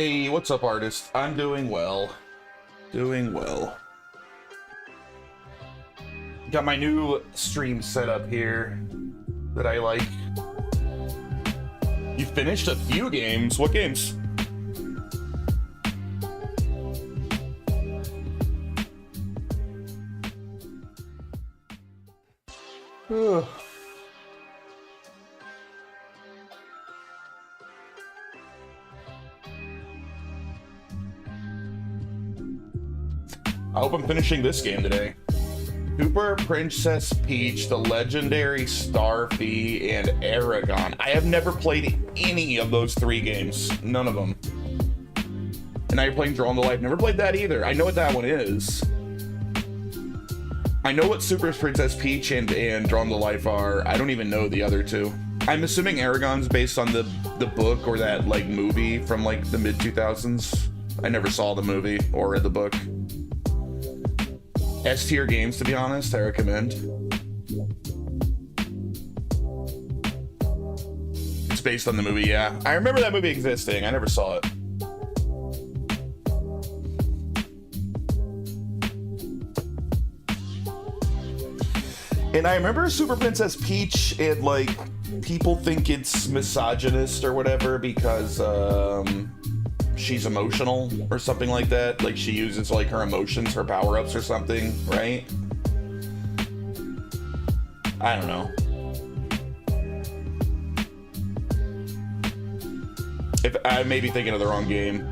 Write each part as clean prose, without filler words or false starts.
Hey, what's up, artist? I'm doing well. Doing well. Got my new stream set up here that I like. You finished a few games. What games? Ugh. I hope I'm finishing this game today. Super Princess Peach, the legendary Starfy, and Aragon. I have never played any of those three games. None of them. And now you're playing Drawn to Life. Never played that either. I know what that one is. I know what Super Princess Peach and Drawn to Life are. I don't even know the other two. I'm assuming Aragon's based on the book or that like movie from like the mid-2000s. I never saw the movie or read the book. S-tier games, to be honest, I recommend. It's based on the movie, yeah. I remember that movie existing. I never saw it. And I remember Super Princess Peach, and like, people think it's misogynist or whatever because, she's emotional or something like that. Like she uses like her emotions, her power-ups or something, right? I don't know. If I may be thinking of the wrong game.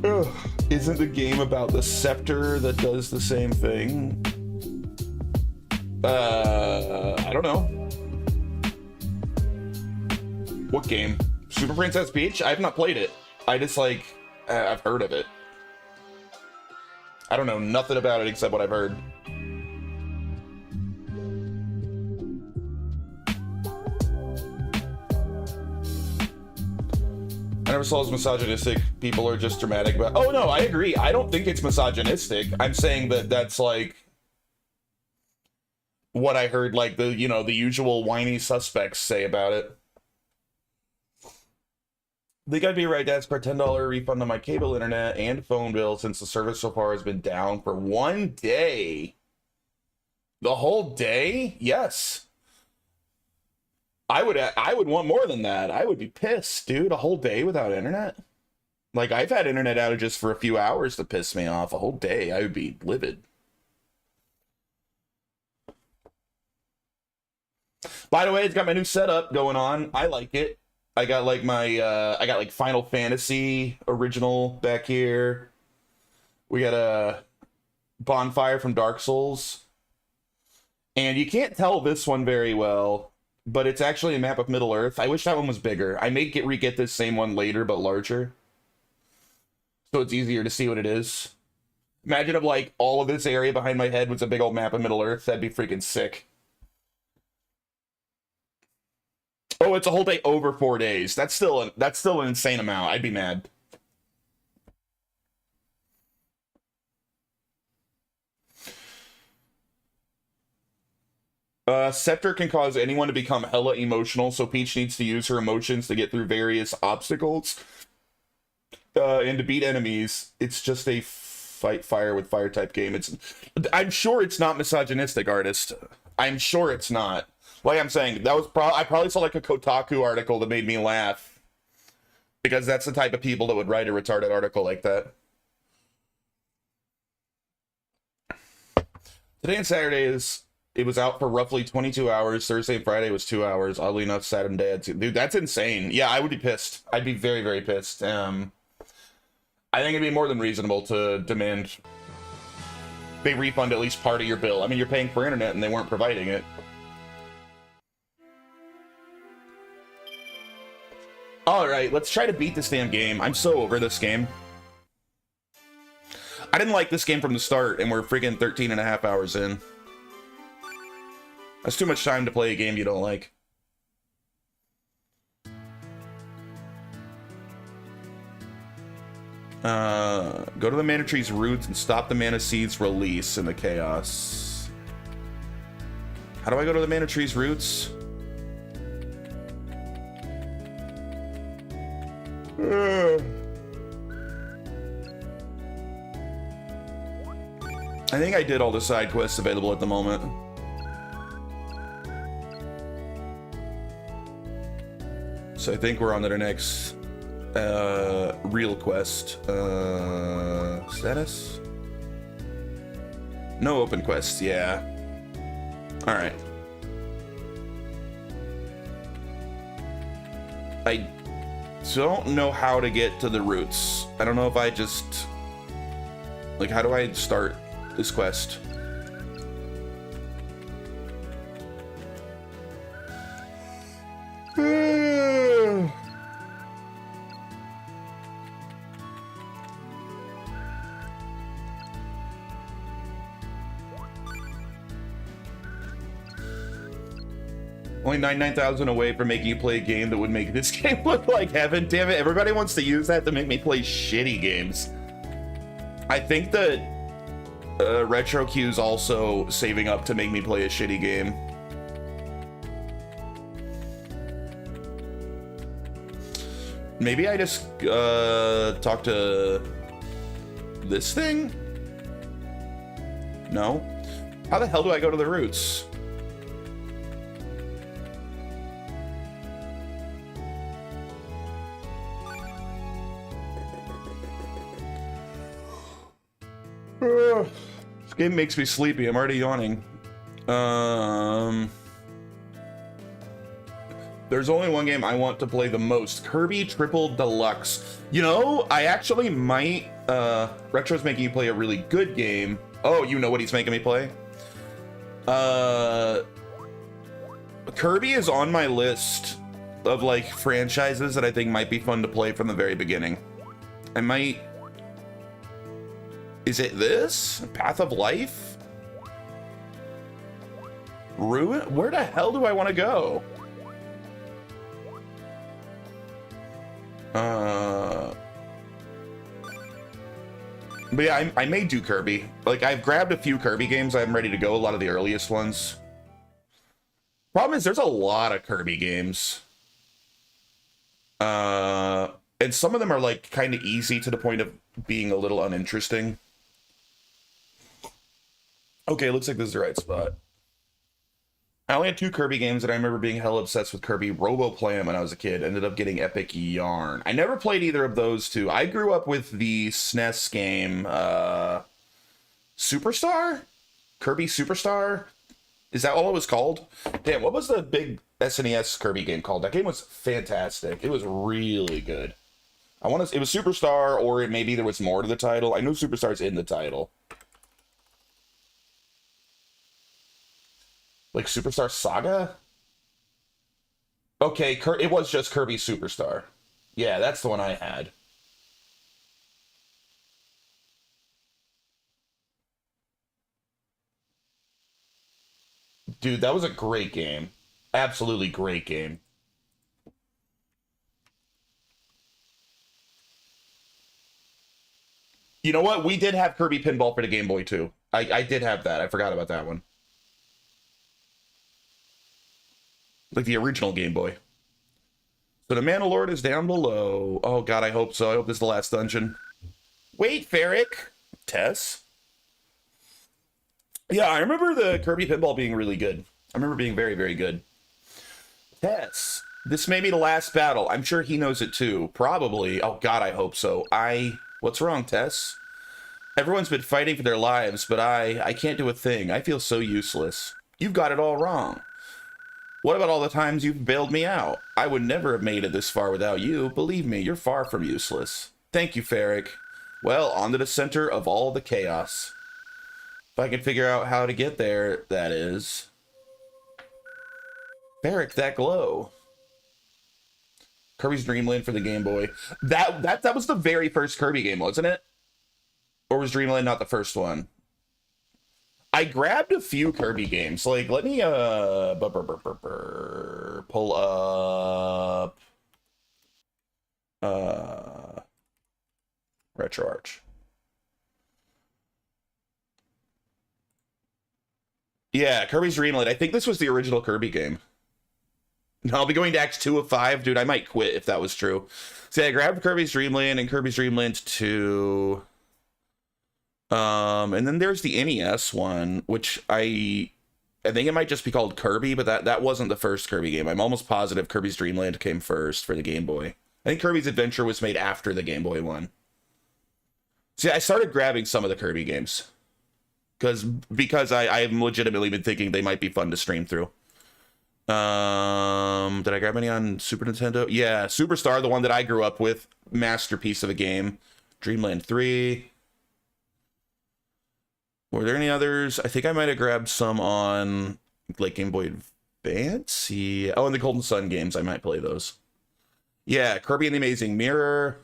Ugh. Isn't the game about the scepter that does the same thing? I don't know. What game? Super Princess Peach? I have not played it. I just like, I've heard of it. I don't know nothing about it except what I've heard. I never saw it as misogynistic. People are just dramatic about. Oh no, I agree. I don't think it's misogynistic. I'm saying that that's like what I heard, like the the usual whiny suspects say about it. Think I'd be right to ask for a $10 refund on my cable internet and phone bill since the service so far has been down for 1 day. The whole day? Yes. I would want more than that. I would be pissed, dude. A whole day without internet? Like, I've had internet outages for a few hours to piss me off. A whole day, I would be livid. By the way, it's got my new setup going on. I like it. I got like my, I got like Final Fantasy original back here. We got a bonfire from Dark Souls. And you can't tell this one very well, but it's actually a map of Middle Earth. I wish that one was bigger. I may re-get this same one later, but larger. So it's easier to see what it is. Imagine if, like, all of this area behind my head was a big old map of Middle Earth. That'd be freaking sick. Oh, it's a whole day over 4 days. That's still an insane amount. I'd be mad. Scepter can cause anyone to become hella emotional, so Peach needs to use her emotions to get through various obstacles. And to beat enemies, it's just a fight fire with fire type game. I'm sure it's not misogynistic, artist. I'm sure it's not. Like I'm saying, that was I probably saw like a Kotaku article that made me laugh. Because that's the type of people that would write a retarded article like that. Today and Saturday it was out for roughly 22 hours. Thursday and Friday was 2 hours. Oddly enough, Saturday had 2. Dude, that's insane. Yeah, I would be pissed. I'd be very, very pissed. I think it'd be more than reasonable to demand they refund at least part of your bill. I mean, you're paying for internet and they weren't providing it. Alright, let's try to beat this damn game. I'm so over this game. I didn't like this game from the start, and we're freaking 13.5 hours in. That's too much time to play a game you don't like. Go to the mana tree's roots and stop the mana seed's release in the chaos. How do I go to the mana tree's roots? I think I did all the side quests available at the moment. So I think we're on to the next real quest. Status? No open quests, yeah. Alright. I don't know how to get to the roots. I don't know if I just... Like, how do I start this quest? Only 99,000 away from making you play a game that would make this game look like heaven. Damn it, everybody wants to use that to make me play shitty games. I think that RetroQ's also saving up to make me play a shitty game. Maybe I just talk to this thing? No? How the hell do I go to the roots? This game makes me sleepy. I'm already yawning. There's only one game I want to play the most. Kirby Triple Deluxe. You know, I actually might... Retro's making you play a really good game. Oh, you know what he's making me play? Kirby is on my list of, like, franchises that I think might be fun to play from the very beginning. I might... Is it this? Path of Life? Ruin? Where the hell do I want to go? But yeah, I may do Kirby. Like, I've grabbed a few Kirby games. I'm ready to go. A lot of the earliest ones. Problem is, there's a lot of Kirby games. And some of them are, like, kind of easy to the point of being a little uninteresting. Okay, looks like this is the right spot. I only had two Kirby games, and I remember being hell obsessed with Kirby RoboPlan when I was a kid. Ended up getting Epic Yarn. I never played either of those two. I grew up with the SNES game, Superstar? Kirby Superstar? Is that all it was called? Damn, what was the big SNES Kirby game called? That game was fantastic. It was really good. It was Superstar, or maybe there was more to the title. I know Superstar's in the title. Like Superstar Saga? Okay, it was just Kirby Superstar. Yeah, that's the one I had. Dude, that was a great game. Absolutely great game. You know what? We did have Kirby Pinball for the Game Boy, too. I did have that. I forgot about that one. Like the original Game Boy. So the Mandalord is down below. Oh god, I hope so. I hope this is the last dungeon. Wait, Ferric. Tess? Yeah, I remember the Kirby Pinball being really good. I remember being very, very good. Tess. This may be the last battle. I'm sure he knows it too. Probably. Oh god, I hope so. What's wrong, Tess? Everyone's been fighting for their lives, but I can't do a thing. I feel so useless. You've got it all wrong. What about all the times you've bailed me out? I would never have made it this far without you. Believe me, you're far from useless. Thank you, Ferric. Well, on to the center of all the chaos. If I can figure out how to get there, that is. Ferric, that glow. Kirby's Dream Land for the Game Boy. That was the very first Kirby game, wasn't it? Or was Dreamland not the first one? I grabbed a few Kirby games. Like, let me pull up retro Kirby's Dream Land. I think this was the original Kirby game. I'll be going to Act 2 of 5. Dude, I might quit if that was true. So yeah, I grabbed Kirby's Dream Land and Kirby's Dream Land 2. And then there's the NES one, which I think it might just be called Kirby, but that wasn't the first Kirby game. I'm almost positive Kirby's Dream Land came first for the Game Boy. I think Kirby's Adventure was made after the Game Boy one. See, I started grabbing some of the Kirby games because I've legitimately been thinking they might be fun to stream through. Did I grab any on Super Nintendo? Yeah, Superstar, the one that I grew up with, masterpiece of a game. Dreamland 3. Were there any others? I think I might have grabbed some on like Game Boy Advance. Yeah. Oh, and the Golden Sun games, I might play those. Yeah, Kirby and the Amazing Mirror,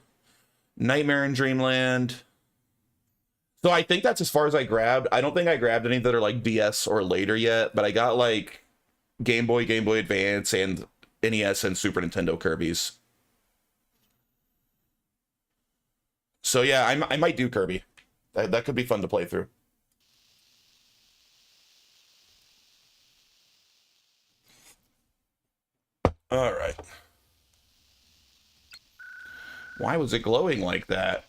Nightmare in Dreamland. So I think that's as far as I grabbed. I don't think I grabbed any that are like DS or later yet, but I got like Game Boy Advance, and NES and Super Nintendo Kirby's. So yeah, I might do Kirby. That could be fun to play through. All right. Why was it glowing like that?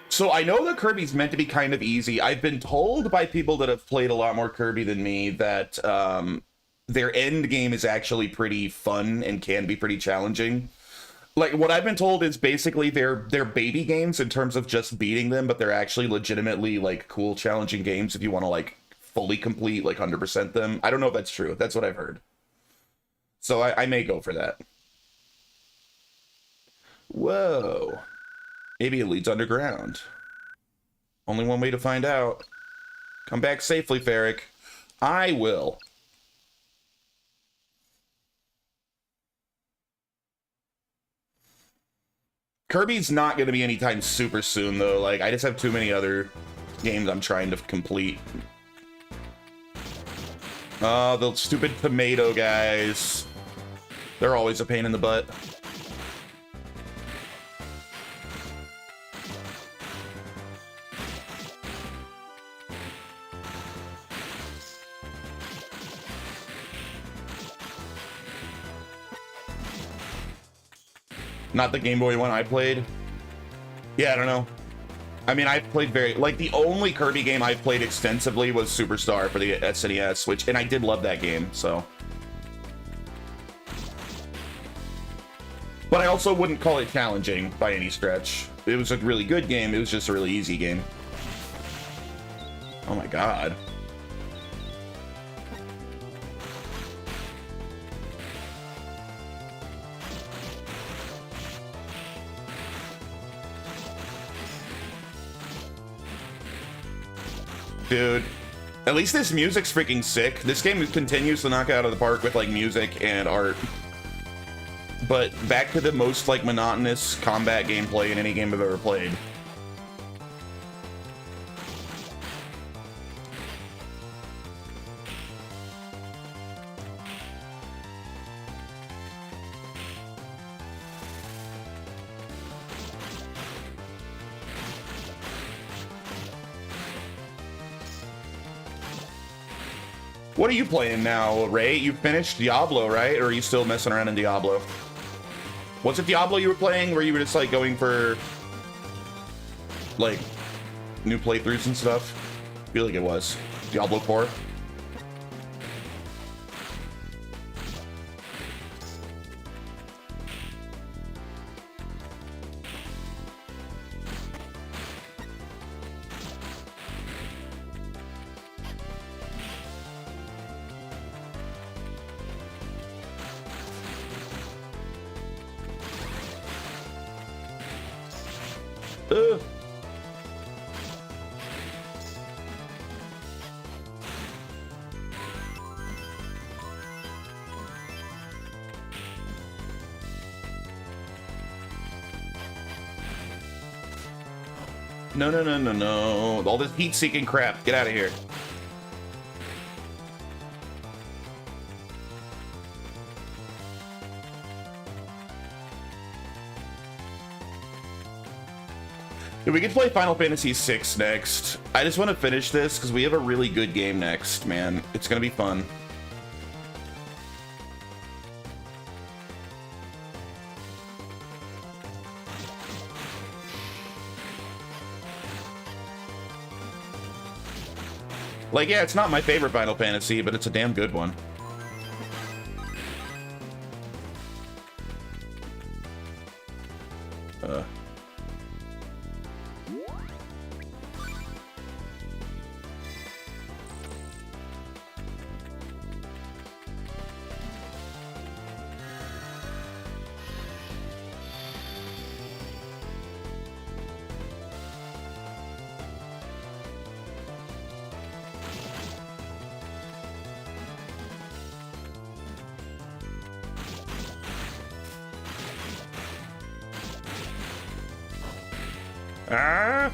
So I know that Kirby's meant to be kind of easy. I've been told by people that have played a lot more Kirby than me that their end game is actually pretty fun and can be pretty challenging. Like, what I've been told is basically they're baby games in terms of just beating them, but they're actually legitimately, like, cool, challenging games if you want to, like, fully complete, like, 100% them. I don't know if that's true. That's what I've heard. So I may go for that. Whoa. Maybe it leads underground. Only one way to find out. Come back safely, Ferric. I will. Kirby's not going to be anytime super soon, though. Like, I just have too many other games I'm trying to complete. Oh, the stupid tomato guys. They're always a pain in the butt. Not the Game Boy one I played. Yeah, I don't know. I mean, I've played like, the only Kirby game I've played extensively was Superstar for the SNES, and I did love that game, so. But I also wouldn't call it challenging by any stretch. It was a really good game, it was just a really easy game. Oh my god. Dude, at least this music's freaking sick. This game continues to knock it out of the park with, like, music and art. But back to the most, like, monotonous combat gameplay in any game I've ever played. What are you playing now, Ray? You finished Diablo, right? Or are you still messing around in Diablo? Was it Diablo you were playing where you were just, like, going for, like, new playthroughs and stuff? I feel like it was. Diablo 4? No, no, no, no, no. All this heat-seeking crap. Get out of here. Dude, we get to play Final Fantasy VI next. I just want to finish this because we have a really good game next, man. It's going to be fun. Like, yeah, it's not my favorite Final Fantasy, but it's a damn good one. Ah!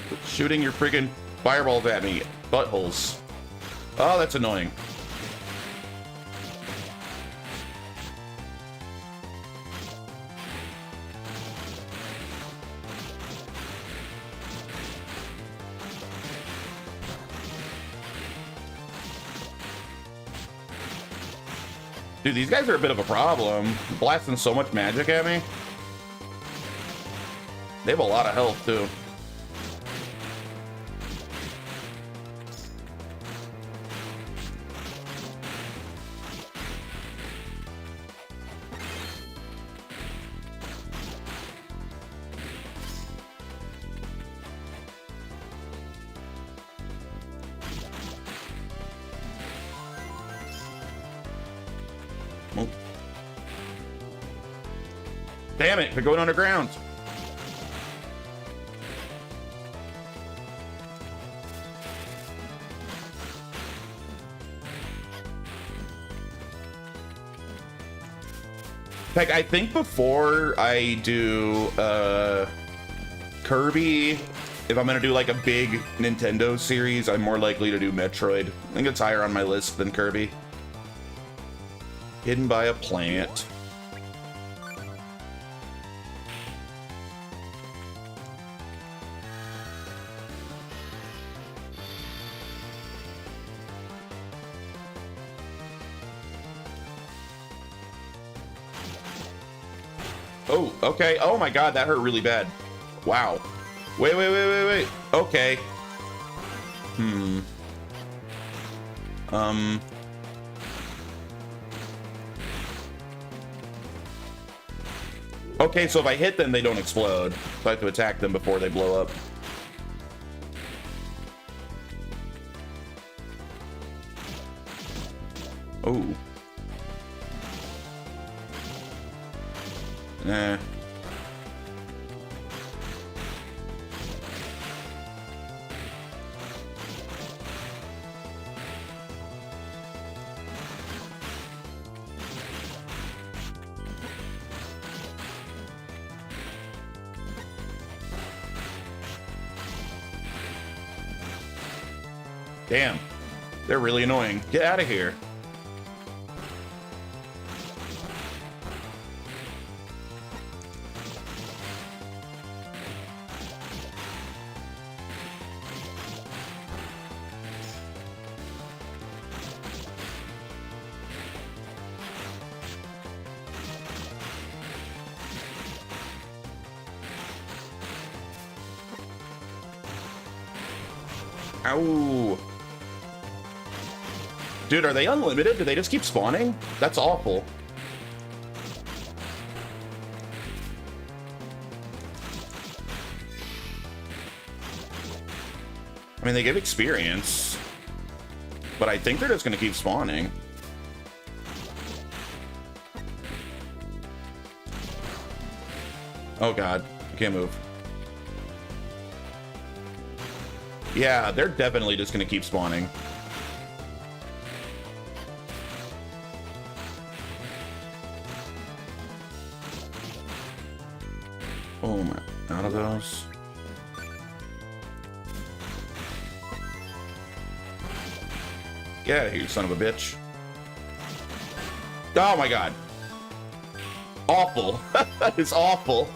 Quit shooting your friggin' fireballs at me, buttholes. Oh, that's annoying. Dude, these guys are a bit of a problem. Blasting so much magic at me. They have a lot of health, too. Damn it, they're going underground. In fact, I think before I do Kirby, if I'm gonna do like a big Nintendo series, I'm more likely to do Metroid. I think it's higher on my list than Kirby. Hidden by a plant. Oh, okay. Oh my god, that hurt really bad. Wow. Wait. Okay. Okay, so if I hit them, they don't explode. So I have to attack them before they blow up. Oh. Nah. Damn. They're really annoying. Get out of here. Ow. Dude, are they unlimited? Do they just keep spawning? That's awful. I mean, they give experience, but I think they're just going to keep spawning. Oh god, I can't move. Yeah, they're definitely just going to keep spawning. Oh my, out of those. Get out of here, you son of a bitch. Oh my god. awful. It's awful.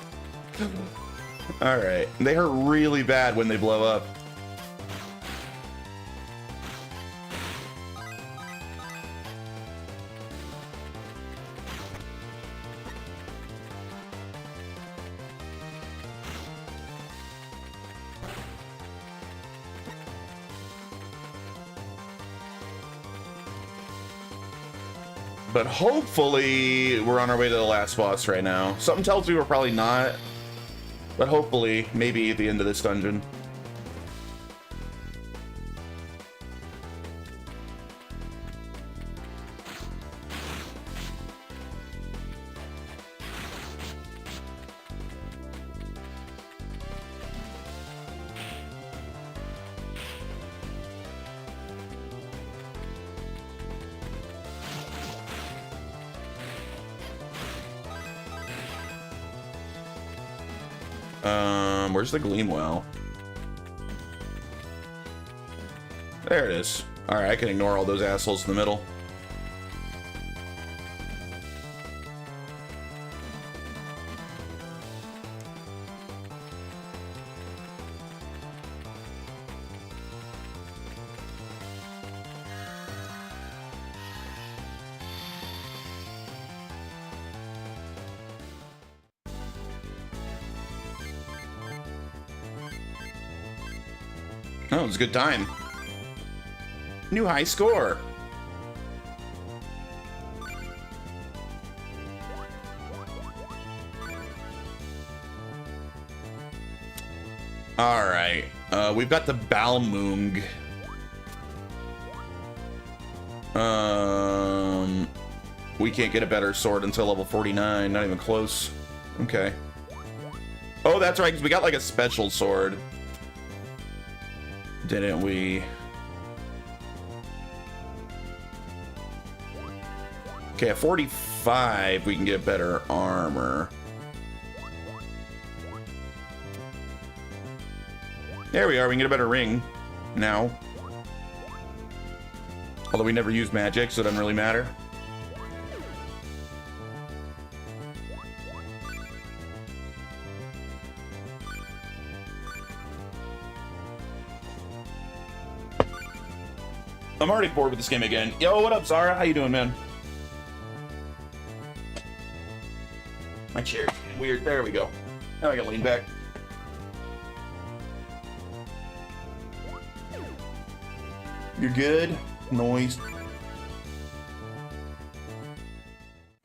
All right, they hurt really bad when they blow up. But hopefully we're on our way to the last boss right now. Something tells me we're probably not. But hopefully, maybe at the end of this dungeon. Where's the gleam well? There it is. All right, I can ignore all those assholes in the middle. Oh, it was a good time. New high score. All right. We've got the Balmung. We can't get a better sword until level 49. Not even close. Okay. Oh, that's right, because we got like a special sword. Didn't we? Okay, at 45, we can get better armor. There we are, we can get a better ring now. Although we never use magic, so it doesn't really matter. I'm already bored with this game again. Yo, what up, Zara? How you doing, man? My chair's getting weird. There we go. Now I can lean back. You're good? Noise.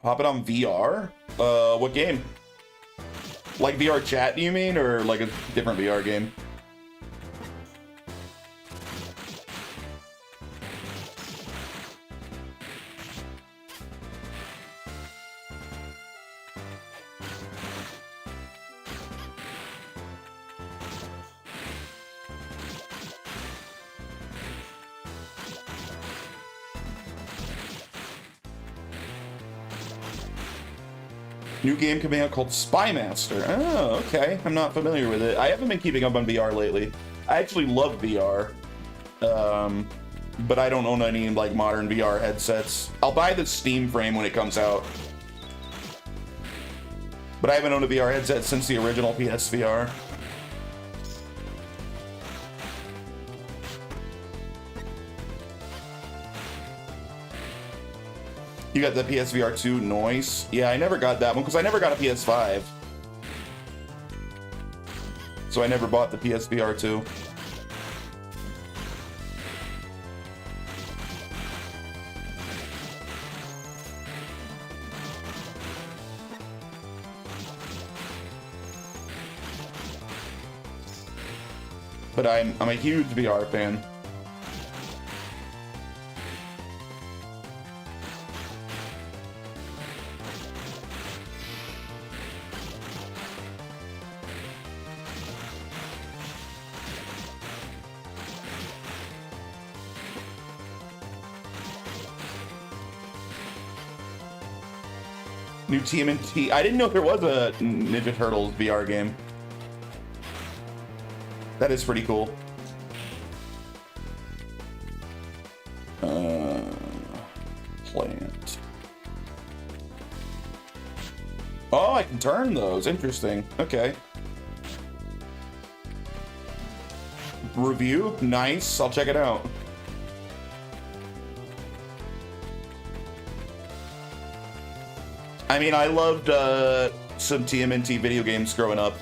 Pop it on VR? What game? Like VR chat, do you mean? Or like a different VR game? New game coming out called Spy Master. Oh, okay. I'm not familiar with it. I haven't been keeping up on VR lately. I actually love VR. But I don't own any like modern VR headsets. I'll buy the Steam frame when it comes out. But I haven't owned a VR headset since the original PSVR. You got the PSVR 2 noise. Yeah, I never got that one because I never got a PS5. So I never bought the PSVR 2. But I'm a huge VR fan. New TMNT. I didn't know there was a Ninja Turtles VR game. That is pretty cool. Plant. turn those. Interesting. Okay. Review? Nice. I'll check it out. I mean, I loved some TMNT video games growing up.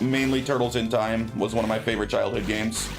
Mainly Turtles in Time was one of my favorite childhood games.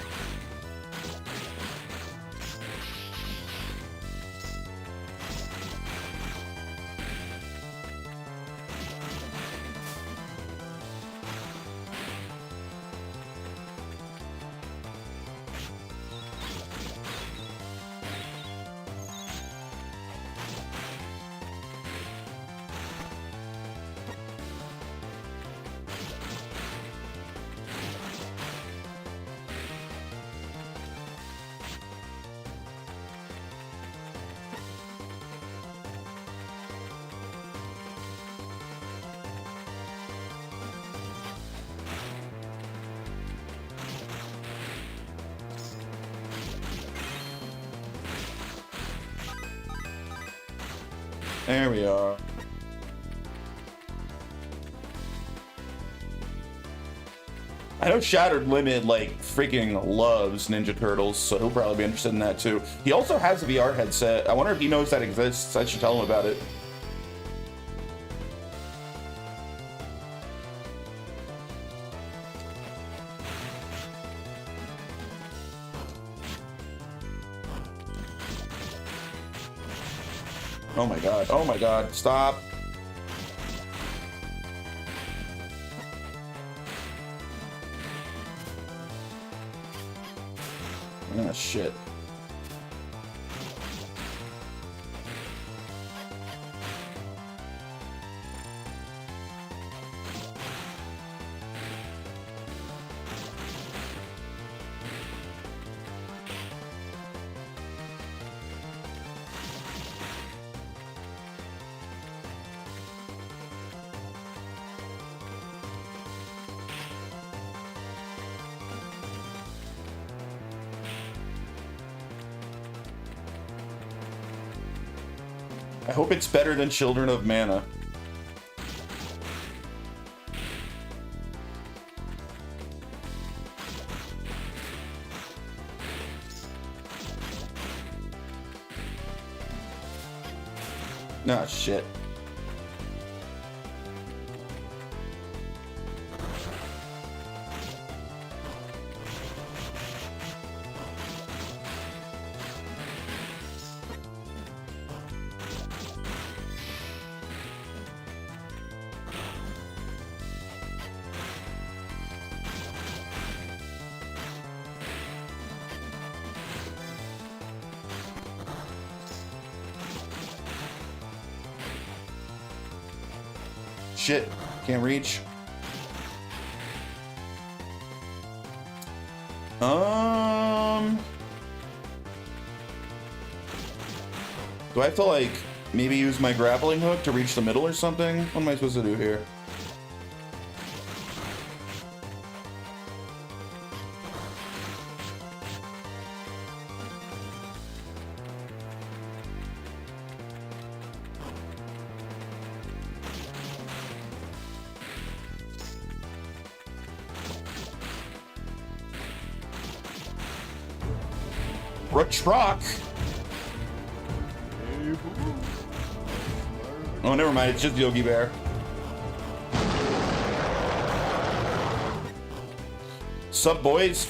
There we are. I know Shattered Limit, like, freaking loves Ninja Turtles, so he'll probably be interested in that too. He also has a VR headset. I wonder if he knows that exists. I should tell him about it. Oh my god, oh my god, stop. Ah, shit. I hope it's better than Children of Mana. Ah, shit. Shit, can't reach. Do I have to, like, maybe use my grappling hook to reach the middle or something? What am I supposed to do here? Truck. Oh, never mind. It's just Yogi Bear. Sup, boys?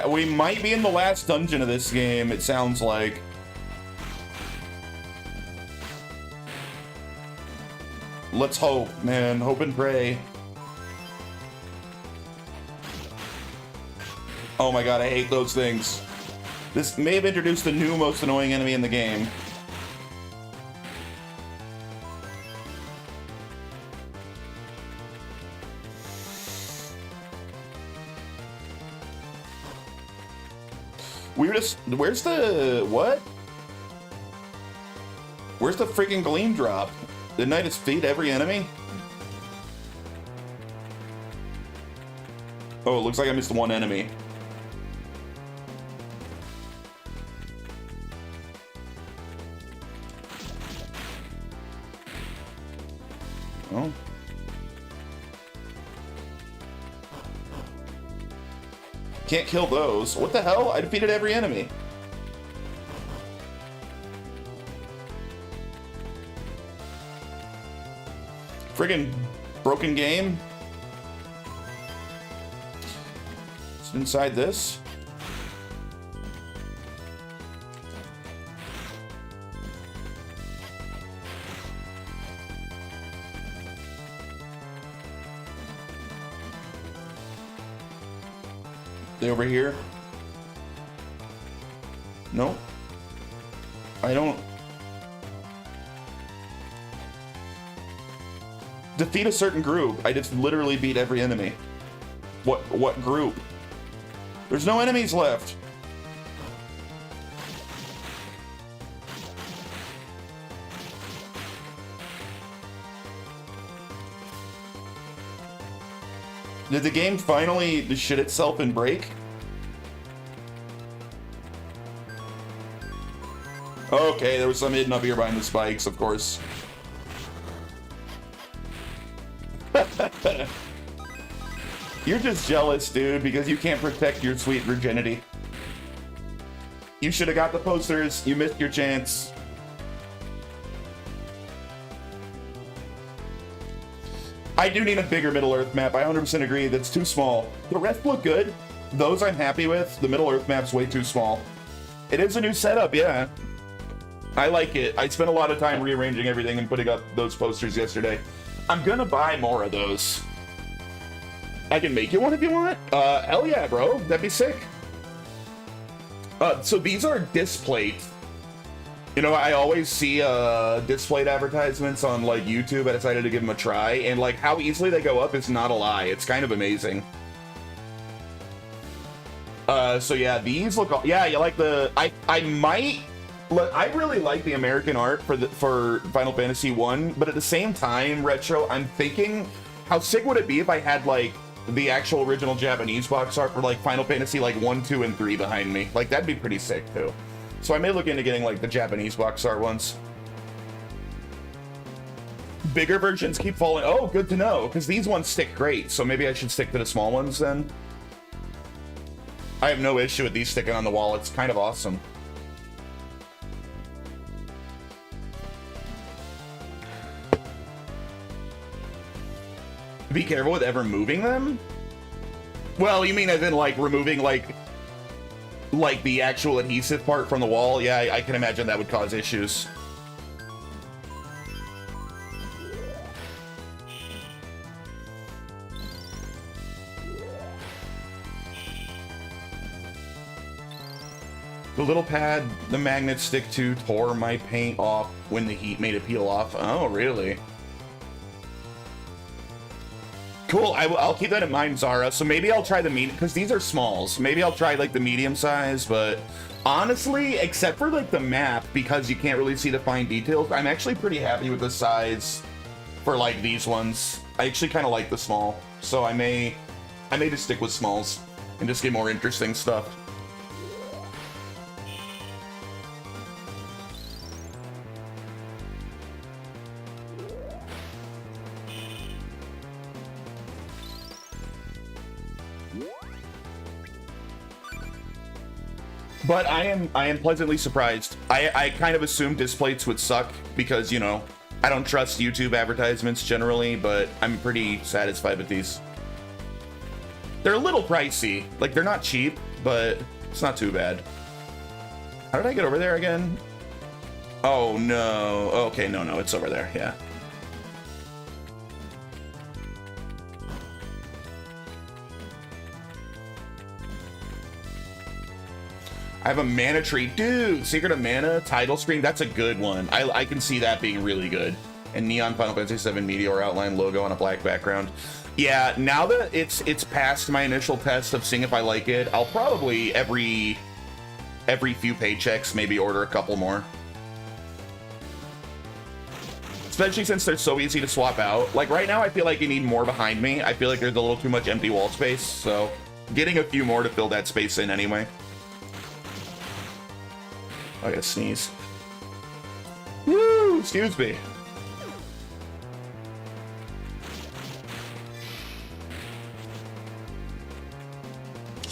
We might be in the last dungeon of this game, it sounds like. Let's hope, man. Hope and pray. Oh my god, I hate those things. This may have introduced the new most annoying enemy in the game. Where's the... what? Where's the freaking gleam drop? Didn't I just feed every enemy? Oh, it looks like I missed one enemy. Oh. Can't kill those. What the hell? I defeated every enemy. Friggin' broken game. It's inside this. They over here? No. I don't. Defeat a certain group. I just literally beat every enemy. What group? There's no enemies left. Did the game finally shit itself and break? Okay, there was some hidden up here behind the spikes, of course. You're just jealous, dude, because you can't protect your sweet virginity. You should have got the posters. You missed your chance. I do need a bigger Middle-earth map. I 100% agree. That's too small. The rest look good. Those I'm happy with. The Middle-earth map's way too small. It is a new setup, yeah. I like it. I spent a lot of time rearranging everything and putting up those posters yesterday. I'm gonna buy more of those. I can make you one if you want. Hell yeah, bro. That'd be sick. So these are disc plates. You know, I always see disc plate advertisements on like YouTube. I decided to give them a try, and like how easily they go up is not a lie. It's kind of amazing. So yeah, these look. Yeah, you like the. I might. I really like the American art for Final Fantasy 1, but at the same time, Retro, I'm thinking, how sick would it be if I had like the actual original Japanese box art for like Final Fantasy like 1, 2, and 3 behind me? Like that'd be pretty sick too. So I may look into getting like the Japanese box art ones. Bigger versions keep falling. Oh, good to know, because these ones stick great. So maybe I should stick to the small ones then. I have no issue with these sticking on the wall. It's kind of awesome. Be careful with ever moving them? Well, you mean as in like removing like the actual adhesive part from the wall? Yeah, I can imagine that would cause issues. The little pad the magnets stick to tore my paint off when the heat made it peel off. Oh, really? Cool, I'll keep that in mind, Zara. So maybe I'll try the medium, because these are smalls. Maybe I'll try like the medium size, but honestly, except for like the map, because you can't really see the fine details, I'm actually pretty happy with the size for like these ones. I actually kind of like the small, so I may just stick with smalls and just get more interesting stuff. But I am pleasantly surprised. I kind of assumed disc plates would suck because, you know, I don't trust YouTube advertisements generally, but I'm pretty satisfied with these. They're a little pricey. Like, they're not cheap, but it's not too bad. How did I get over there again? Oh, no. Okay, no, it's over there, yeah. I have a mana tree. Dude, Secret of Mana, title screen, that's a good one. I can see that being really good. And Neon Final Fantasy VII Meteor outline logo on a black background. Yeah, now that it's past my initial test of seeing if I like it, I'll probably every few paychecks maybe order a couple more. Especially since they're so easy to swap out. Like right now I feel like you need more behind me. I feel like there's a little too much empty wall space, so Getting a few more to fill that space in anyway. I gotta sneeze. Woo! Excuse me.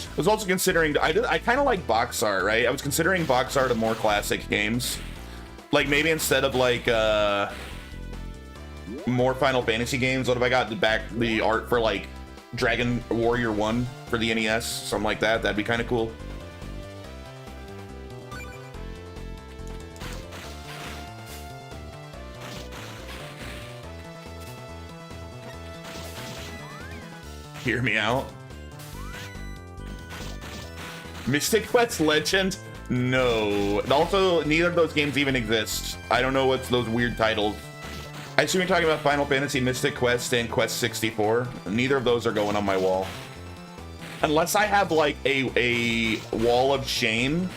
I was also considering, I kind of like box art, right? I was considering box art of more classic games. Like, maybe instead of, like, more Final Fantasy games, what if I got the art for, like, Dragon Warrior 1 for the NES? Something like that. That'd be kind of cool. Hear me out. Mystic Quest Legend? No. Also, neither of those games even exist. I don't know what's those weird titles. I assume you're talking about Final Fantasy Mystic Quest and Quest 64. Neither of those are going on my wall. Unless I have, like, a wall of shame.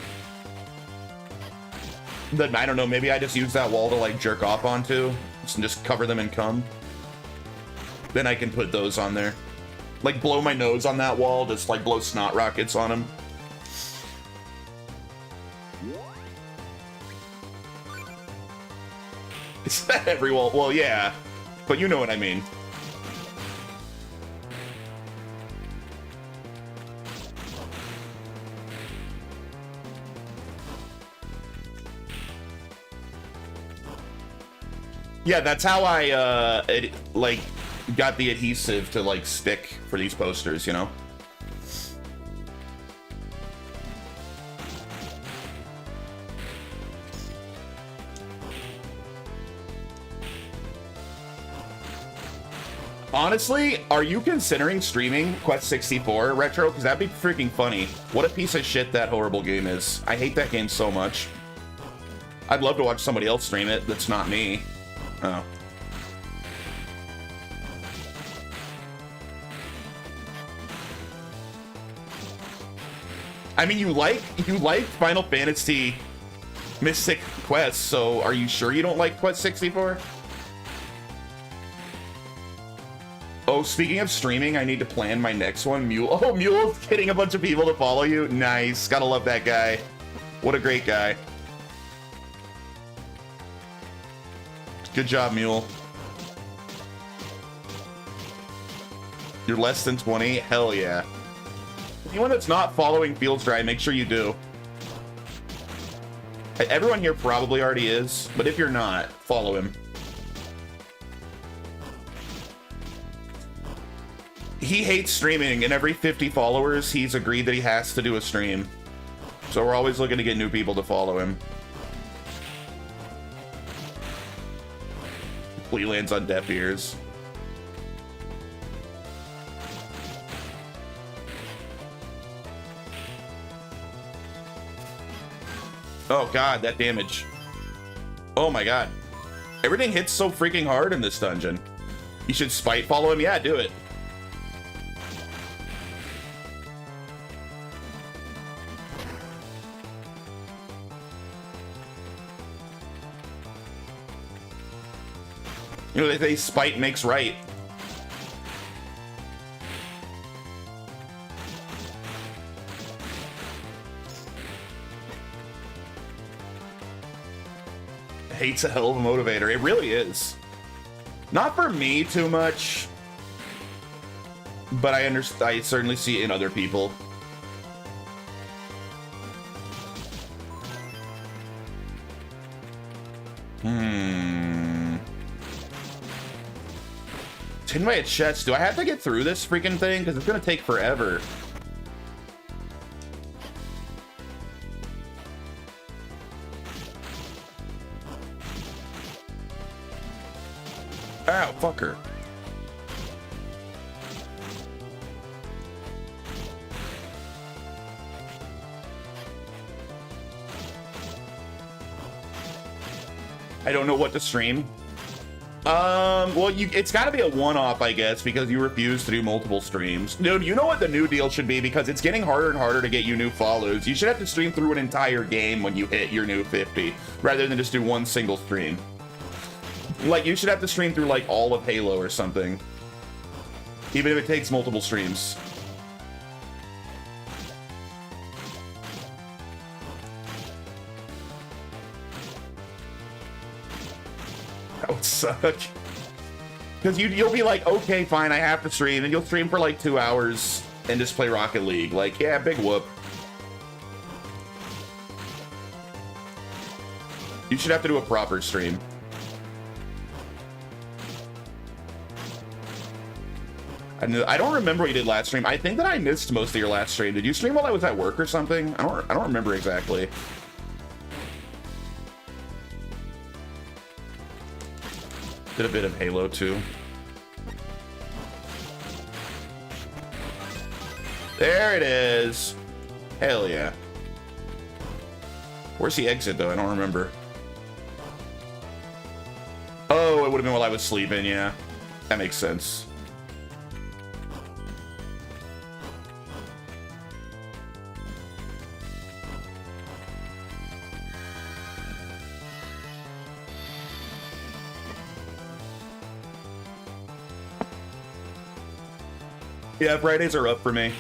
Then, I don't know, maybe I just use that wall to, like, jerk off onto. And just cover them in cum. Then I can put those on there. Like, blow my nose on that wall, just, like, blow snot rockets on them. Is that every wall? Well, yeah. But you know what I mean. Yeah, that's how I, like, got the adhesive to, like, stick for these posters, you know? Honestly, are you considering streaming Quest 64 Retro? Because that'd be freaking funny. What a piece of shit that horrible game is. I hate that game so much. I'd love to watch somebody else stream it that's not me. Oh. I mean, you like Final Fantasy Mystic Quest, so are you sure you don't like Quest 64? Oh, speaking of streaming, I need to plan my next one. Mule. Oh, Mule's getting a bunch of people to follow you. Nice. Gotta love that guy. What a great guy. Good job, Mule. You're less than 20? Hell yeah. Anyone that's not following Fields Dry, make sure you do. Everyone here probably already is, but if you're not, follow him. He hates streaming, and every 50 followers, he's agreed that he has to do a stream. So we're always looking to get new people to follow him. He lands on deaf ears. Oh god, that damage. Oh my god. Everything hits so freaking hard in this dungeon. You should spite follow him? Yeah, do it. You know, they say spite makes right. Hate's a hell of a motivator. It really is. Not for me too much, but I certainly see it in other people. Tinway at chest. Do I have to get through this freaking thing? Because it's gonna take forever. Ow, fucker. I don't know what to stream. Well, it's got to be a one-off, I guess, because you refuse to do multiple streams. Dude, you know what the new deal should be? Because it's getting harder and harder to get you new follows. You should have to stream through an entire game when you hit your new 50, rather than just do one single stream. Like, you should have to stream through, like, all of Halo or something. Even if it takes multiple streams. That would suck. Because you'll be like, okay, fine, I have to stream, and you'll stream for like 2 hours and just play Rocket League. Like, yeah, big whoop. You should have to do a proper stream. I don't remember what you did last stream. I think that I missed most of your last stream. Did you stream while I was at work or something? I don't remember exactly. Did a bit of Halo too. There it is. Hell yeah. Where's the exit though? I don't remember. Oh, it would have been while I was sleeping, yeah. That makes sense. Yeah, Fridays are up for me.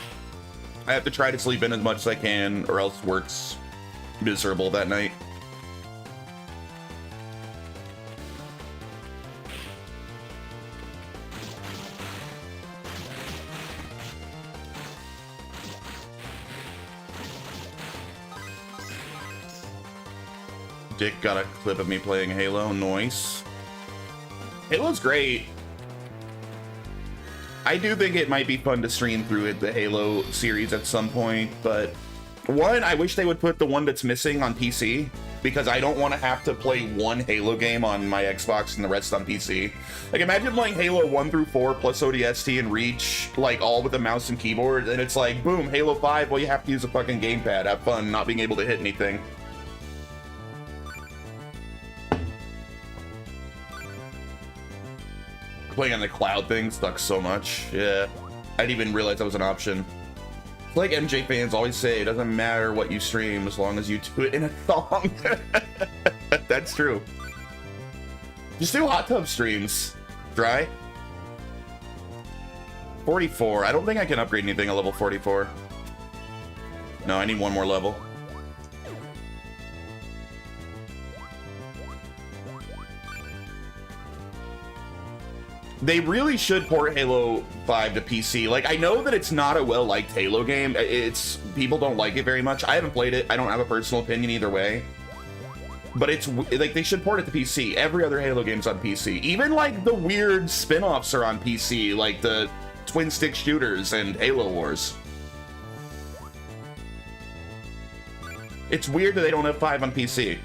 I have to try to sleep in as much as I can, or else work's miserable that night. Dick got a clip of me playing Halo. Noise. Halo's great. I do think it might be fun to stream through it, the Halo series at some point, but one, I wish they would put the one that's missing on PC, because I don't want to have to play one Halo game on my Xbox and the rest on PC. Like, imagine playing Halo 1 through 4 plus ODST and Reach, like, all with a mouse and keyboard, and it's like, boom, Halo 5, well, you have to use a fucking gamepad. Have fun not being able to hit anything. Playing on the cloud thing sucks so much. Yeah, I didn't even realize that was an option. Like MJ fans always say, it doesn't matter what you stream as long as you do it in a thong. That's true. Just do hot tub streams. Dry. 44. I don't think I can upgrade anything at level 44. No, I need one more level. They really should port Halo 5 to PC. Like, I know that it's not a well-liked Halo game. People don't like it very much. I haven't played it. I don't have a personal opinion either way. But it's, like, they should port it to PC. Every other Halo game's on PC. Even, like, the weird spin-offs are on PC, like the twin-stick shooters and Halo Wars. It's weird that they don't have 5 on PC.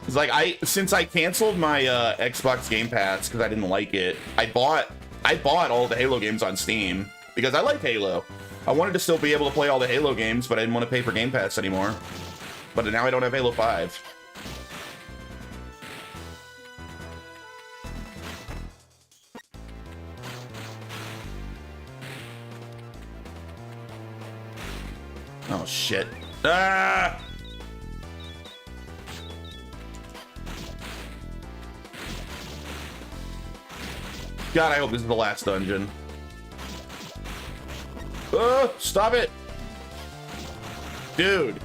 It's like, since I canceled my Xbox Game Pass because I didn't like it, I bought all the Halo games on Steam because I like Halo. I wanted to still be able to play all the Halo games, but I didn't want to pay for Game Pass anymore. But now I don't have Halo 5. Oh shit. Ah! God, I hope this is the last dungeon. Stop it! Dude,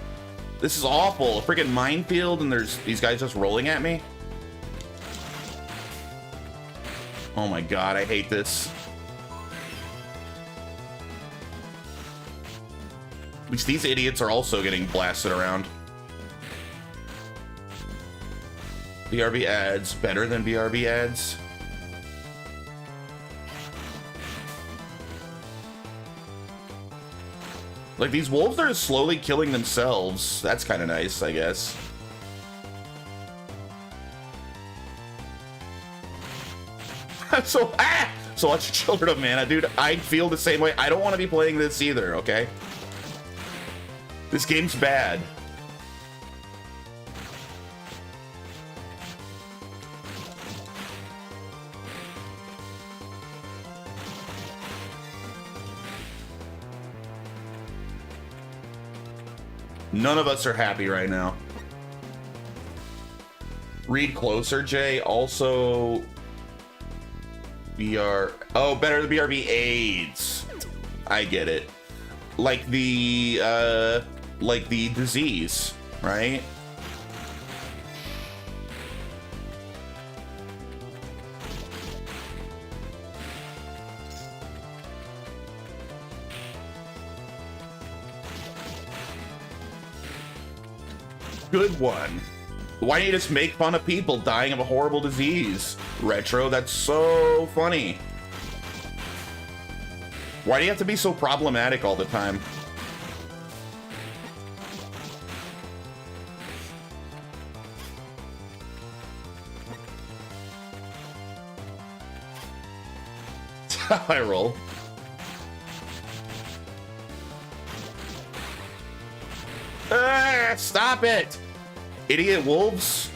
this is awful. A freaking minefield and there's these guys just rolling at me. Oh my god, I hate this. At least these idiots are also getting blasted around. BRB ads, better than BRB ads. Like, these wolves are slowly killing themselves. That's kind of nice, I guess. So much children of mana, dude. I feel the same way. I don't want to be playing this either, okay? This game's bad. None of us are happy right now. Read closer, Jay. Also, BR... Oh, better than BRB AIDS. I get it. Like the disease, right? Good one. Why don't you just make fun of people dying of a horrible disease? Retro, that's so funny. Why do you have to be so problematic all the time? That's how I roll. Stop it! Idiot wolves.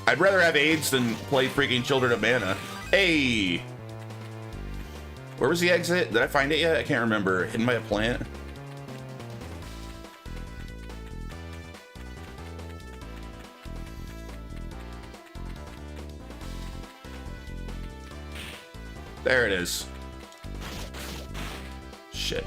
I'd rather have AIDS than play freaking Children of Mana. Hey! Where was the exit? Did I find it yet? I can't remember. Hidden by a plant? There it is. Shit.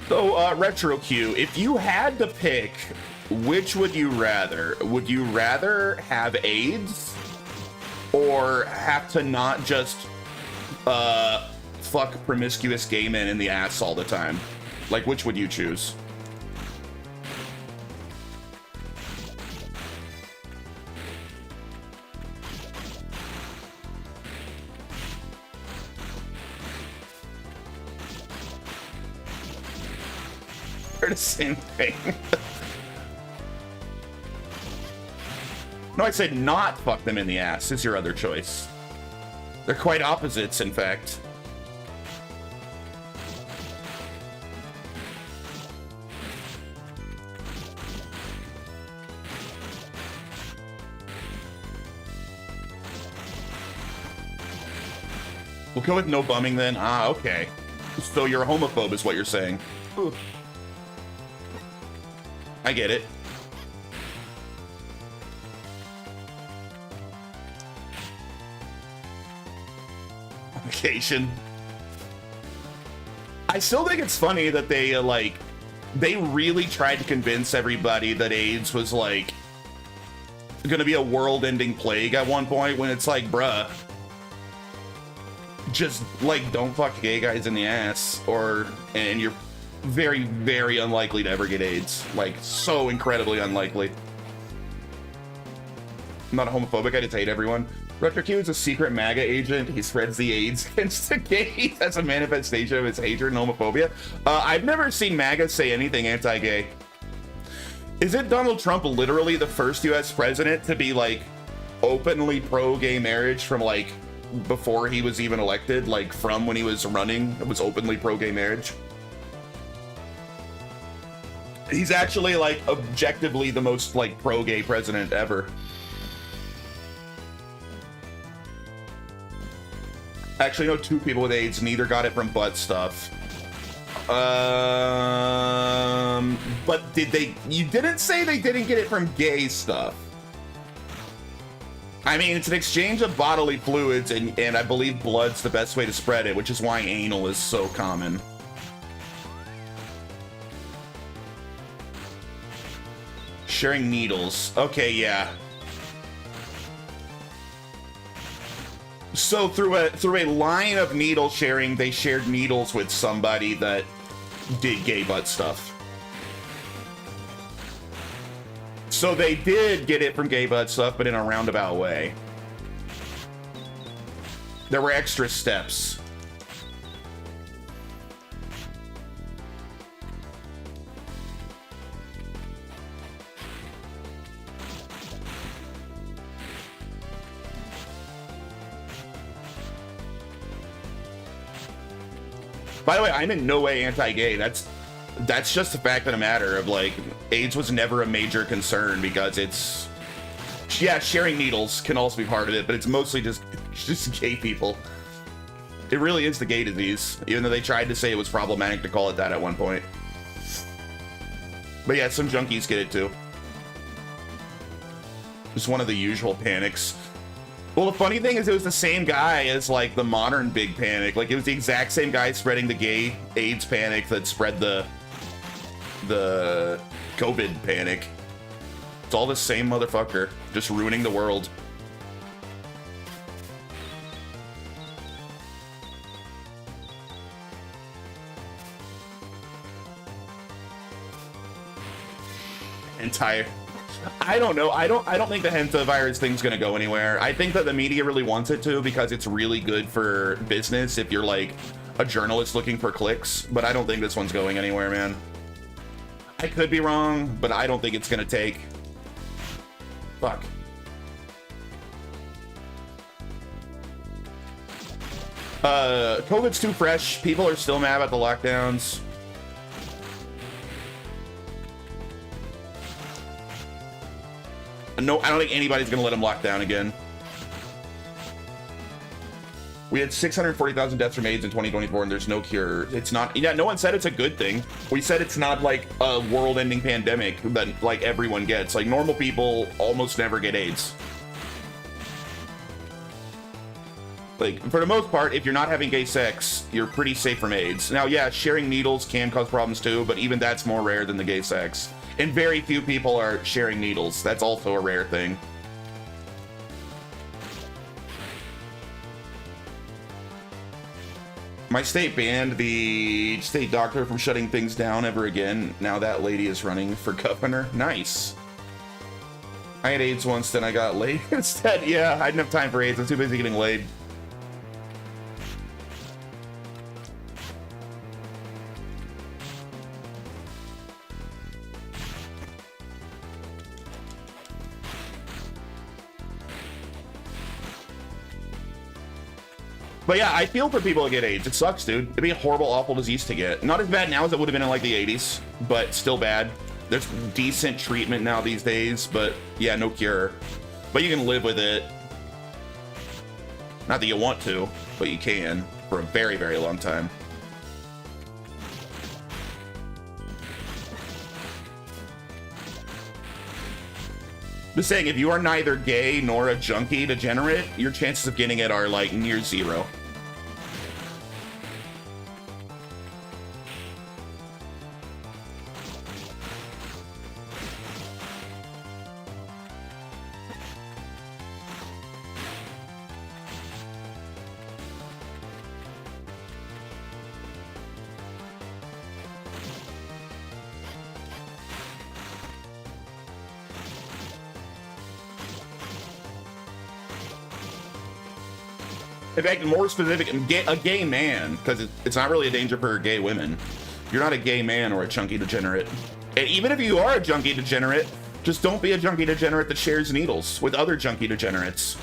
So, Retro Q, if you had to pick, which would you rather? Would you rather have AIDS or have to not just fuck promiscuous gay men in the ass all the time? Like, which would you choose? They're the same thing. No, I said not fuck them in the ass is your other choice. They're quite opposites, in fact. We'll go with no bumming then? Ah, okay. So you're a homophobe is what you're saying. Ooh. I get it. Vacation. I still think it's funny that they, they really tried to convince everybody that AIDS was, gonna be a world-ending plague at one point when it's like, bruh, just, don't fuck gay guys in the ass, and you're very, very unlikely to ever get AIDS. So incredibly unlikely. I'm not homophobic, I just hate everyone. Retro Q is a secret MAGA agent. He spreads the AIDS against the gays as a manifestation of his hatred and homophobia. I've never seen MAGA say anything anti-gay. Is it Donald Trump literally the first US president to be, openly pro-gay marriage from, before he was even elected? From when he was running, it was openly pro-gay marriage? He's actually, objectively the most, pro-gay president ever. I actually know 2 people with AIDS, neither got it from butt stuff. But you didn't say they didn't get it from gay stuff. I mean, it's an exchange of bodily fluids, and I believe blood's the best way to spread it, which is why anal is so common. Sharing needles. Okay, yeah. So through a line of needle sharing, they shared needles with somebody that did gay butt stuff. So they did get it from gay butt stuff, but in a roundabout way. There were extra steps. By the way, I'm in no way anti-gay. That's just the fact of the matter of, like, AIDS was never a major concern because it's, yeah, sharing needles can also be part of it, but it's mostly just gay people. It really is the gay disease, even though they tried to say it was problematic to call it that at one point. But yeah, some junkies get it too. Just one of the usual panics. Well, the funny thing is it was the same guy as, like, the modern big panic. Like, it was the exact same guy spreading the gay AIDS panic that spread the COVID panic. It's all the same motherfucker, just ruining the world. I don't know. I don't think the hantavirus thing's gonna go anywhere. I think that the media really wants it to because it's really good for business if you're like a journalist looking for clicks, but I don't think this one's going anywhere, man. I could be wrong, but I don't think it's gonna take. Fuck. COVID's too fresh. People are still mad about the lockdowns. No, I don't think anybody's gonna let him lock down again. We had 640,000 deaths from AIDS in 2024, and there's no cure. It's not. Yeah, no one said it's a good thing. We said it's not like a world-ending pandemic that like everyone gets. Like normal people almost never get AIDS. Like for the most part, if you're not having gay sex, you're pretty safe from AIDS. Now, yeah, sharing needles can cause problems too, but even that's more rare than the gay sex. And very few people are sharing needles. That's also a rare thing. My state banned the state doctor from shutting things down ever again. Now that lady is running for governor. Nice. I had AIDS once, then I got laid instead. Yeah, I didn't have time for AIDS. I'm too busy getting laid. But yeah, I feel for people that get AIDS. It sucks, dude. It'd be a horrible, awful disease to get. Not as bad now as it would have been in like the 80s, but still bad. There's decent treatment now these days, but yeah, no cure. But you can live with it. Not that you want to, but you can for a very, very long time. Just saying, if you are neither gay nor a junkie degenerate, your chances of getting it are like near zero. In fact, more specific, a gay man, because it's not really a danger for gay women. You're not a gay man or a junkie degenerate. And even if you are a junkie degenerate, just don't be a junkie degenerate that shares needles with other junkie degenerates.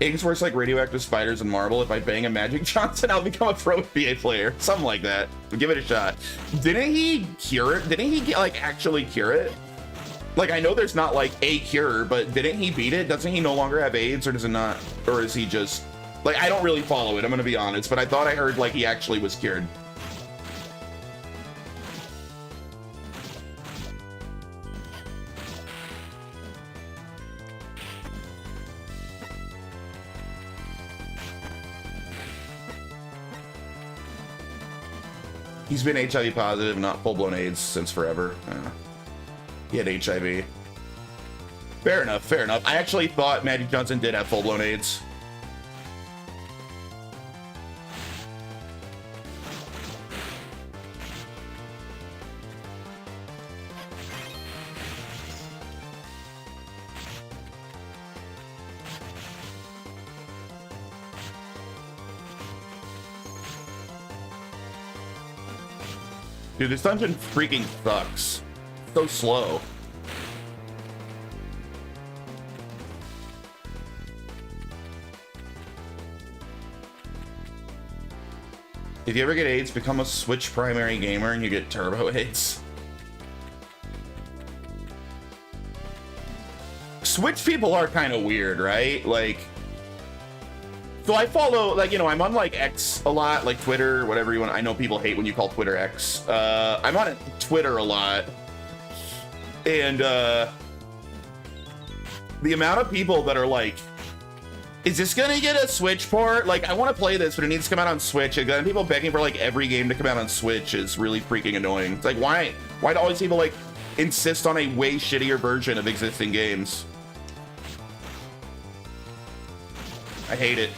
Eggs works like radioactive spiders in Marvel. If I bang a Magic Johnson, I'll become a pro NBA player. Something like that. Give it a shot. Didn't he cure it? Didn't he like actually cure it? Like, I know there's not like a cure, but didn't he beat it? Doesn't he no longer have AIDS, or does it not? Or is he just like, I don't really follow it, I'm gonna be honest, but I thought I heard like he actually was cured. He's been HIV positive, not full-blown AIDS since forever. He had HIV. Fair enough, fair enough. I actually thought Magic Johnson did have full-blown AIDS. Dude, this dungeon freaking sucks. So slow. If you ever get AIDS, become a Switch primary gamer and you get turbo AIDS. Switch people are kind of weird, right? Like, so I follow, like, you know, I'm on like X a lot, like Twitter, whatever you want. I know people hate when you call Twitter X. I'm on Twitter a lot. And the amount of people that are like, is this gonna get a Switch port? Like, I want to play this, but it needs to come out on Switch. And then people begging for like every game to come out on Switch is really freaking annoying. It's like, why do all these people like insist on a way shittier version of existing games? I hate it.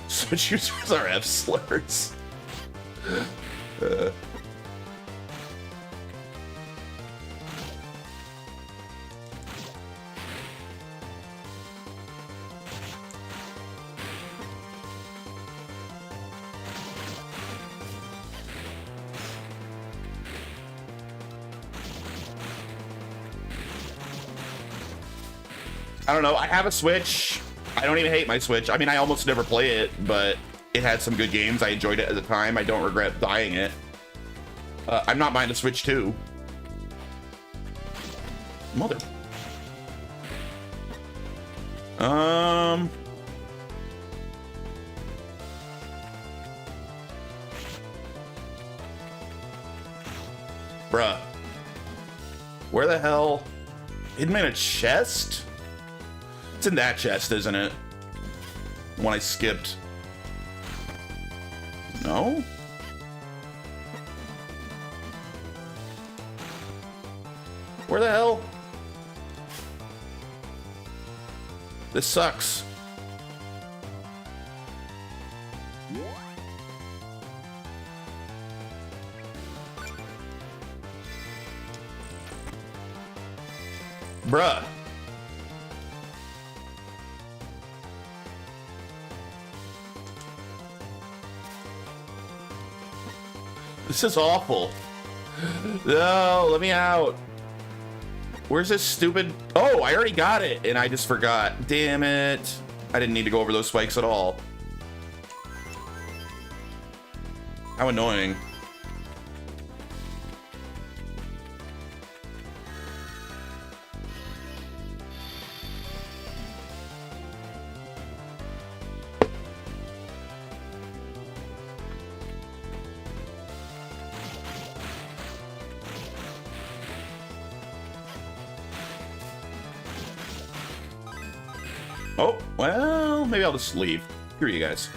Switch users are F slurs. I don't know. I have a Switch. I don't even hate my Switch. I mean, I almost never play it, but it had some good games. I enjoyed it at the time. I don't regret buying it. I'm not buying a Switch 2. Mother. Bruh. Where the hell? Hidden in a chest? It's in that chest, isn't it? The one I skipped. No? Where the hell? This sucks. Bruh. This is awful. No, let me out. Where's this stupid... Oh, I already got it, and I just forgot. Damn it. I didn't need to go over those spikes at all. How annoying. Oh, well, maybe I'll just leave. Screw you guys.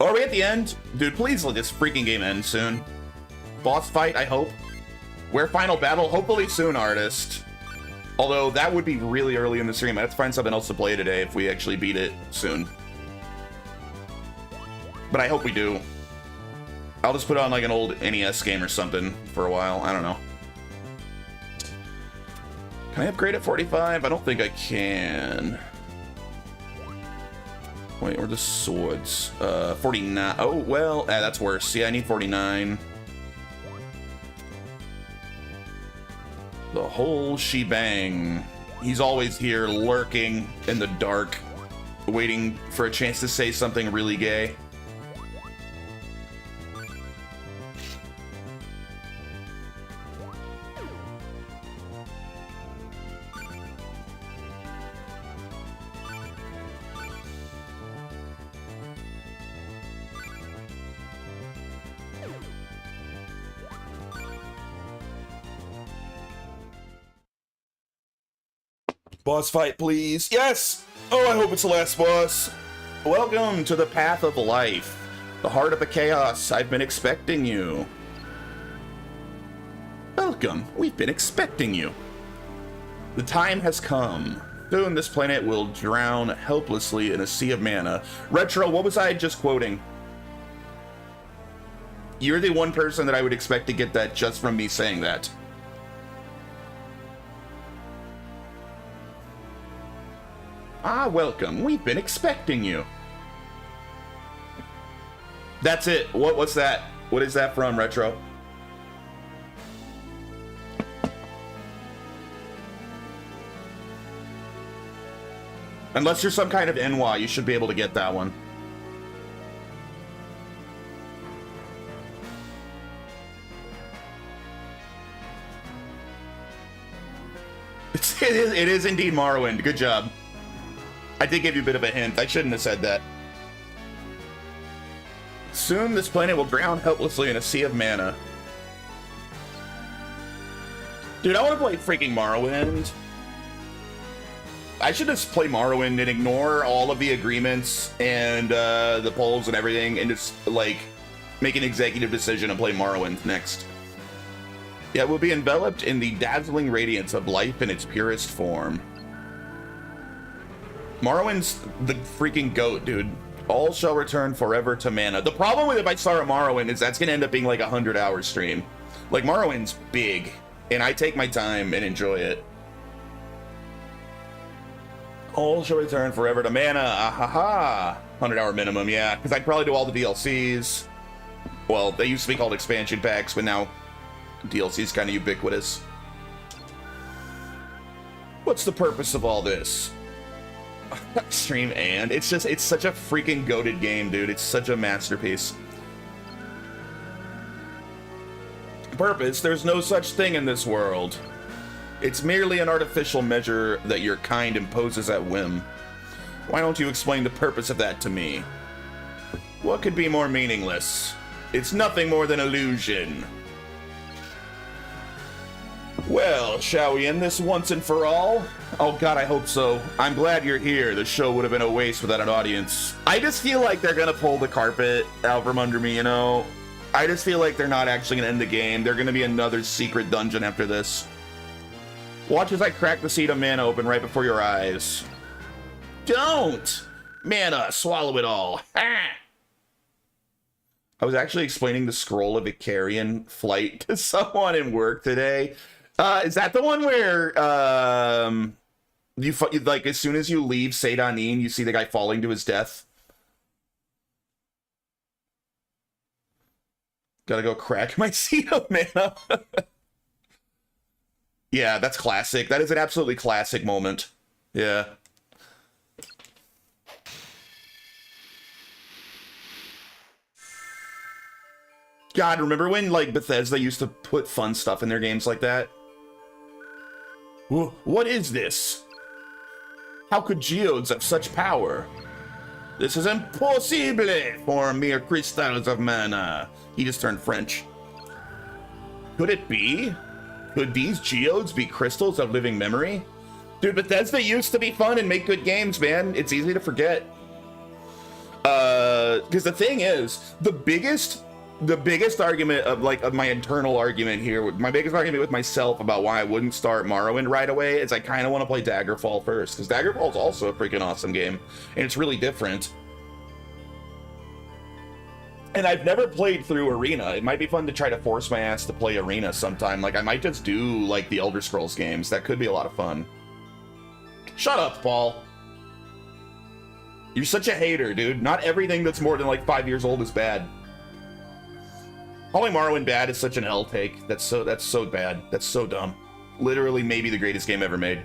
Oh, are we at the end? Dude, please let this freaking game end soon. Boss fight, I hope. Where final battle? Hopefully soon, artist. Although, that would be really early in the stream. I have to find something else to play today if we actually beat it soon. But I hope we do. I'll just put on like an old NES game or something for a while. I don't know. Can I upgrade at 45? I don't think I can. Wait, where are the swords? 49. Oh, well, that's worse. Yeah, I need 49. The whole shebang. He's always here, lurking in the dark, waiting for a chance to say something really gay. Boss fight, please. Yes! Oh, I hope it's the last boss. Welcome to the path of life. The heart of the chaos. I've been expecting you. Welcome. We've been expecting you. The time has come. Soon this planet will drown helplessly in a sea of mana. Retro, what was I just quoting? You're the one person that I would expect to get that just from me saying that. Ah, welcome. We've been expecting you. That's it. What's that? What is that from, Retro? Unless you're some kind of NY, you should be able to get that one. It is indeed Morrowind. Good job. I did give you a bit of a hint. I shouldn't have said that. Soon, this planet will drown helplessly in a sea of mana. Dude, I want to play freaking Morrowind. I should just play Morrowind and ignore all of the agreements and the polls and everything and just, like, make an executive decision and play Morrowind next. Yeah, we'll be enveloped in the dazzling radiance of life in its purest form. Morrowind's the freaking GOAT, dude. All shall return forever to mana. The problem with if I start Morrowind is that's gonna end up being like a 100-hour stream. Like, Morrowind's big, and I take my time and enjoy it. All shall return forever to mana. Ahaha. 100-hour minimum, yeah. Because I'd probably do all the DLCs. Well, they used to be called expansion packs, but now DLC's kind of ubiquitous. What's the purpose of all this? Stream and it's such a freaking goated game, dude. It's such a masterpiece. Purpose? There's no such thing in this world. It's merely an artificial measure that your kind imposes at whim. Why don't you explain the purpose of that to me? What could be more meaningless? It's nothing more than illusion. Well, shall we end this once and for all? Oh god, I hope so. I'm glad you're here. The show would have been a waste without an audience. I just feel like they're gonna pull the carpet out from under me, you know? I just feel like they're not actually gonna end the game. They're gonna be another secret dungeon after this. Watch as I crack the seed of mana open right before your eyes. Don't! Mana, swallow it all. Ha! I was actually explaining the scroll of Icarian flight to someone in work today. Is that the one where, you like, as soon as you leave Seydanin, you see the guy falling to his death? Gotta go crack my seed of mana. Yeah, that's classic. That is an absolutely classic moment. Yeah. God, remember when, like, Bethesda used to put fun stuff in their games like that? What is this? How could geodes have such power? This is impossible for mere crystals of mana. He just turned French. Could it be? Could these geodes be crystals of living memory? Dude, Bethesda used to be fun and make good games, man. It's easy to forget. Because the thing is, the biggest argument of my internal argument here, my biggest argument with myself about why I wouldn't start Morrowind right away is I kind of want to play Daggerfall first, because Daggerfall is also a freaking awesome game, and it's really different. And I've never played through Arena. It might be fun to try to force my ass to play Arena sometime. Like, I might just do, like, the Elder Scrolls games. That could be a lot of fun. Shut up, Paul. You're such a hater, dude. Not everything that's more than, like, 5 years old is bad. Calling Morrowind bad is such an L take. That's so bad. That's so dumb. Literally maybe the greatest game ever made.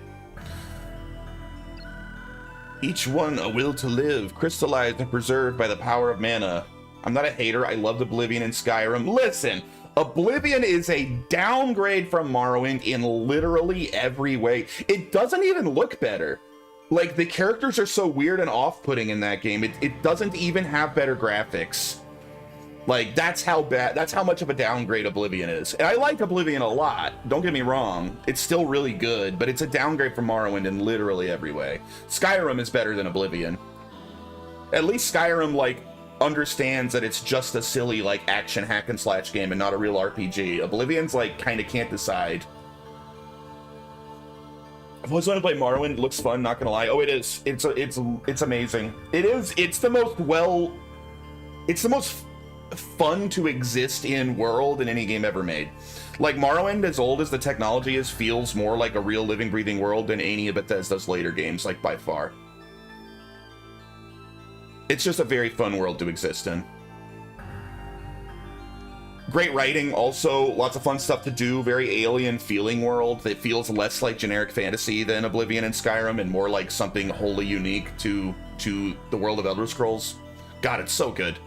Each one a will to live, crystallized and preserved by the power of mana. I'm not a hater. I loved Oblivion and Skyrim. Listen, Oblivion is a downgrade from Morrowind in literally every way. It doesn't even look better. Like, the characters are so weird and off-putting in that game. It doesn't even have better graphics. Like, that's how much of a downgrade Oblivion is. And I like Oblivion a lot, don't get me wrong. It's still really good, but it's a downgrade from Morrowind in literally every way. Skyrim is better than Oblivion. At least Skyrim, like, understands that it's just a silly, like, action hack and slash game and not a real RPG. Oblivion's, like, kind of can't decide. I've always wanted to play Morrowind. It looks fun, not gonna lie. Oh, it is. It's amazing. It is. It's the most fun to exist in world in any game ever made. Like, Morrowind, as old as the technology is, feels more like a real living, breathing world than any of Bethesda's later games, like, by far. It's just a very fun world to exist in. Great writing, also lots of fun stuff to do, very alien feeling world. It feels less like generic fantasy than Oblivion and Skyrim and more like something wholly unique to the world of Elder Scrolls. God, it's so good.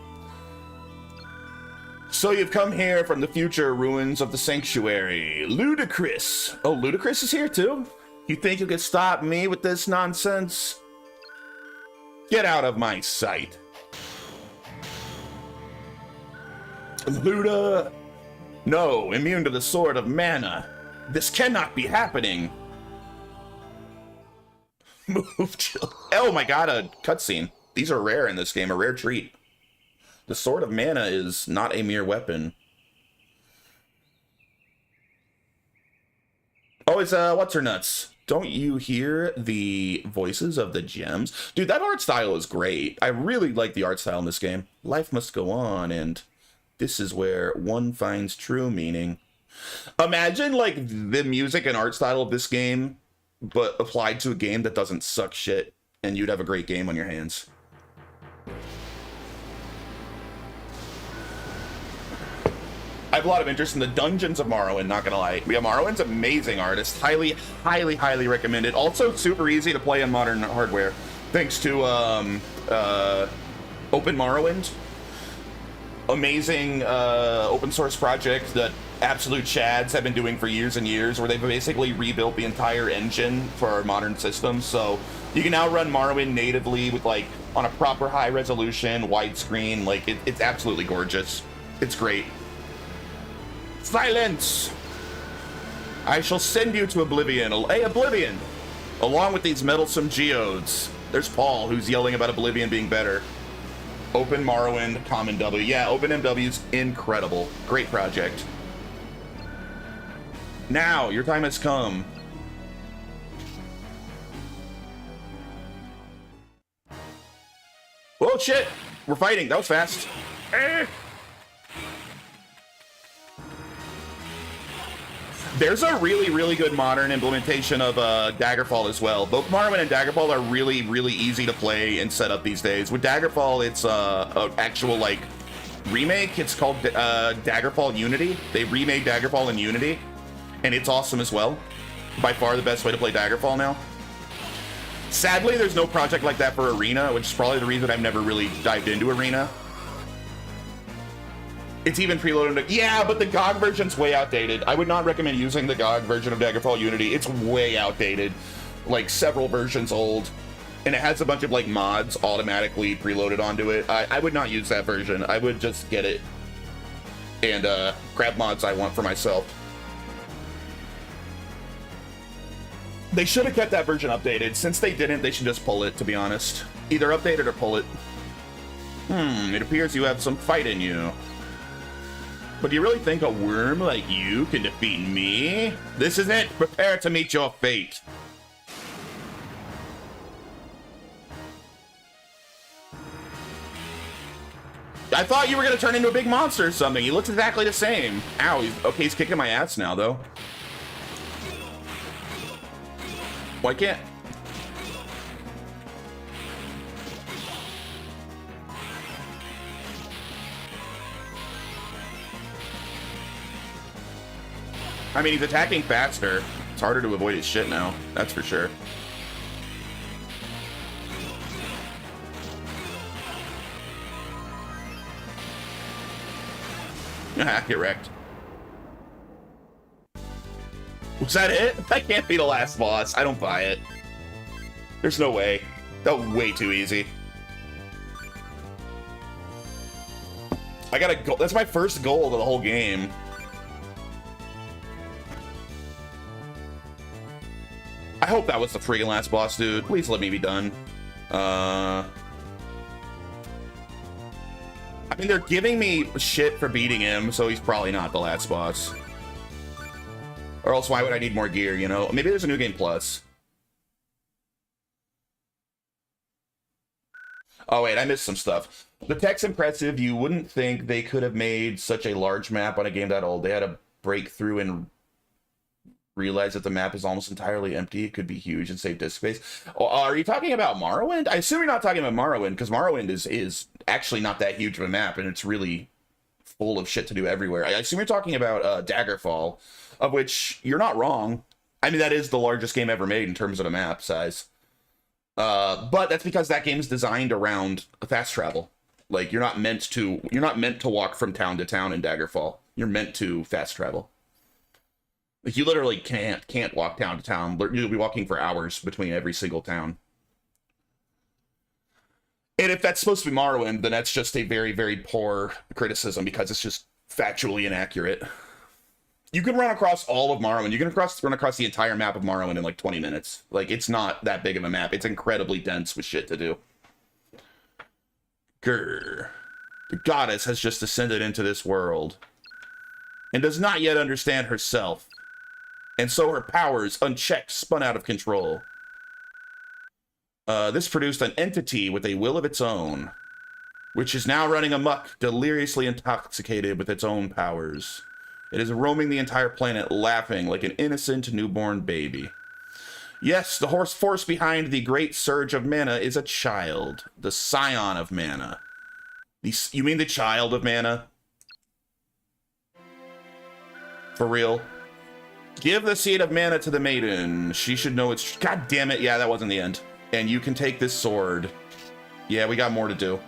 So you've come here from the future ruins of the sanctuary. Ludicrous. Oh, Ludicrous is here too? You think you can stop me with this nonsense? Get out of my sight. Luda. No, immune to the sword of mana. This cannot be happening. Move. Oh my god, a cutscene. These are rare in this game, a rare treat. The sword of mana is not a mere weapon. Oh, it's what's her nuts? Don't you hear the voices of the gems? Dude, that art style is great. I really like the art style in this game. Life must go on, and this is where one finds true meaning. Imagine, like, the music and art style of this game, but applied to a game that doesn't suck shit, and you'd have a great game on your hands. I have a lot of interest in the dungeons of Morrowind, not gonna lie. Yeah, Morrowind's amazing artist. Highly, highly, highly recommended. Also super easy to play on modern hardware, thanks to Open Morrowind. Amazing open source project that absolute chads have been doing for years and years, where they've basically rebuilt the entire engine for our modern systems. So you can now run Morrowind natively with, like, on a proper high resolution, widescreen. Like, it's absolutely gorgeous. It's great. Silence! I shall send you to Oblivion. Hey, Oblivion! Along with these meddlesome geodes. There's Paul, who's yelling about Oblivion being better. Open Morrowind, Common W. Yeah, OpenMW's incredible. Great project. Now, your time has come. Oh, shit! We're fighting. That was fast. There's a really, really good modern implementation of Daggerfall as well. Both Morrowind and Daggerfall are really, really easy to play and set up these days. With Daggerfall, it's an actual, like, remake. It's called Daggerfall Unity. They remade Daggerfall in Unity, and it's awesome as well. By far the best way to play Daggerfall now. Sadly, there's no project like that for Arena, which is probably the reason I've never really dived into Arena. It's even preloaded. Yeah, but the GOG version's way outdated. I would not recommend using the GOG version of Daggerfall Unity. It's way outdated, like several versions old, and it has a bunch of, like, mods automatically preloaded onto it. I would not use that version. I would just get it and grab mods I want for myself. They should have kept that version updated. Since they didn't, they should just pull it, to be honest. Either update it or pull it. It appears you have some fight in you. But do you really think a worm like you can defeat me? This is it. Prepare to meet your fate. I thought you were going to turn into a big monster or something. He looks exactly the same. Ow, he's kicking my ass now, though. Why can't... I mean, he's attacking faster. It's harder to avoid his shit now. That's for sure. Get wrecked. Was that it? That can't be the last boss. I don't buy it. There's no way. That was way too easy. I got a goal. That's my first goal of the whole game. I hope that was the freaking last boss, dude. Please let me be done. I mean, they're giving me shit for beating him, so he's probably not the last boss. Or else why would I need more gear, you know? Maybe there's a New Game Plus. Oh, wait, I missed some stuff. The tech's impressive. You wouldn't think they could have made such a large map on a game that old. They had a breakthrough in realize that the map is almost entirely empty. It could be huge and save disk space. Oh, are you talking about Morrowind? I assume you're not talking about Morrowind, because Morrowind is actually not that huge of a map, and it's really full of shit to do everywhere. I assume you're talking about Daggerfall, of which you're not wrong. I mean, that is the largest game ever made in terms of a map size. But that's because that game's designed around fast travel. Like, you're not meant to walk from town to town in Daggerfall. You're meant to fast travel. Like, you literally can't walk town to town. You'll be walking for hours between every single town. And if that's supposed to be Morrowind, then that's just a very, very poor criticism, because it's just factually inaccurate. You can run across all of Morrowind. You can run across the entire map of Morrowind in like 20 minutes. Like, it's not that big of a map. It's incredibly dense with shit to do. Grr. The goddess has just descended into this world and does not yet understand herself. And so her powers, unchecked, spun out of control. This produced an entity with a will of its own, which is now running amok, deliriously intoxicated with its own powers. It is roaming the entire planet, laughing like an innocent newborn baby. Yes, the force behind the great surge of mana is a child, the scion of mana. You mean the child of mana? For real? Give the seed of mana to the maiden. She should know it's... God damn it. Yeah, that wasn't the end. And you can take this sword. Yeah, we got more to do.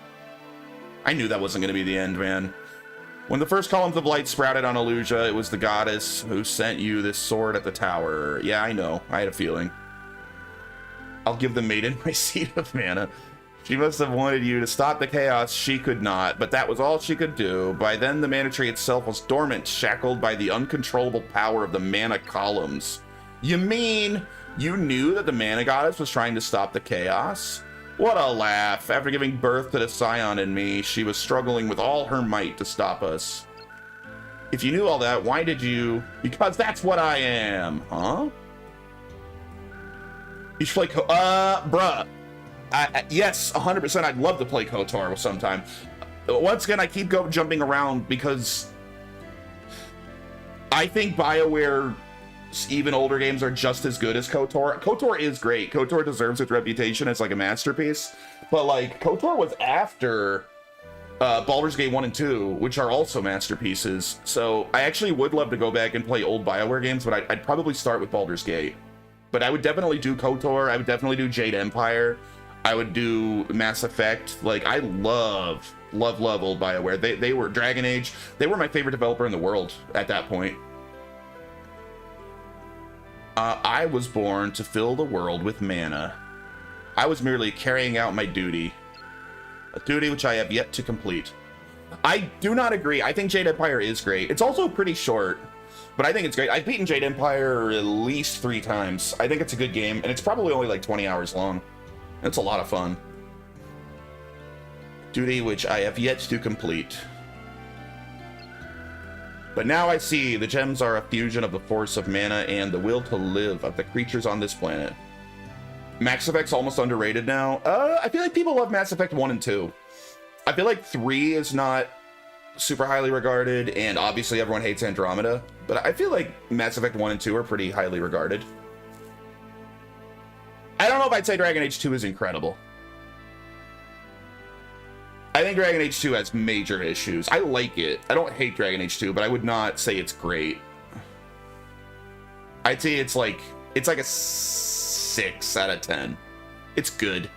I knew that wasn't going to be the end, man. When the first columns of light sprouted on Illusia, it was the goddess who sent you this sword at the tower. Yeah, I know. I had a feeling. I'll give the maiden my seed of mana. She must have wanted you to stop the chaos. She could not, but that was all she could do. By then, the mana tree itself was dormant, shackled by the uncontrollable power of the mana columns. You mean you knew that the mana goddess was trying to stop the chaos? What a laugh. After giving birth to the scion in me, she was struggling with all her might to stop us. If you knew all that, why did you... Because that's what I am. Huh? You should play bruh. Yes, 100%. I'd love to play KOTOR sometime. Once again, I keep jumping around because I think BioWare, even older games, are just as good as KOTOR. KOTOR is great. KOTOR deserves its reputation as like a masterpiece. But like, KOTOR was after Baldur's Gate 1 and 2, which are also masterpieces. So I actually would love to go back and play old BioWare games, but I'd probably start with Baldur's Gate. But I would definitely do KOTOR. I would definitely do Jade Empire. I would do Mass Effect. Like, I love old BioWare. They were Dragon Age. They were my favorite developer in the world at that point. I was born to fill the world with mana. I was merely carrying out my duty. A duty which I have yet to complete. I do not agree. I think Jade Empire is great. It's also pretty short, but I think it's great. I've beaten Jade Empire at least 3 times. I think it's a good game, and it's probably only like 20 hours long. It's a lot of fun. Duty which I have yet to complete. But now I see the gems are a fusion of the force of mana and the will to live of the creatures on this planet. Mass Effect's almost underrated now. I feel like people love Mass Effect 1 and 2. I feel like 3 is not super highly regarded, and obviously everyone hates Andromeda. But I feel like Mass Effect 1 and 2 are pretty highly regarded. I don't know if I'd say Dragon Age 2 is incredible. I think Dragon Age 2 has major issues. I like it. I don't hate Dragon Age 2, but I would not say it's great. I'd say it's like a 6 out of 10. It's good.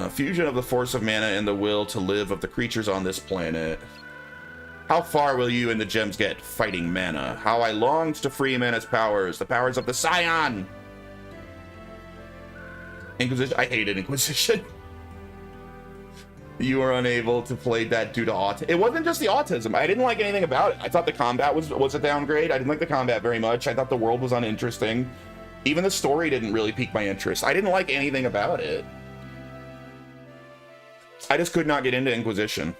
Fusion of the force of mana and the will to live of the creatures on this planet. How far will you and the gems get fighting mana? How I longed to free mana's powers, the powers of the Scion! Inquisition? I hated Inquisition. You were unable to play that due to autism. It wasn't just the autism. I didn't like anything about it. I thought the combat was a downgrade. I didn't like the combat very much. I thought the world was uninteresting. Even the story didn't really pique my interest. I didn't like anything about it. I just could not get into Inquisition.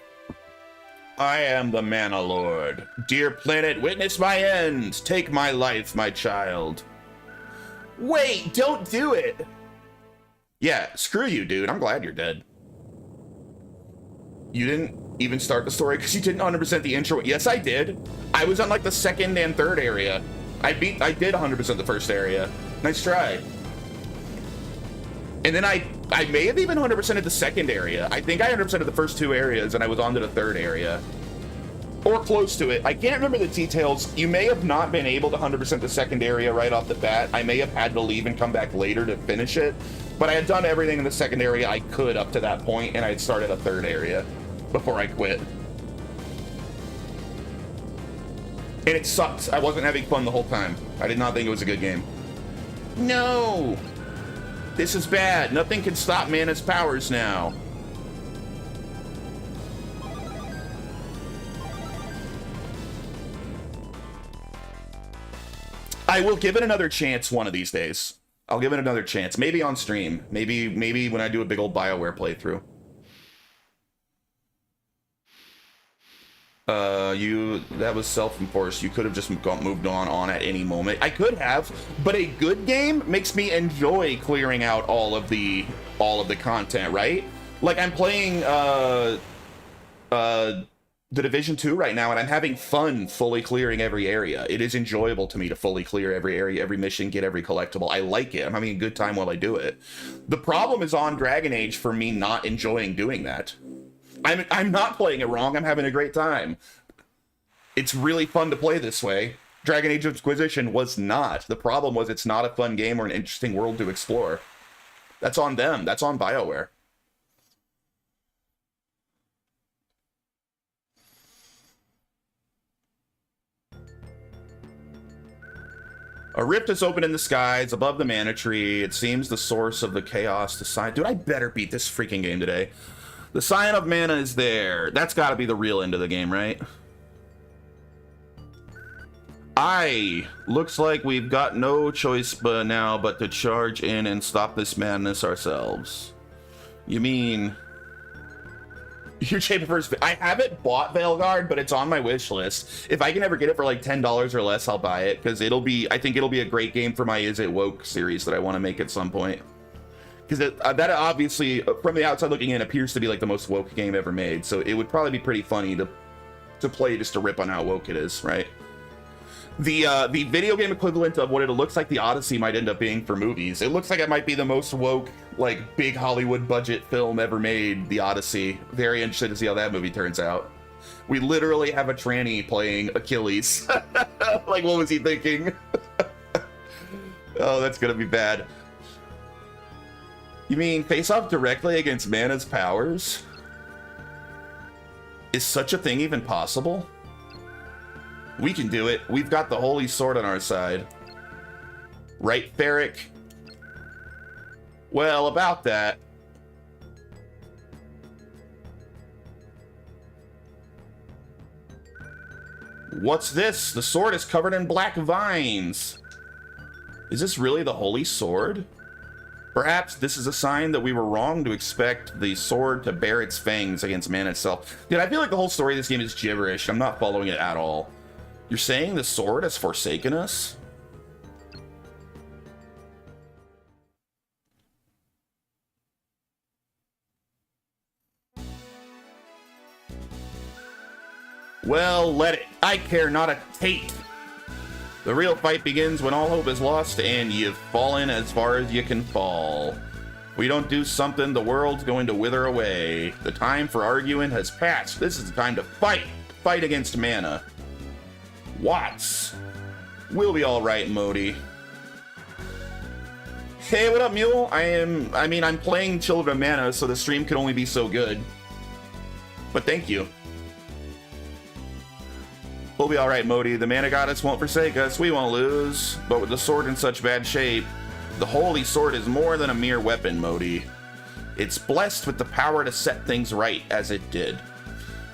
I am the Mana Lord. Dear planet, witness my end. Take my life, my child. Wait, don't do it. Yeah, screw you, dude. I'm glad you're dead. You didn't... even start the story because you didn't 100% the intro. Yes, I did. I was on like the second and third area. I did 100% the first area. Nice try. And then I may have even 100% of the second area. I think I 100% of the first two areas, and I was on to the third area. Or close to it. I can't remember the details. You may have not been able to 100% the second area right off the bat. I may have had to leave and come back later to finish it. But I had done everything in the second area I could up to that point, and I had started a third area before I quit. And it sucks. I wasn't having fun the whole time. I did not think it was a good game. No! This is bad. Nothing can stop Mana's powers now. I will give it another chance one of these days. I'll give it another chance. Maybe on stream. Maybe when I do a big old BioWare playthrough. That was self-enforced. You could have just moved on at any moment. I could have, but a good game makes me enjoy clearing out all of the content, right? Like I'm playing The Division 2 right now, and I'm having fun fully clearing every area. It is enjoyable to me to fully clear every area, every mission, get every collectible. I like it. I'm having a good time while I do it. The problem is on Dragon Age for me not enjoying doing that. I'm not playing it wrong. I'm having a great time. It's really fun to play this way. Dragon Age Inquisition was not. The problem was it's not a fun game or an interesting world to explore. That's on them. That's on BioWare. A rift is open in the skies above the mana tree. It seems the source of the chaos to sign. Dude, I better beat this freaking game today. The Scion of Mana is there. That's got to be the real end of the game, right? Looks like we've got no choice but now but to charge in and stop this madness ourselves. You mean... Your Shape first. I haven't bought Veilguard, but it's on my wish list. If I can ever get it for like $10 or less, I'll buy it because I think it'll be a great game for my Is It Woke series that I want to make at some point. Because that obviously, from the outside looking in, appears to be like the most woke game ever made. So it would probably be pretty funny to play just to rip on how woke it is, right? The video game equivalent of what it looks like the Odyssey might end up being for movies. It looks like it might be the most woke, like, big Hollywood budget film ever made, the Odyssey. Very interested to see how that movie turns out. We literally have a tranny playing Achilles. Like, what was he thinking? Oh, that's gonna be bad. You mean face off directly against Mana's powers? Is such a thing even possible? We can do it. We've got the Holy Sword on our side. Right, Ferric? Well, about that. What's this? The sword is covered in black vines. Is this really the Holy Sword? Perhaps this is a sign that we were wrong to expect the sword to bear its fangs against man itself. Dude, I feel like the whole story of this game is gibberish. I'm not following it at all. You're saying the sword has forsaken us? Well, let it. I care not a tate. The real fight begins when all hope is lost and you've fallen as far as you can fall. We don't do something, the world's going to wither away. The time for arguing has passed. This is the time to fight. Fight against mana. Watts. We'll be all right, Modi. Hey, what up, Mule? I'm playing Children of Mana, so the stream could only be so good. But thank you. We'll be all right, Modi. The Mana Goddess won't forsake us. We won't lose. But with the sword in such bad shape, the Holy Sword is more than a mere weapon, Modi. It's blessed with the power to set things right, as it did.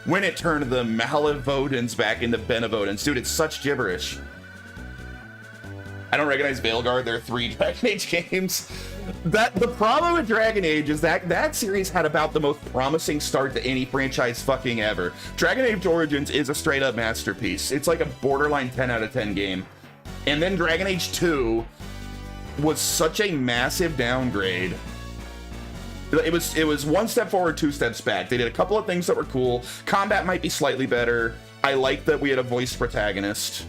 When it turned the Malevodins back into Benevodins. Dude, it's such gibberish. I don't recognize Veilguard. There are 3 Dragon Age games. The problem with Dragon Age is that series had about the most promising start to any franchise fucking ever. Dragon Age Origins is a straight up masterpiece. It's like a borderline 10 out of 10 game. And then Dragon Age 2 was such a massive downgrade It was one step forward, two steps back. They did a couple of things that were cool. Combat might be slightly better. I like that we had a voiced protagonist,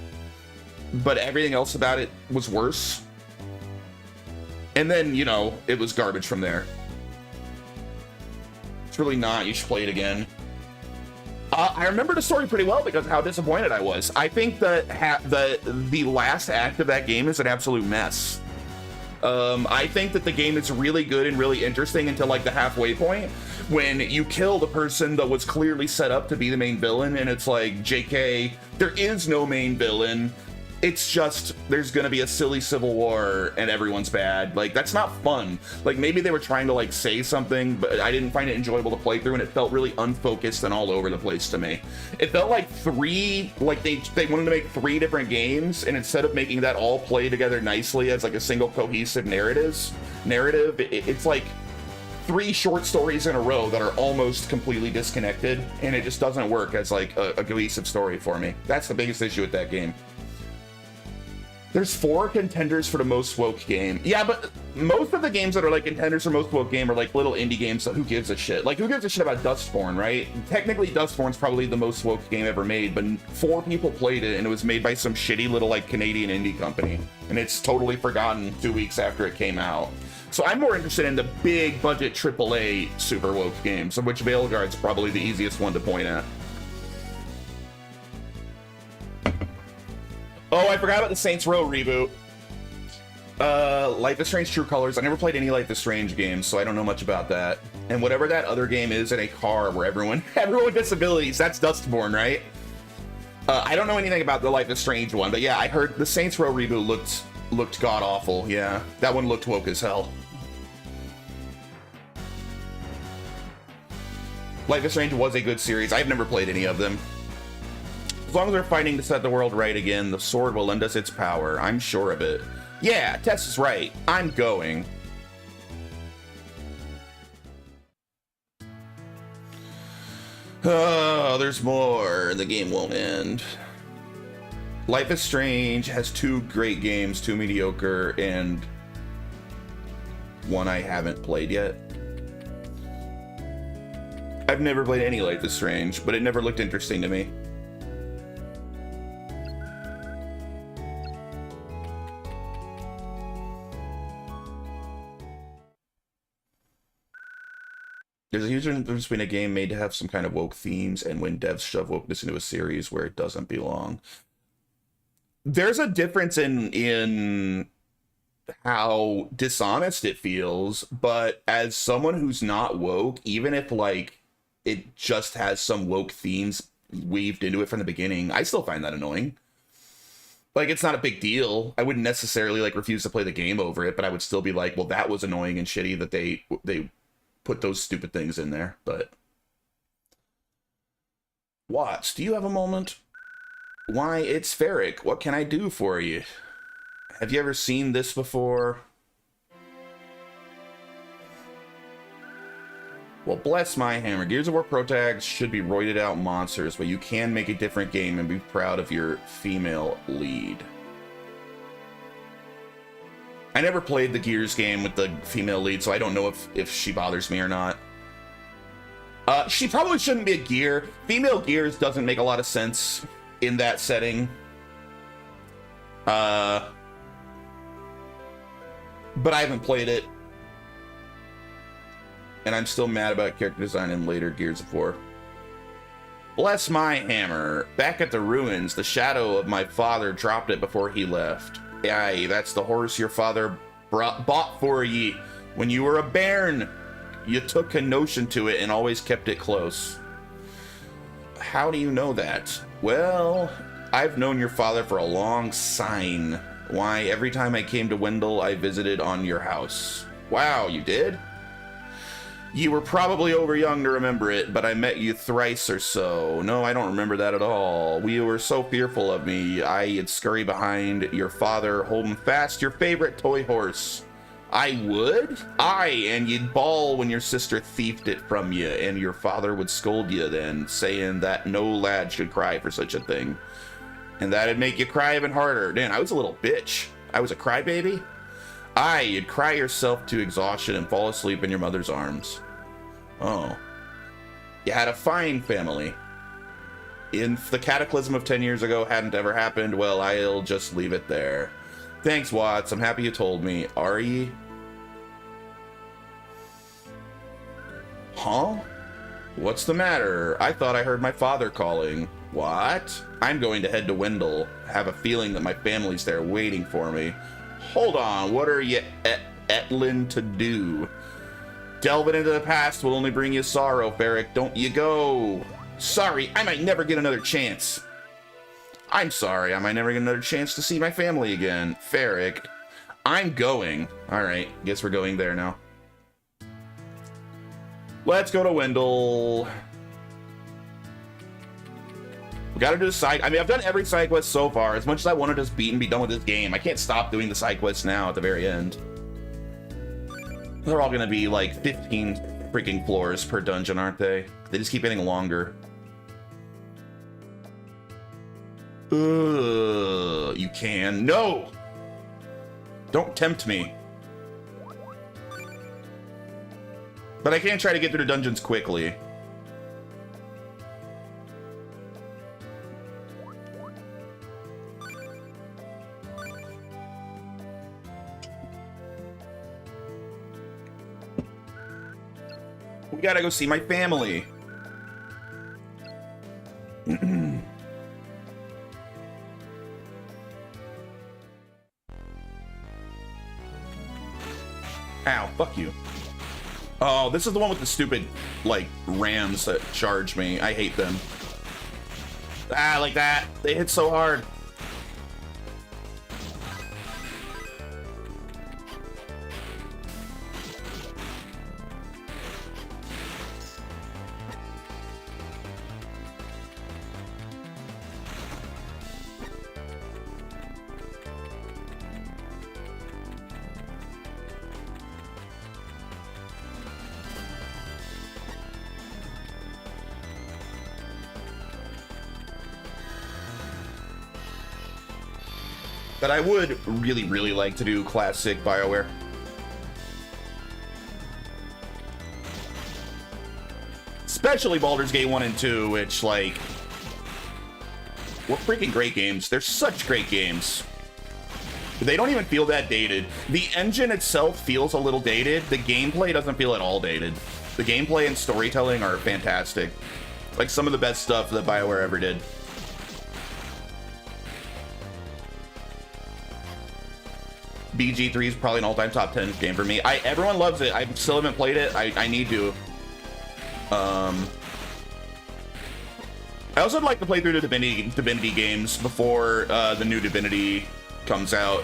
but everything else about it was worse. And then, you know, it was garbage from there. It's really not. You should play it again. I remember the story pretty well because of how disappointed I was. I think that the last act of that game is an absolute mess. I think that the game is really good and really interesting until like the halfway point when you kill the person that was clearly set up to be the main villain, and it's like, JK, there is no main villain. It's just there's gonna be a silly civil war and everyone's bad. Like, that's not fun. Like, maybe they were trying to like say something, but I didn't find it enjoyable to play through, and it felt really unfocused and all over the place to me. It felt like they wanted to make 3 different games, and instead of making that all play together nicely as like a single cohesive narrative, it's like 3 short stories in a row that are almost completely disconnected, and it just doesn't work as like a cohesive story for me. That's the biggest issue with that game. There's 4 contenders for the most woke game. Yeah, but most of the games that are like contenders for most woke game are like little indie games, so who gives a shit? Like, who gives a shit about Dustborn, right? Technically, Dustborn's probably the most woke game ever made, but 4 people played it, and it was made by some shitty little like Canadian indie company. And it's totally forgotten 2 weeks after it came out. So I'm more interested in the big budget AAA super woke games, of which Veilguard's probably the easiest one to point at. Oh, I forgot about the Saints Row reboot. Life is Strange True Colors. I never played any Life is Strange games, so I don't know much about that. And whatever that other game is in a car where everyone with disabilities, that's Dustborn, right? I don't know anything about the Life is Strange one, but yeah, I heard the Saints Row reboot looked god-awful. Yeah, that one looked woke as hell. Life is Strange was a good series. I've never played any of them. As long as we're fighting to set the world right again, the sword will lend us its power. I'm sure of it. Yeah, Tess is right. I'm going. Oh, there's more. The game won't end. Life is Strange has 2 great games, 2 mediocre, and 1 I haven't played yet. I've never played any Life is Strange, but it never looked interesting to me. There's a huge difference between a game made to have some kind of woke themes and when devs shove wokeness into a series where it doesn't belong. There's a difference in how dishonest it feels, but as someone who's not woke, even if like it just has some woke themes weaved into it from the beginning, I still find that annoying. Like, it's not a big deal. I wouldn't necessarily like refuse to play the game over it, but I would still be like, well, that was annoying and shitty that they put those stupid things in there. But Watts, do you have a moment? Why, it's Ferric. What can I do for you? Have you ever seen this before? Well, bless my hammer. Gears of War protags should be roided out monsters, but you can make a different game and be proud of your female lead. I never played the Gears game with the female lead, so I don't know if she bothers me or not. She probably shouldn't be a gear. Female Gears doesn't make a lot of sense in that setting. But I haven't played it. And I'm still mad about character design in later Gears of War. Bless my hammer. Back at the ruins, the shadow of my father dropped it before he left. Aye, that's the horse your father bought for ye. When you were a bairn, you took a notion to it and always kept it close. How do you know that? Well, I've known your father for a long sign. Why, every time I came to Wendell, I visited on your house. Wow, you did? You were probably over young to remember it, but I met you thrice or so. No, I don't remember that at all. You were so fearful of me, I'd scurry behind your father, holding fast your favorite toy horse. I would? Aye, and you'd bawl when your sister thieved it from you, and your father would scold you then, saying that no lad should cry for such a thing. And that'd make you cry even harder. Man, I was a little bitch. I was a crybaby. Aye, you'd cry yourself to exhaustion and fall asleep in your mother's arms. Oh. You had a fine family. If the cataclysm of 10 years ago hadn't ever happened, well, I'll just leave it there. Thanks, Watts. I'm happy you told me. Are ye? Huh? What's the matter? I thought I heard my father calling. What? I'm going to head to Wendell. I have a feeling that my family's there waiting for me. Hold on, what are you ettlin' to do? Delving into the past will only bring you sorrow, Ferric. Don't you go. Sorry, I might never get another chance. I'm sorry, I might never get another chance to see my family again. Ferric, I'm going. All right, guess we're going there now. Let's go to Wendell. We gotta do the side. I mean, I've done every side quest so far. As much as I want to just beat and be done with this game, I can't stop doing the side quests now at the very end. They're all gonna be like 15 freaking floors per dungeon, aren't they? They just keep getting longer. You can. No! Don't tempt me. But I can try to get through the dungeons quickly. We gotta go see my family. Ow, fuck you. Oh, this is the one with the stupid, like, rams that charge me. I hate them. Ah, like that. They hit so hard. But I would really, really like to do classic BioWare. Especially Baldur's Gate 1 and 2, which, like, were freaking great games. They're such great games. They don't even feel that dated. The engine itself feels a little dated. The gameplay doesn't feel at all dated. The gameplay and storytelling are fantastic. Like, some of the best stuff that BioWare ever did. BG3 is probably an all-time top 10 game for me. Everyone loves it. I still haven't played it. I need to. I also would like to play through the Divinity games before the new Divinity comes out.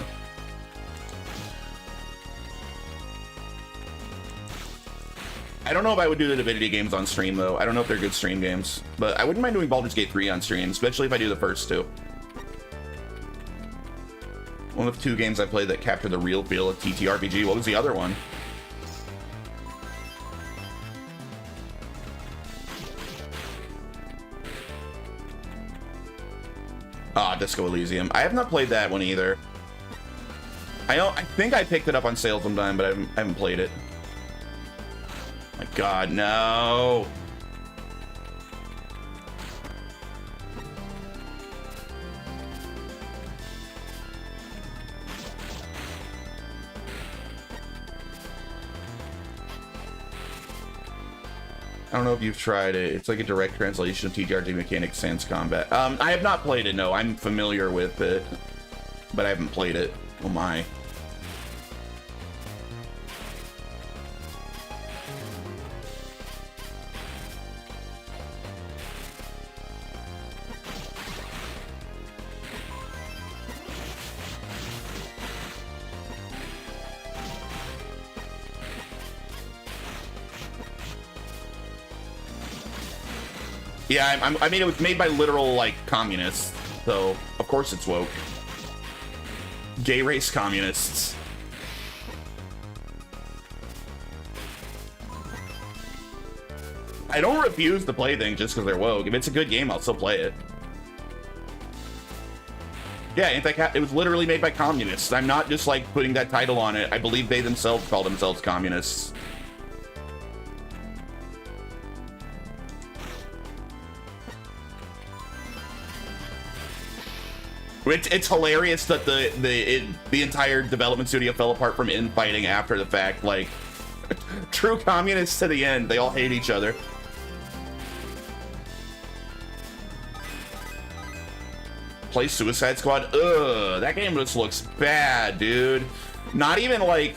I don't know if I would do the Divinity games on stream, though. I don't know if they're good stream games. But I wouldn't mind doing Baldur's Gate 3 on stream, especially if I do the first two. One of 2 games I played that captured the real feel of TTRPG. What was the other one? Ah, Disco Elysium. I have not played that one either. I think I picked it up on sale sometime, but I haven't played it. My God, no. I don't know if you've tried it. It's like a direct translation of TTRPG mechanics sans combat. I have not played it, no. I'm familiar with it, but I haven't played it. Oh my. Yeah, I mean, it was made by literal, like, communists, so of course it's woke. Gay race communists. I don't refuse to play things just because they're woke. If it's a good game, I'll still play it. Yeah, it was literally made by communists. I'm not just like putting that title on it. I believe they themselves call themselves communists. It's hilarious that the entire development studio fell apart from infighting after the fact. Like, true communists to the end. They all hate each other. Play Suicide Squad. Ugh, that game just looks bad, dude. Not even like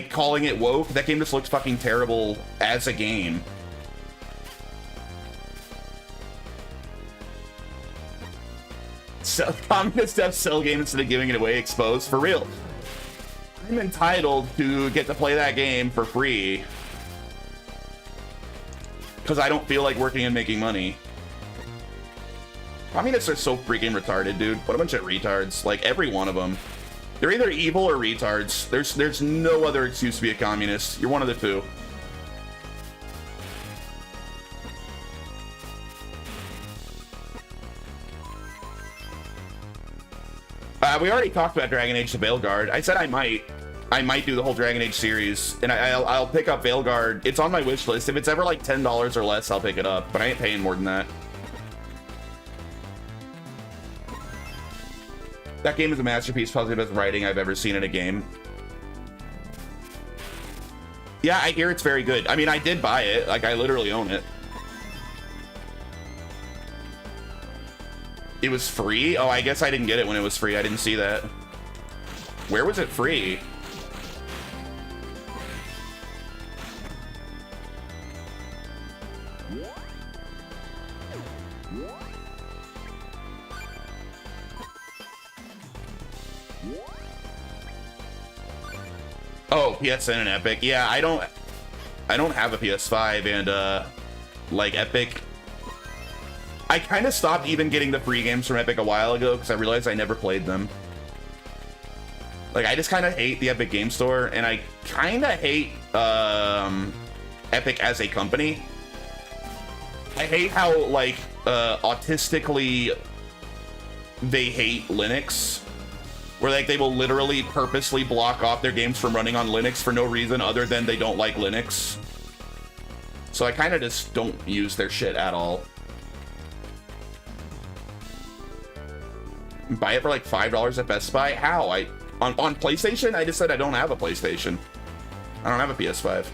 calling it woke. That game just looks fucking terrible as a game. So, communists have sell games instead of giving it away exposed. For real. I'm entitled to get to play that game for free. Because I don't feel like working and making money. Communists are so freaking retarded, dude. What a bunch of retards. Like, every one of them. They're either evil or retards. There's no other excuse to be a communist. You're one of the two. We already talked about Dragon Age to Veilguard. I said I might do the whole Dragon Age series, and I'll pick up Veilguard. It's on my wish list. If it's ever like $10 or less, I'll pick it up, but I ain't paying more than that. That game is a masterpiece, probably the best writing I've ever seen in a game. Yeah, I hear it's very good. I mean, I did buy it. Like, I literally own it. It was free? Oh, I guess I didn't get it when it was free. I didn't see that. Where was it free? Oh, PSN and Epic. Yeah, I don't have a PS5, and like Epic, I kind of stopped even getting the free games from Epic a while ago because I realized I never played them. Like, I just kind of hate the Epic Game Store, and I kind of hate Epic as a company. I hate how, like, autistically they hate Linux. Where, like, they will literally purposely block off their games from running on Linux for no reason other than they don't like Linux. So I kind of just don't use their shit at all. Buy it for like $5 at Best Buy? How? On PlayStation? I just said I don't have a PlayStation. I don't have a PS5.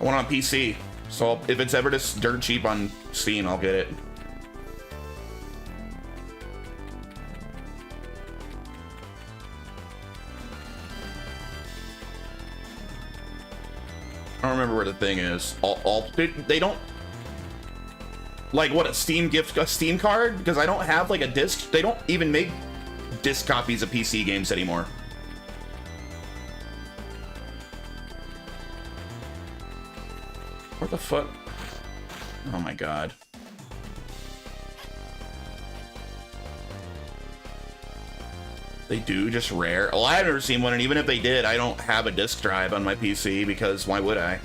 I want it on PC. So if it's ever just dirt cheap on Steam, I'll get it. I don't remember where the thing is. They don't, like, what, a Steam card? Because I don't have like a disc. They don't even make disc copies of PC games anymore. What the fuck? Oh my god. They do, just rare. Well, I've never seen one, and even if they did, I don't have a disk drive on my PC, because why would I?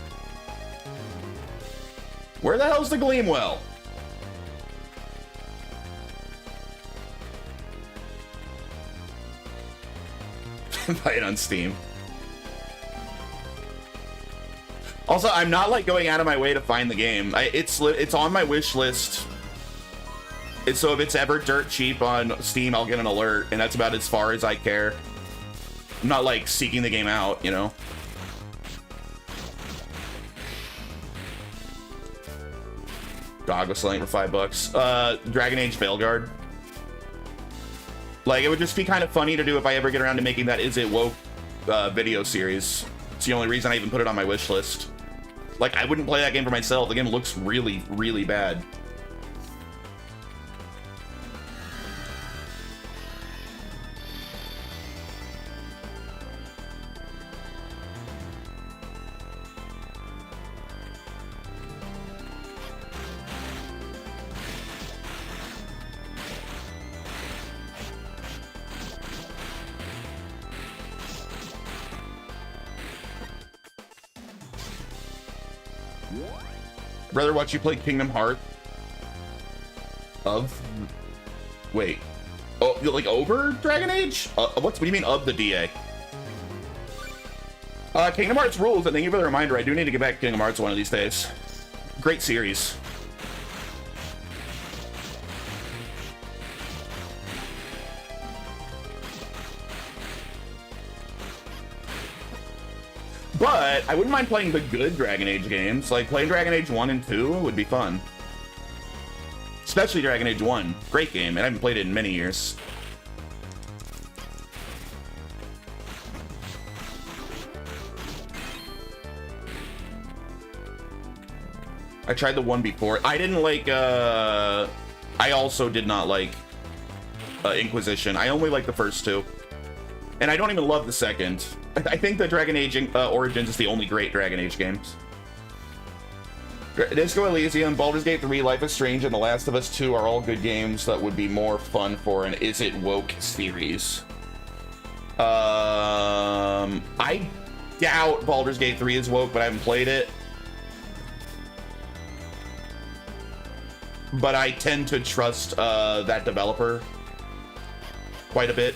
Where the hell's the Gleam Well? Buy it on Steam. Also, I'm not, like, going out of my way to find the game. It's on my wish list. So if it's ever dirt cheap on Steam, I'll get an alert, and that's about as far as I care. I'm not, like, seeking the game out, you know? Dog was selling it for $5. Dragon Age Veilguard. Like, it would just be kind of funny to do if I ever get around to making that Is It Woke video series. It's the only reason I even put it on my wish list. Like, I wouldn't play that game for myself. The game looks really, really bad. Rather watch you play Kingdom Hearts. Wait. Oh, like over Dragon Age? What do you mean of the DA? Kingdom Hearts rules, and thank you for the reminder. I do need to get back to Kingdom Hearts one of these days. Great series. But I wouldn't mind playing the good Dragon Age games. Like, playing Dragon Age 1 and 2 would be fun. Especially Dragon Age 1. Great game, and I haven't played it in many years. I tried the one before. I didn't like, I also did not like Inquisition. I only like the first two. And I don't even love the second. I think the Dragon Age Origins is the only great Dragon Age games. Disco Elysium, Baldur's Gate 3, Life is Strange, and The Last of Us 2 are all good games that would be more fun for an Is It Woke series. I doubt Baldur's Gate 3 is woke, but I haven't played it. But I tend to trust that developer quite a bit.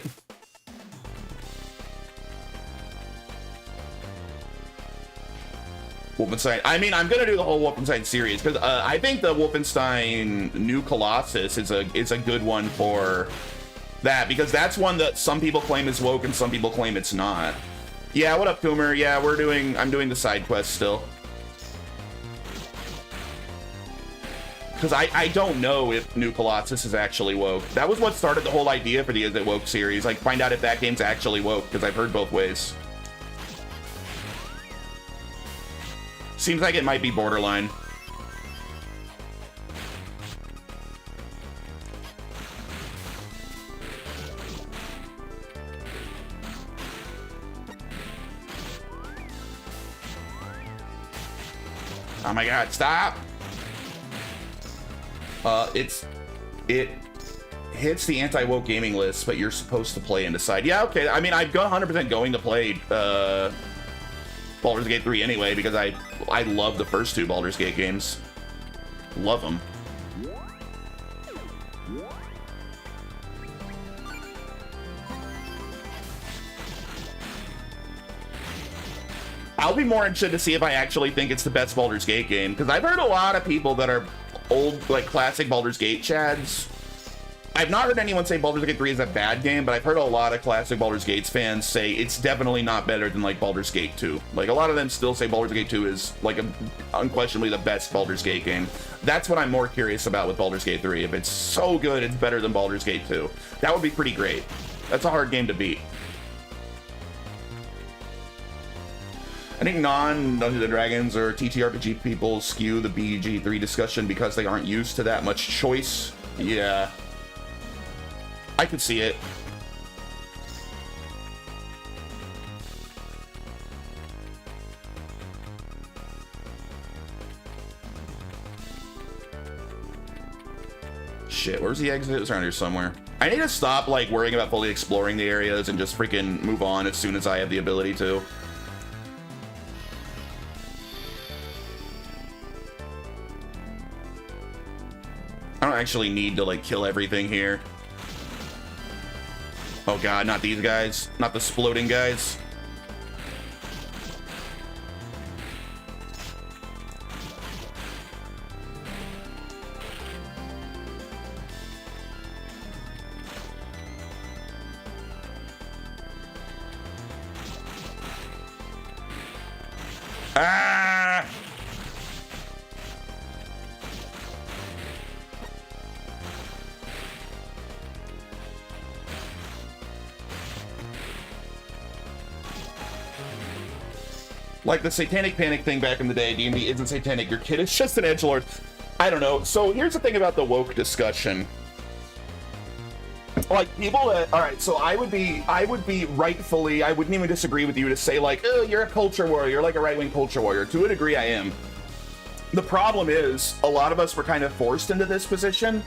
Wolfenstein. I mean, I'm gonna do the whole Wolfenstein series because I think the Wolfenstein New Colossus is a good one for that, because that's one that some people claim is woke and some people claim it's not. Yeah, what up, Coomer? Yeah, I'm doing the side quest still. Because I don't know if New Colossus is actually woke. That was what started the whole idea for the Is It Woke series. Like, find out if that game's actually woke, because I've heard both ways. Seems like it might be borderline. Oh my god, stop! It hits the anti-woke gaming list, but you're supposed to play and decide. Yeah, okay. I mean, I've got 100% going to play Baldur's Gate 3 anyway, because I love the first two Baldur's Gate games. Love them. I'll be more interested to see if I actually think it's the best Baldur's Gate game, because I've heard a lot of people that are old, like, classic Baldur's Gate chads. I've not heard anyone say Baldur's Gate 3 is a bad game, but I've heard a lot of classic Baldur's Gate fans say it's definitely not better than, like, Baldur's Gate 2. Like, a lot of them still say Baldur's Gate 2 is, like, unquestionably the best Baldur's Gate game. That's what I'm more curious about with Baldur's Gate 3. If it's so good, it's better than Baldur's Gate 2. That would be pretty great. That's a hard game to beat. I think non-Dungeons & Dragons or TTRPG people skew the BG3 discussion because they aren't used to that much choice. Yeah. I could see it. Shit, where's the exit? It's around here somewhere. I need to stop, like, worrying about fully exploring the areas and just freaking move on as soon as I have the ability to. I don't actually need to, like, kill everything here. Oh god, not these guys. Not the sploding guys. Ah! Like the satanic panic thing back in the day, D&D isn't satanic, your kid is just an edgelord. I don't know. So here's the thing about the woke discussion. Like, people that, all right, so I would be rightfully, I wouldn't even disagree with you to say, like, oh, you're a culture warrior, you're like a right-wing culture warrior. To a degree, I am. The problem is, a lot of us were kind of forced into this position.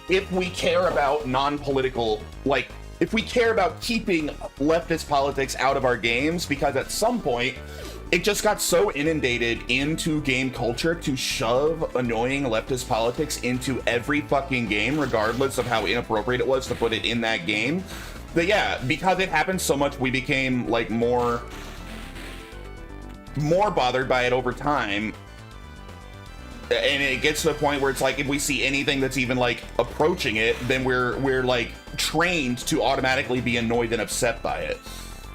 If we care about non-political, like, if we care about keeping leftist politics out of our games, because at some point, it just got so inundated into game culture to shove annoying leftist politics into every fucking game, regardless of how inappropriate it was to put it in that game. But yeah, because it happened so much, we became like more bothered by it over time. And it gets to the point where it's like, if we see anything that's even like approaching it, then we're like trained to automatically be annoyed and upset by it.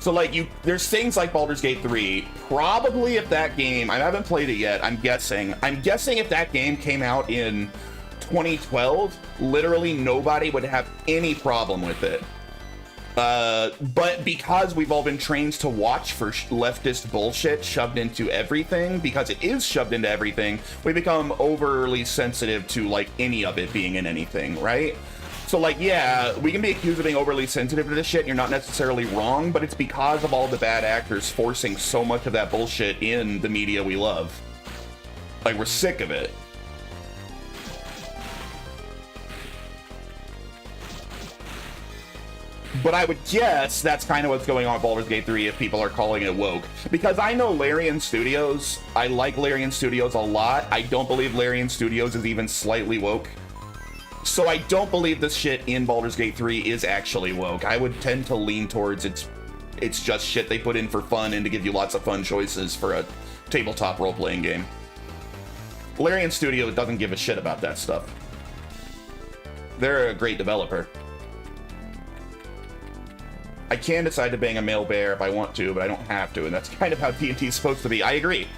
So like there's things like Baldur's Gate 3, probably if that game, I haven't played it yet, I'm guessing if that game came out in 2012, literally nobody would have any problem with it. But because we've all been trained to watch for leftist bullshit shoved into everything, because it is shoved into everything, we become overly sensitive to like any of it being in anything, right? So like, yeah, we can be accused of being overly sensitive to this shit, and you're not necessarily wrong, but it's because of all the bad actors forcing so much of that bullshit in the media we love. Like, we're sick of it. But I would guess that's kind of what's going on with Baldur's Gate 3 if people are calling it woke. Because I know Larian Studios, I like Larian Studios a lot. I don't believe Larian Studios is even slightly woke. So I don't believe this shit in Baldur's Gate 3 is actually woke. I would tend to lean towards it's just shit they put in for fun and to give you lots of fun choices for a tabletop role-playing game. Larian Studios doesn't give a shit about that stuff. They're a great developer. I can decide to bang a male bear if I want to, but I don't have to, and that's kind of how D&D is supposed to be. I agree.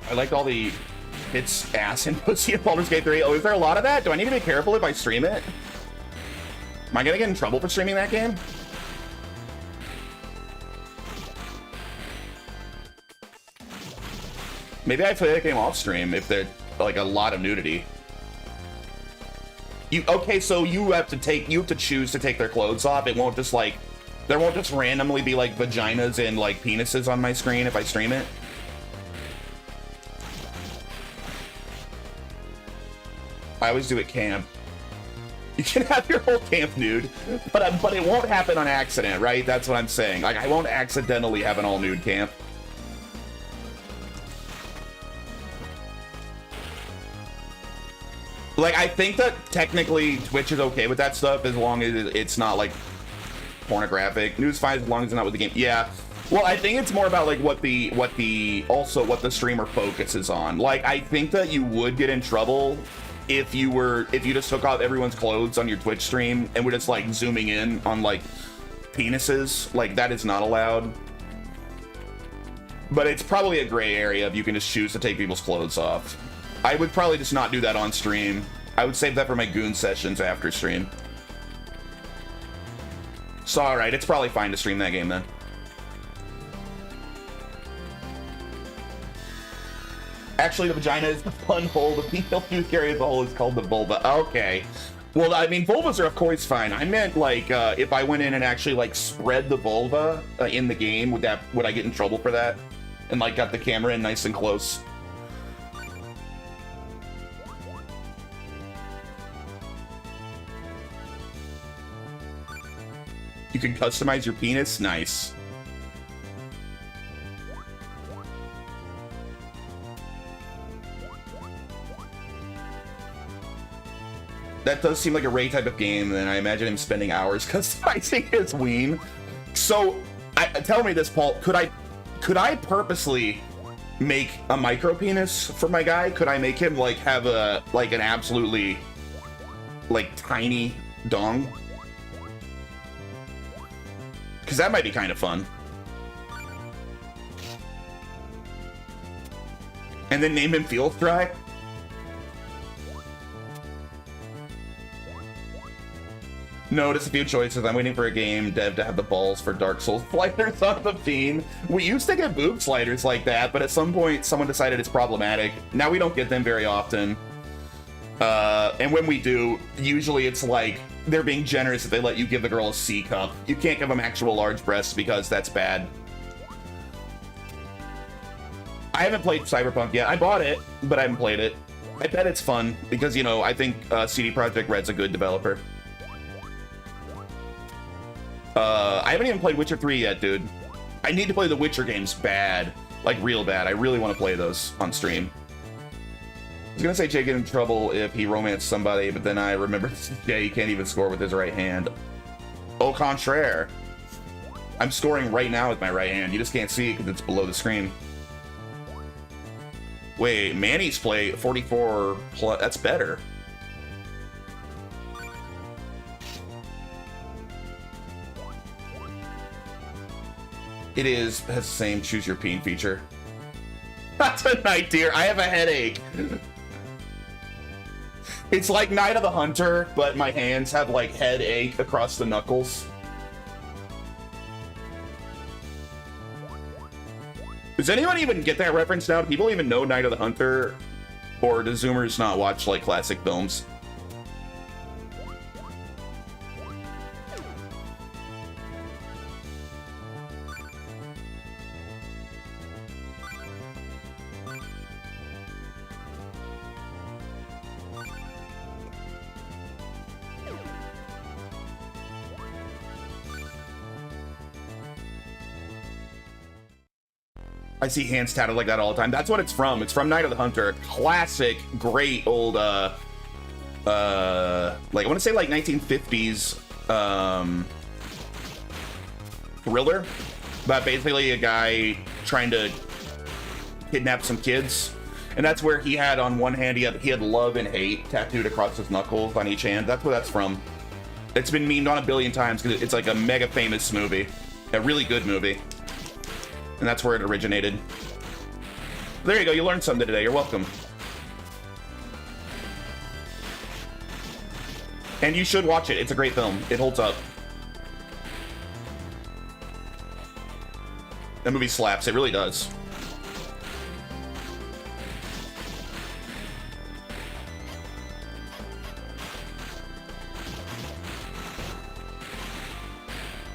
I like all the hits ass and pussy in Baldur's Gate 3. Oh, is there a lot of that? Do I need to be careful if I stream it? Am I gonna get in trouble for streaming that game? Maybe I play that game off stream if there's like a lot of nudity. Okay, so you have to choose to take their clothes off. It won't just like, there won't just randomly be like vaginas and like penises on my screen if I stream it. I always do at camp. You can have your whole camp nude, but it won't happen on accident, right? That's what I'm saying. Like, I won't accidentally have an all nude camp. Like, I think that technically Twitch is okay with that stuff as long as it's not like pornographic. News fine as long as it's not with the game. Yeah. Well, I think it's more about like what the streamer focuses on. Like, I think that you would get in trouble if you just took off everyone's clothes on your Twitch stream and were just like zooming in on like penises. Like, that is not allowed. But it's probably a gray area if you can just choose to take people's clothes off. I would probably just not do that on stream. I would save that for my goon sessions after stream. So, alright, it's probably fine to stream that game then. Actually, the vagina is the fun hole. The female tooth carries the hole is called the vulva. Okay. Well, I mean, vulvas are of course fine. I meant like, if I went in and actually like spread the vulva in the game, would I get in trouble for that? And like got the camera in nice and close. You can customize your penis? Nice. That does seem like a Ray type of game, and I imagine him spending hours customizing his ween. So, tell me this, Paul. Could I purposely make a micro penis for my guy? Could I make him like have an absolutely like tiny dong? Because that might be kind of fun. And then name him Field Dry? No, just a few choices. I'm waiting for a game dev to have the balls for Dark Souls sliders on the Fiend. We used to get boob sliders like that, but at some point someone decided it's problematic. Now we don't get them very often. And when we do, usually it's like they're being generous if they let you give the girl a C cup. You can't give them actual large breasts because that's bad. I haven't played Cyberpunk yet. I bought it, but I haven't played it. I bet it's fun because, you know, I think CD Projekt Red's a good developer. I haven't even played Witcher 3 yet, dude. I need to play the Witcher games bad. Like, real bad. I really want to play those on stream. I was gonna say Jay get in trouble if he romanced somebody, but then I remember Jay can't even score with his right hand. Au contraire. I'm scoring right now with my right hand. You just can't see it because it's below the screen. Wait, Manny's play 44 plus. That's better. It has the same choose your peen feature. That's a night, dear. I have a headache. It's like Night of the Hunter, but my hands have like headache across the knuckles. Does anyone even get that reference now? Do people even know Night of the Hunter? Or do Zoomers not watch like classic films? I see hands tatted like that all the time. That's what it's from. It's from Night of the Hunter. Classic, great old, like, I want to say, like, 1950s, thriller. About basically a guy trying to kidnap some kids. And that's where he had, on one hand, he had love and hate tattooed across his knuckles on each hand. That's where that's from. It's been memed on a billion times because it's like a mega famous movie. A really good movie. And that's where it originated. There you go, you learned something today, you're welcome. And you should watch it, it's a great film. It holds up. That movie slaps, it really does.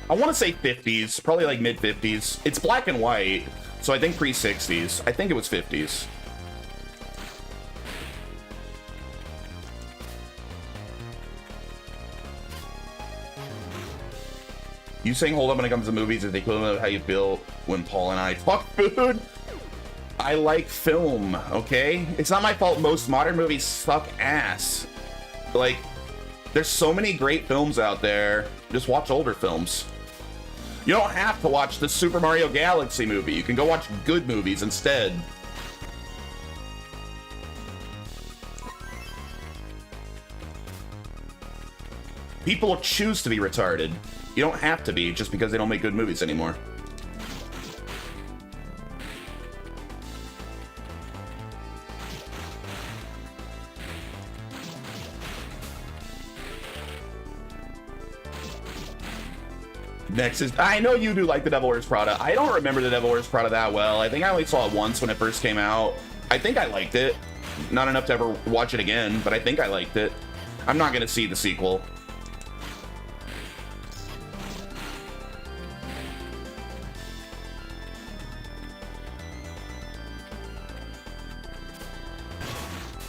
I want to say 50s, probably like mid-50s. It's black and white, so I think pre-60s. I think it was 50s. You saying hold up when it comes to movies is the equivalent of how you feel when Paul and I talk food. I like film, okay? It's not my fault most modern movies suck ass. Like, there's so many great films out there. Just watch older films. You don't have to watch the Super Mario Galaxy movie. You can go watch good movies instead. People choose to be retarded. You don't have to be just because they don't make good movies anymore. Next is, I know you do like The Devil Wears Prada. I don't remember The Devil Wears Prada that well. I think I only saw it once when it first came out. I think I liked it. Not enough to ever watch it again, but I think I liked it. I'm not gonna see the sequel.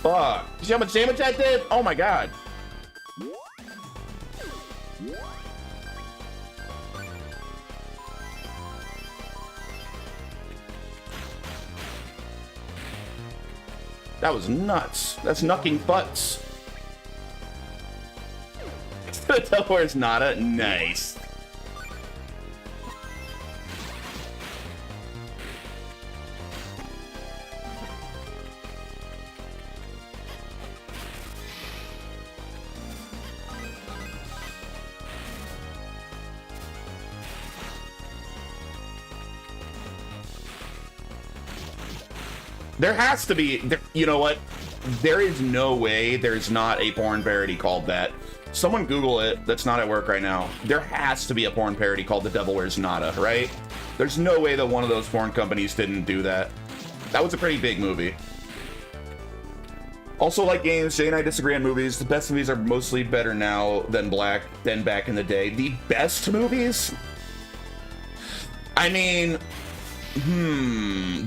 Fuck. You see how much damage that did? Oh my god. That was nuts. That's knucking butts. The Devil Wears Nada. Nice. There has to be, you know what? There is no way there's not a porn parody called that. Someone Google it that's not at work right now. There has to be a porn parody called The Devil Wears Nada, right? There's no way that one of those porn companies didn't do that. That was a pretty big movie. Also, like games, Jay and I disagree on movies. The best movies are mostly better now than back in the day. The best movies? I mean,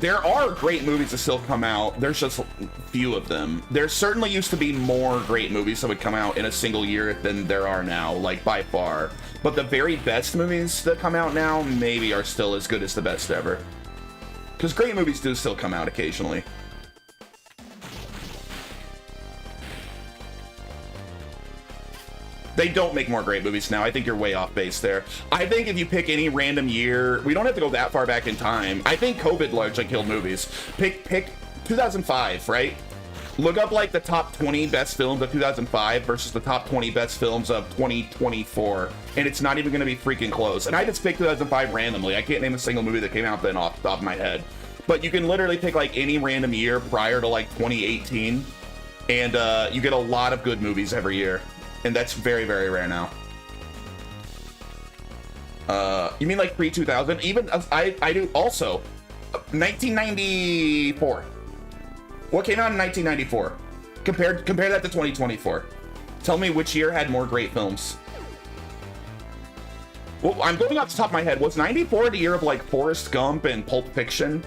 there are great movies that still come out. There's just few of them. There certainly used to be more great movies that would come out in a single year than there are now, like by far. But the very best movies that come out now maybe are still as good as the best ever. Because great movies do still come out occasionally. They don't make more great movies now. I think you're way off base there. I think if you pick any random year, we don't have to go that far back in time. I think COVID largely killed movies. Pick 2005, right? Look up like the top 20 best films of 2005 versus the top 20 best films of 2024, and it's not even going to be freaking close. And I just picked 2005 randomly. I can't name a single movie that came out then off the top of my head. But you can literally pick like any random year prior to like 2018, and you get a lot of good movies every year. And that's very, very rare now. You mean like pre-2000? Even I do also. 1994. What came out in 1994? Compare that to 2024. Tell me which year had more great films. Well, I'm going off the top of my head. Was 94 the year of like Forrest Gump and Pulp Fiction?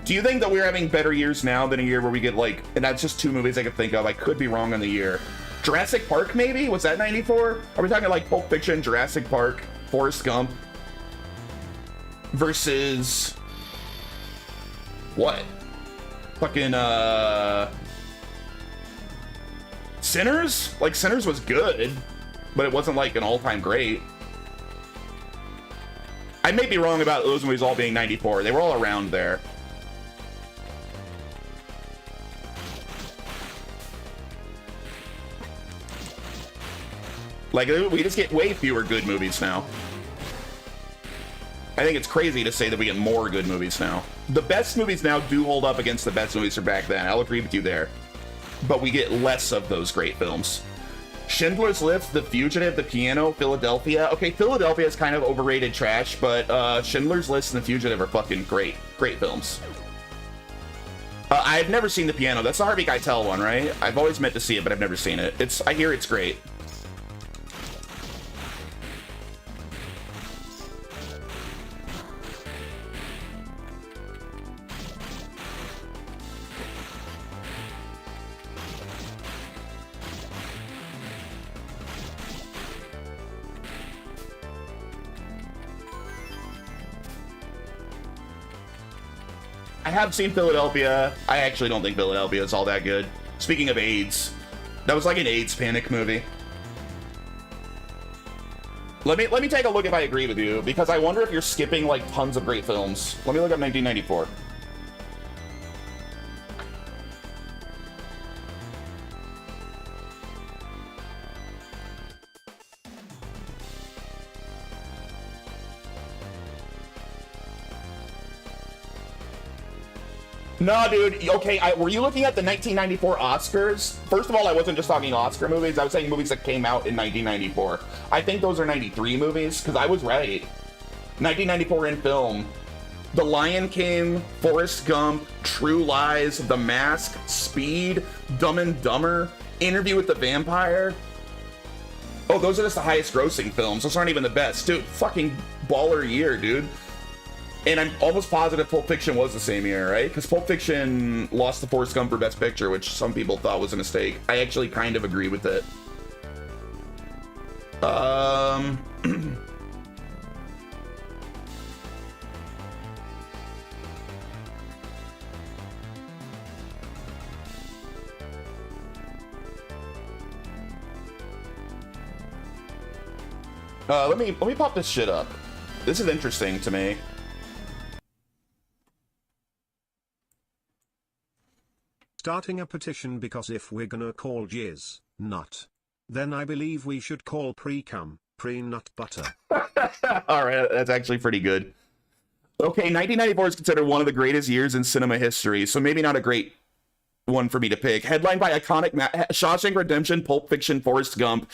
Do you think that we're having better years now than a year where we get like, and that's just two movies I could think of. I could be wrong on the year. Jurassic Park, maybe? Was that 94? Are we talking like Pulp Fiction, Jurassic Park, Forrest Gump? Versus... what? Fucking, Sinners? Like, Sinners was good, but it wasn't like an all-time great. I may be wrong about those movies all being 94. They were all around there. Like, we just get way fewer good movies now. I think it's crazy to say that we get more good movies now. The best movies now do hold up against the best movies from back then. I'll agree with you there. But we get less of those great films. Schindler's List, The Fugitive, The Piano, Philadelphia. Okay, Philadelphia is kind of overrated trash, but Schindler's List and The Fugitive are fucking great. Great films. I've never seen The Piano. That's the Harvey Keitel one, right? I've always meant to see it, but I've never seen it. I hear it's great. I have seen Philadelphia. I actually don't think Philadelphia is all that good. Speaking of AIDS, that was like an AIDS panic movie. Let me take a look if I agree with you, because I wonder if you're skipping like tons of great films. Let me look up 1994. No, dude. Okay, were you looking at the 1994 Oscars? First of all, I wasn't just talking Oscar movies. I was saying movies that came out in 1994. I think those are 93 movies, because I was right. 1994 in film. The Lion King, Forrest Gump, True Lies, The Mask, Speed, Dumb and Dumber, Interview with the Vampire. Oh, those are just the highest grossing films. Those aren't even the best. Dude, fucking baller year, dude. And I'm almost positive Pulp Fiction was the same year, right? Because Pulp Fiction lost to Forrest Gump for Best Picture, which some people thought was a mistake. I actually kind of agree with it. Let me pop this shit up. This is interesting to me. Starting a petition, because if we're gonna call jizz nut, then I believe we should call pre-cum pre-nut butter. All right, that's actually pretty good. Okay, 1994 is considered one of the greatest years in cinema history, so maybe not a great one for me to pick. Headlined by iconic Shawshank Redemption, Pulp Fiction, Forrest Gump,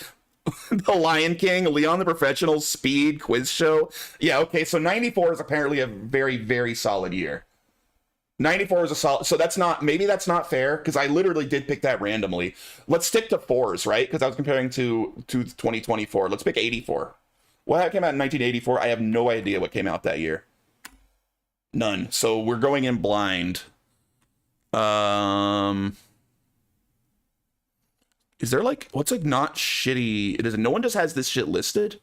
The Lion King, Leon the Professional, Speed, Quiz Show. Yeah, okay, so 94 is apparently a very, very solid year. 94 is a solid, so maybe that's not fair, because I literally did pick that randomly. Let's stick to fours, right? Because I was comparing to 2024. Let's pick 84. What came out in 1984? I have no idea what came out that year. None. So we're going in blind. Is there like, what's like not shitty? No one just has this shit listed?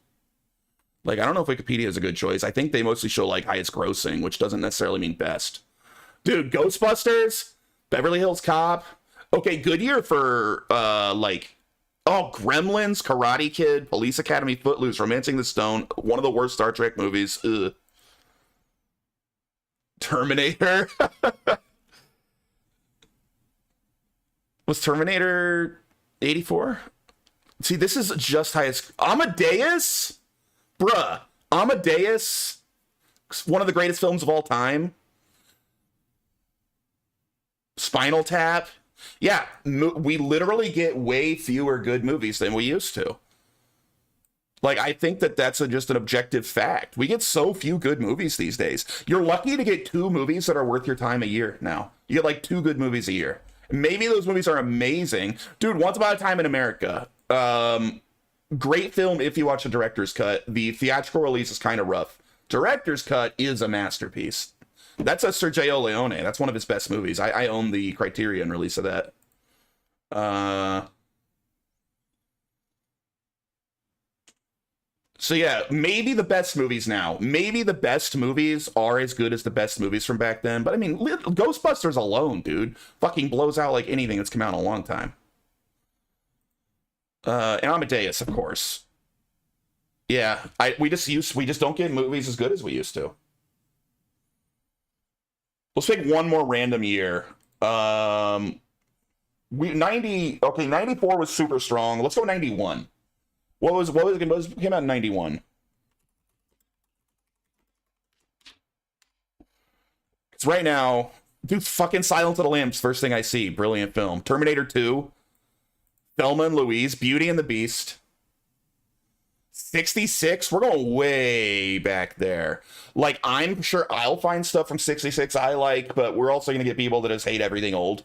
Like, I don't know if Wikipedia is a good choice. I think they mostly show, like, highest grossing, which doesn't necessarily mean best. Dude, Ghostbusters, Beverly Hills Cop. Okay, good year for, like, oh, Gremlins, Karate Kid, Police Academy, Footloose, Romancing the Stone, one of the worst Star Trek movies. Ugh. Terminator. Was Terminator 84? See, this is just highest. Amadeus? Bruh. Amadeus, one of the greatest films of all time. Spinal Tap. Yeah, we literally get way fewer good movies than we used to. Like, I think that that's just an objective fact. We get so few good movies these days. You're lucky to get 2 movies that are worth your time a year now. You get like 2 good movies a year. Maybe those movies are amazing. Dude, Once Upon a Time in America. Great film if you watch the director's cut. The theatrical release is kind of rough. Director's cut is a masterpiece. That's a Sergio Leone. That's one of his best movies. I own the Criterion release of that. So yeah, maybe the best movies now. Maybe the best movies are as good as the best movies from back then. But I mean, Ghostbusters alone, dude, fucking blows out like anything that's come out in a long time. And Amadeus, of course. Yeah, we just don't get movies as good as we used to. Let's take one more random year. 94 was super strong. Let's go 91. What came out in 91? It's right now. Dude, fucking Silence of the Lambs, first thing I see. Brilliant film. Terminator 2. Thelma and Louise. Beauty and the Beast. 66. We're going way back there. Like, I'm sure I'll find stuff from 66 I like, but we're also going to get people that just hate everything old.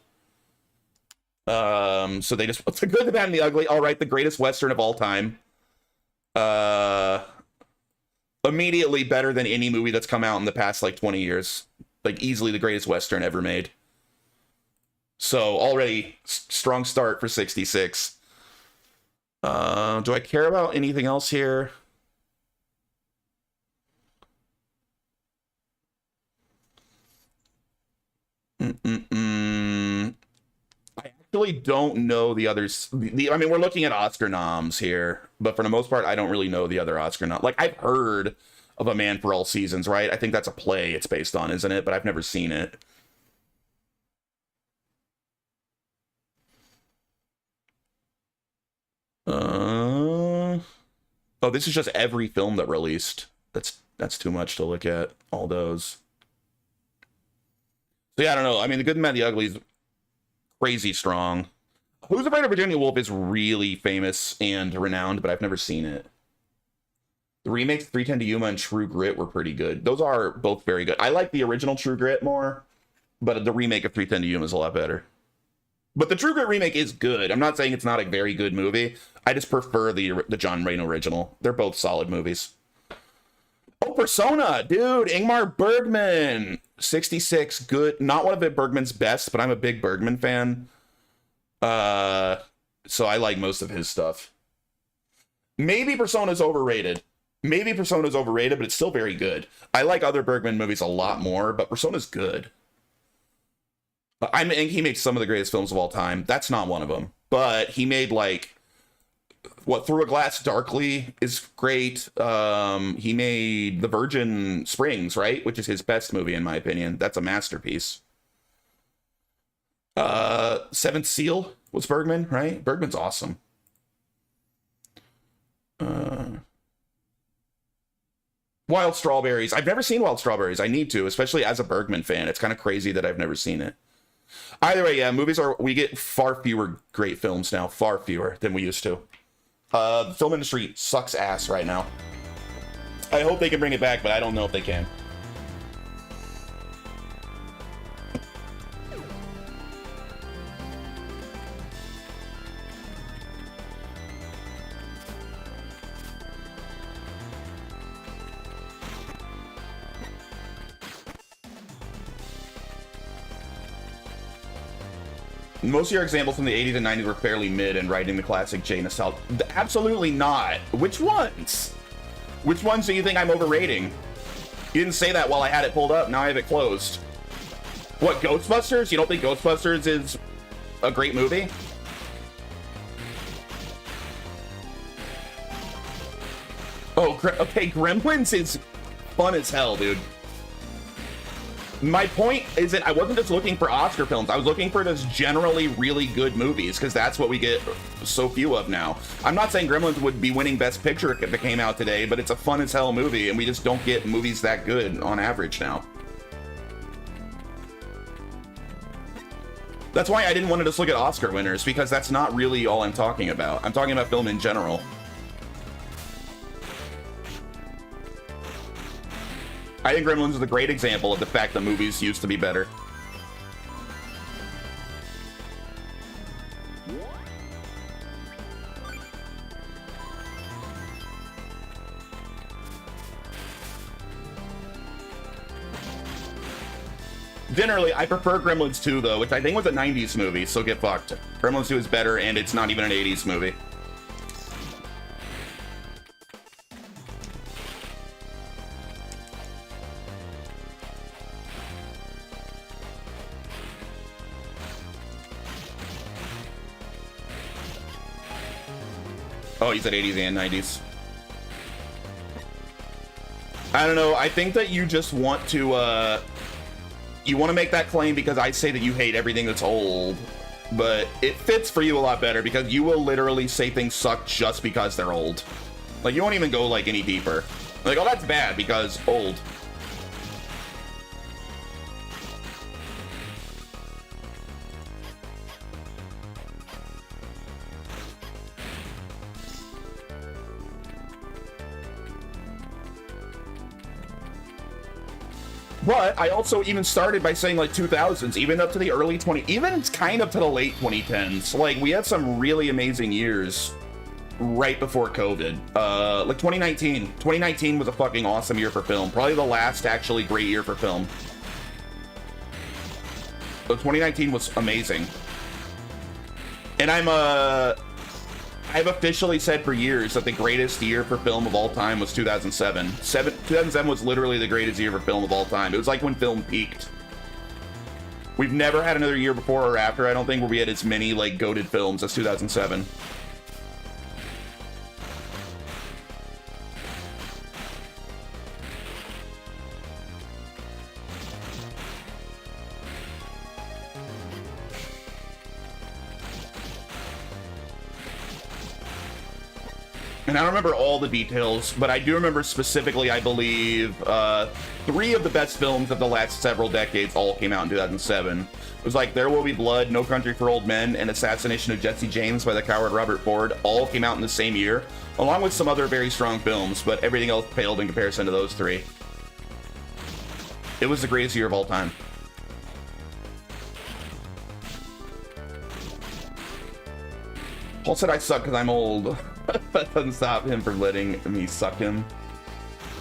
So they just, The Good, the Bad, and the Ugly. All right, the greatest Western of all time. Immediately better than any movie that's come out in the past, like, 20 years. Like, easily the greatest Western ever made. So, already, strong start for 66. Do I care about anything else here? I actually don't know the others. I mean, we're looking at Oscar noms here, but for the most part, I don't really know the other Oscar noms. Like, I've heard of A Man for All Seasons, right? I think that's a play it's based on, isn't it? But I've never seen it. Oh, this is just every film that released. That's too much to look at, all those. So yeah, I don't know. I mean, The Good, the Bad, and the Ugly is crazy strong. Who's Afraid of Virginia Woolf is really famous and renowned, but I've never seen it. The remakes 310 to Yuma and True Grit were pretty good. Those are both very good. I like the original True Grit more, but the remake of 310 to Yuma is a lot better. But the True Grit remake is good. I'm not saying it's not a very good movie. I just prefer the John Wayne original. They're both solid movies. Oh, Persona, dude. Ingmar Bergman. 66, good. Not one of Bergman's best, but I'm a big Bergman fan. So I like most of his stuff. Maybe Persona's overrated. Maybe Persona's overrated, but it's still very good. I like other Bergman movies a lot more, but Persona's good. I mean, he made some of the greatest films of all time. That's not one of them. But he made, like, what, Through a Glass Darkly is great. He made The Virgin Springs, right? Which is his best movie, in my opinion. That's a masterpiece. Seventh Seal was Bergman, right? Bergman's awesome. Wild Strawberries. I've never seen Wild Strawberries. I need to, especially as a Bergman fan. It's kind of crazy that I've never seen it. Either way, yeah, we get far fewer great films now, far fewer than we used to. The film industry sucks ass right now. I hope they can bring it back, but I don't know if they can. Most of your examples from the 80s and 90s were fairly mid and writing the classic J nostalgia. Absolutely not. Which ones? Which ones do you think I'm overrating? You didn't say that while I had it pulled up. Now I have it closed. What, Ghostbusters? You don't think Ghostbusters is a great movie? Oh, okay, Gremlins is fun as hell, dude. My point is that I wasn't just looking for Oscar films. I was looking for just generally really good movies, because that's what we get so few of now. I'm not saying Gremlins would be winning Best Picture if it came out today, but it's a fun as hell movie, and we just don't get movies that good on average now. That's why I didn't want to just look at Oscar winners, because that's not really all I'm talking about. I'm talking about film in general. I think Gremlins is a great example of the fact that movies used to be better. Generally, I prefer Gremlins 2, though, which I think was a 90s movie, so get fucked. Gremlins 2 is better, and it's not even an 80s movie. Oh, he said 80s and 90s. I don't know. I think that you just want to, you want to make that claim because I say that you hate everything that's old. But it fits for you a lot better because you will literally say things suck just because they're old. Like, you won't even go, like, any deeper. Like, oh, that's bad because old. But I also even started by saying like 2000s, even up to the early even kind of to the late 2010s. Like, we had some really amazing years right before COVID. Like 2019. 2019 was a fucking awesome year for film. Probably the last actually great year for film. So 2019 was amazing. And I've officially said for years that the greatest year for film of all time was 2007. 2007 was literally the greatest year for film of all time. It was like when film peaked. We've never had another year before or after, I don't think, where we had as many, like, goated films as 2007. And I don't remember all the details, but I do remember specifically, I believe, 3 of the best films of the last several decades all came out in 2007. It was like There Will Be Blood, No Country for Old Men, and Assassination of Jesse James by the coward Robert Ford all came out in the same year, along with some other very strong films, but everything else paled in comparison to those 3. It was the greatest year of all time. Paul said I suck because I'm old. That doesn't stop him from letting me suck him.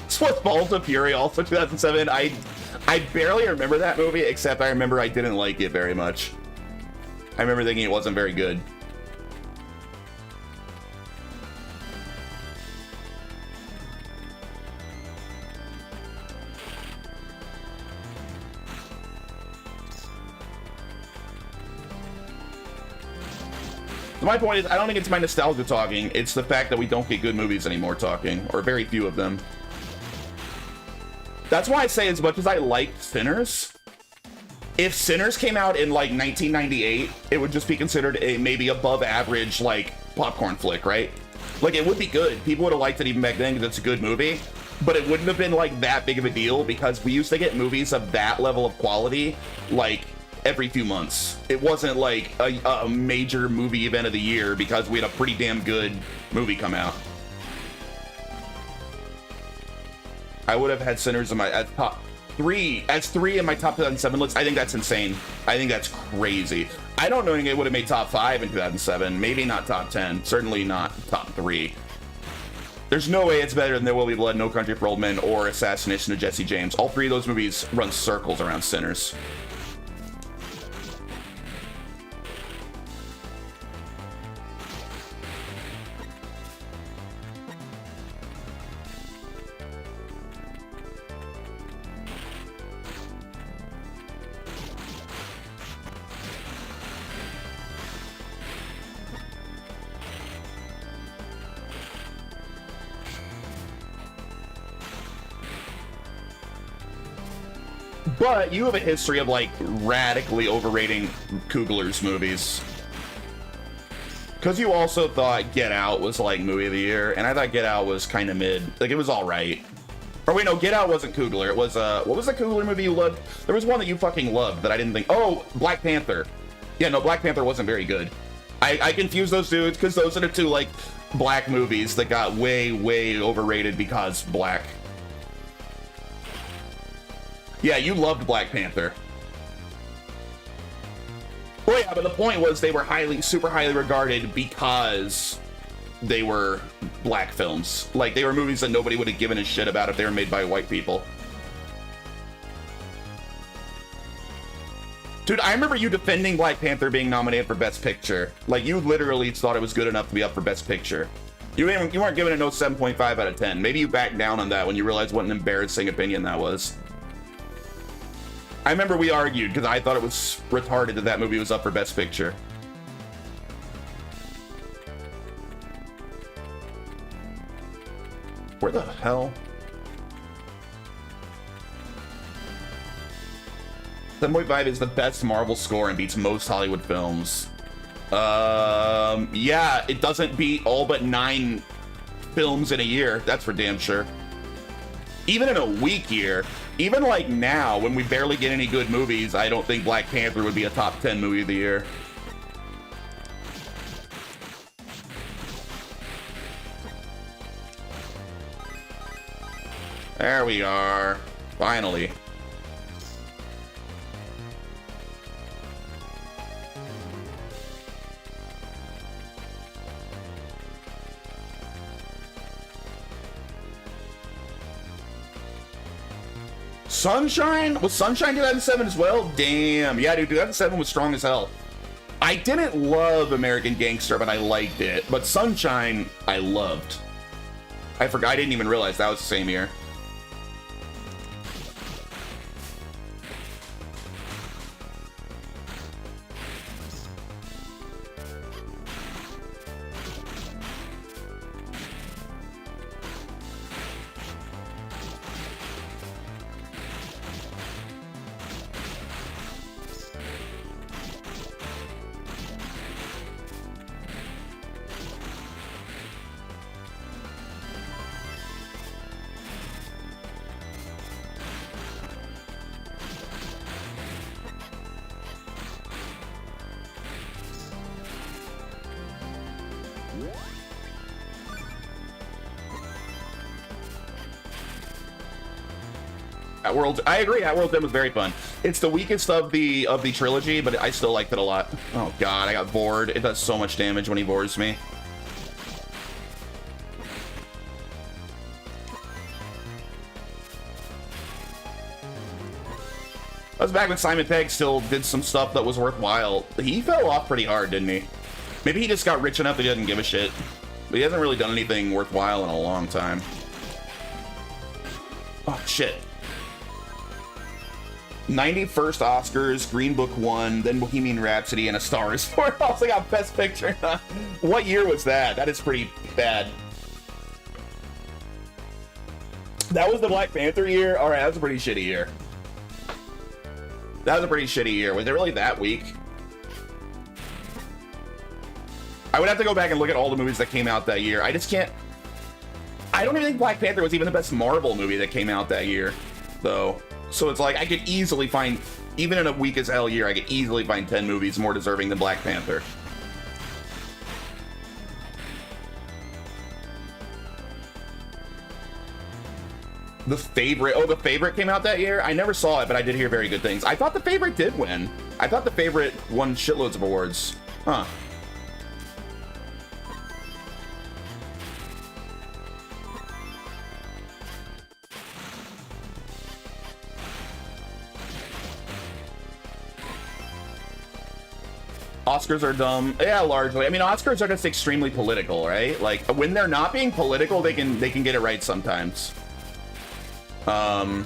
Swift Balls of Fury, also 2007. I barely remember that movie, except I remember I didn't like it very much. I remember thinking it wasn't very good. My point is, I don't think it's my nostalgia talking, it's the fact that we don't get good movies anymore talking, or very few of them. That's why I say, as much as I liked Sinners, if Sinners came out in, like, 1998, it would just be considered a maybe above average, like, popcorn flick, right? Like, it would be good. People would have liked it even back then because it's a good movie, but it wouldn't have been, like, that big of a deal because we used to get movies of that level of quality, like, every few months. It wasn't like a major movie event of the year because we had a pretty damn good movie come out. I would have had Sinners in my top 3 in my top 2007 list. I think that's insane. I think that's crazy. I don't know if it would have made top 5 in 2007. Maybe not top 10. Certainly not top 3. There's no way it's better than There Will Be Blood, No Country for Old Men, or Assassination of Jesse James. All 3 of those movies run circles around Sinners. But you have a history of, like, radically overrating Coogler's movies. Because you also thought Get Out was, like, movie of the year, and I thought Get Out was kind of mid. Like, it was all right. Or wait, no, Get Out wasn't Coogler. It was, what was the Coogler movie you loved? There was one that you fucking loved that I didn't think. Oh, Black Panther. Yeah, no, Black Panther wasn't very good. I confused those dudes because those are the two, like, black movies that got way, way overrated because black. Yeah, you loved Black Panther. Well, yeah, but the point was they were super highly regarded because they were black films. Like, they were movies that nobody would have given a shit about if they were made by white people. Dude, I remember you defending Black Panther being nominated for Best Picture. Like, you literally thought it was good enough to be up for Best Picture. You weren't giving it no 7.5 out of 10. Maybe you backed down on that when you realized what an embarrassing opinion that was. I remember we argued because I thought it was retarded that that movie was up for Best Picture. Where the hell? 7.5 is the best Marvel score and beats most Hollywood films. Yeah, it doesn't beat all but 9 films in a year. That's for damn sure. Even in a weak year, even like now, when we barely get any good movies, I don't think Black Panther would be a top 10 movie of the year. There we are. Finally. Sunshine? Was Sunshine 2007 as well? Damn. Yeah, dude, 2007 was strong as hell. I didn't love American Gangster, but I liked it. But Sunshine, I loved. I forgot. I didn't even realize that was the same year. At World, I agree. At World's End was very fun. It's the weakest of the trilogy, but I still liked it a lot. Oh god, I got bored. It does so much damage when he bores me. That was back when Simon Pegg still did some stuff that was worthwhile. He fell off pretty hard, didn't he? Maybe he just got rich enough that he doesn't give a shit. But he hasn't really done anything worthwhile in a long time. Oh, shit. 91st Oscars, Green Book won, then Bohemian Rhapsody, and A Star Is Born also got Best Picture. What year was that? That is pretty bad. That was the Black Panther year? Alright, that was a pretty shitty year. That was a pretty shitty year. Was it really that weak? I would have to go back and look at all the movies that came out that year. I just can't... I don't even think Black Panther was even the best Marvel movie that came out that year, though. So it's like, I could easily find, even in a weak as hell year, I could easily find 10 movies more deserving than Black Panther. The Favorite. Oh, The Favorite came out that year? I never saw it, but I did hear very good things. I thought The Favorite did win. I thought The Favorite won shitloads of awards. Huh. Oscars are dumb. Yeah, largely. I mean, Oscars are just extremely political, right? Like, when they're not being political, they can get it right sometimes. But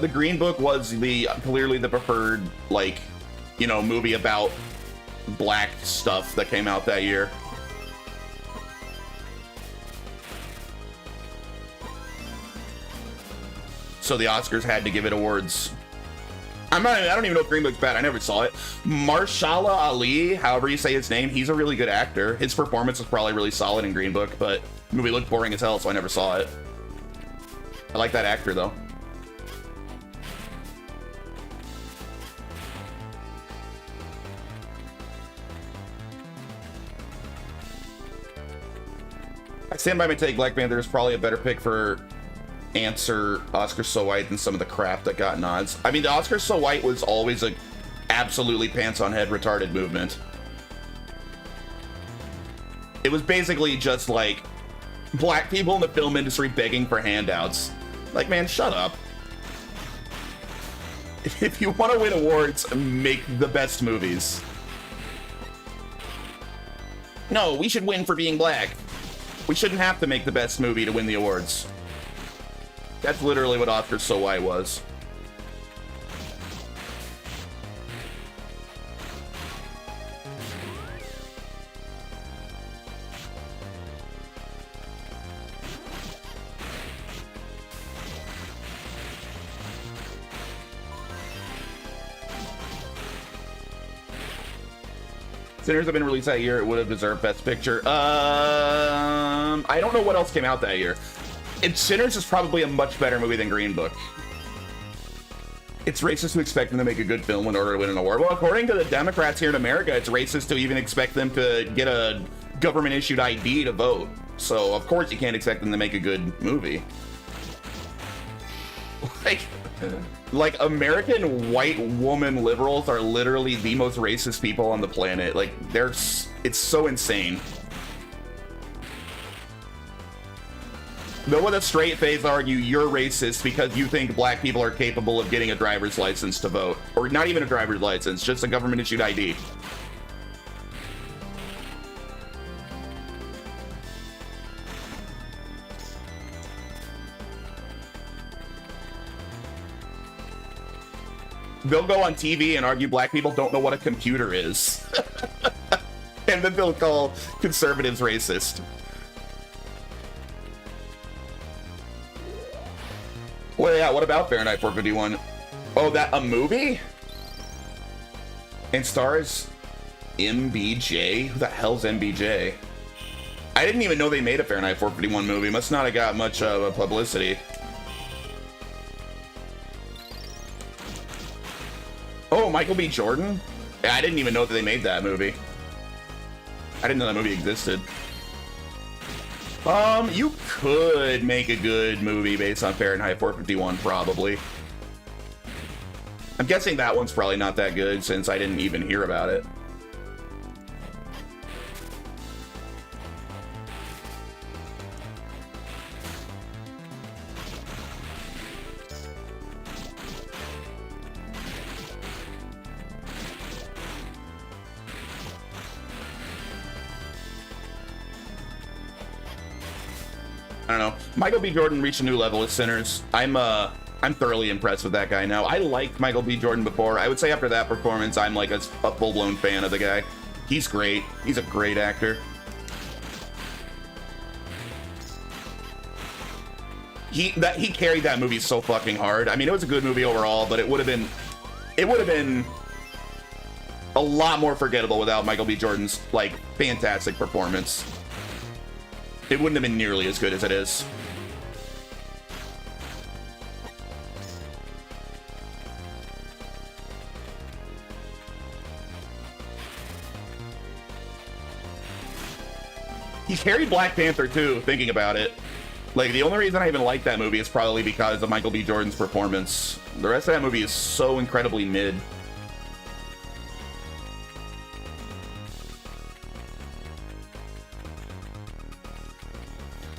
The Green Book was clearly the preferred, like, you know, movie about black stuff that came out that year. so the Oscars had to give it awards. I don't even know if Green Book's bad. I never saw it. Marshala Ali, however you say his name, he's a really good actor. His performance was probably really solid in Green Book, but the movie looked boring as hell, so I never saw it. I like that actor, though. I stand by my take. Black Panther is probably a better pick for answer Oscar So White than some of the crap that got nods. I mean, the Oscar So White was always a absolutely pants on head retarded movement. It was basically just like black people in the film industry begging for handouts. Like, man, shut up. If you want to win awards, make the best movies. No, we should win for being black. We shouldn't have to make the best movie to win the awards. That's literally what Oscar So White was. Sinners have been released that year. It would have deserved Best Picture. I don't know what else came out that year. Sinners is probably a much better movie than Green Book. It's racist to expect them to make a good film in order to win an award. Well, according to the Democrats here in America, it's racist to even expect them to get a government-issued ID to vote. So, of course, you can't expect them to make a good movie. Like American white woman liberals are literally the most racist people on the planet. Like, it's so insane. They'll with a straight face argue you're racist because you think black people are capable of getting a driver's license to vote. Or not even a driver's license, just a government-issued ID. They'll go on TV and argue black people don't know what a computer is. And then they'll call conservatives racist. Well, yeah, what about Fahrenheit 451? Oh, that a movie? And stars MBJ? Who the hell's MBJ? I didn't even know they made a Fahrenheit 451 movie. Must not have got much publicity. Oh, Michael B. Jordan? Yeah, I didn't even know that they made that movie. I didn't know that movie existed. You could make a good movie based on Fahrenheit 451, probably. I'm guessing that one's probably not that good since I didn't even hear about it. I don't know. Michael B. Jordan reached a new level with Sinners. I'm thoroughly impressed with that guy now. I liked Michael B. Jordan before. I would say after that performance, I'm like a full-blown fan of the guy. He's great. He's a great actor. He carried that movie so fucking hard. I mean, it was a good movie overall, but it would have been a lot more forgettable without Michael B. Jordan's like fantastic performance. It wouldn't have been nearly as good as it is. He carried Black Panther too, thinking about it. Like, the only reason I even like that movie is probably because of Michael B. Jordan's performance. The rest of that movie is so incredibly mid.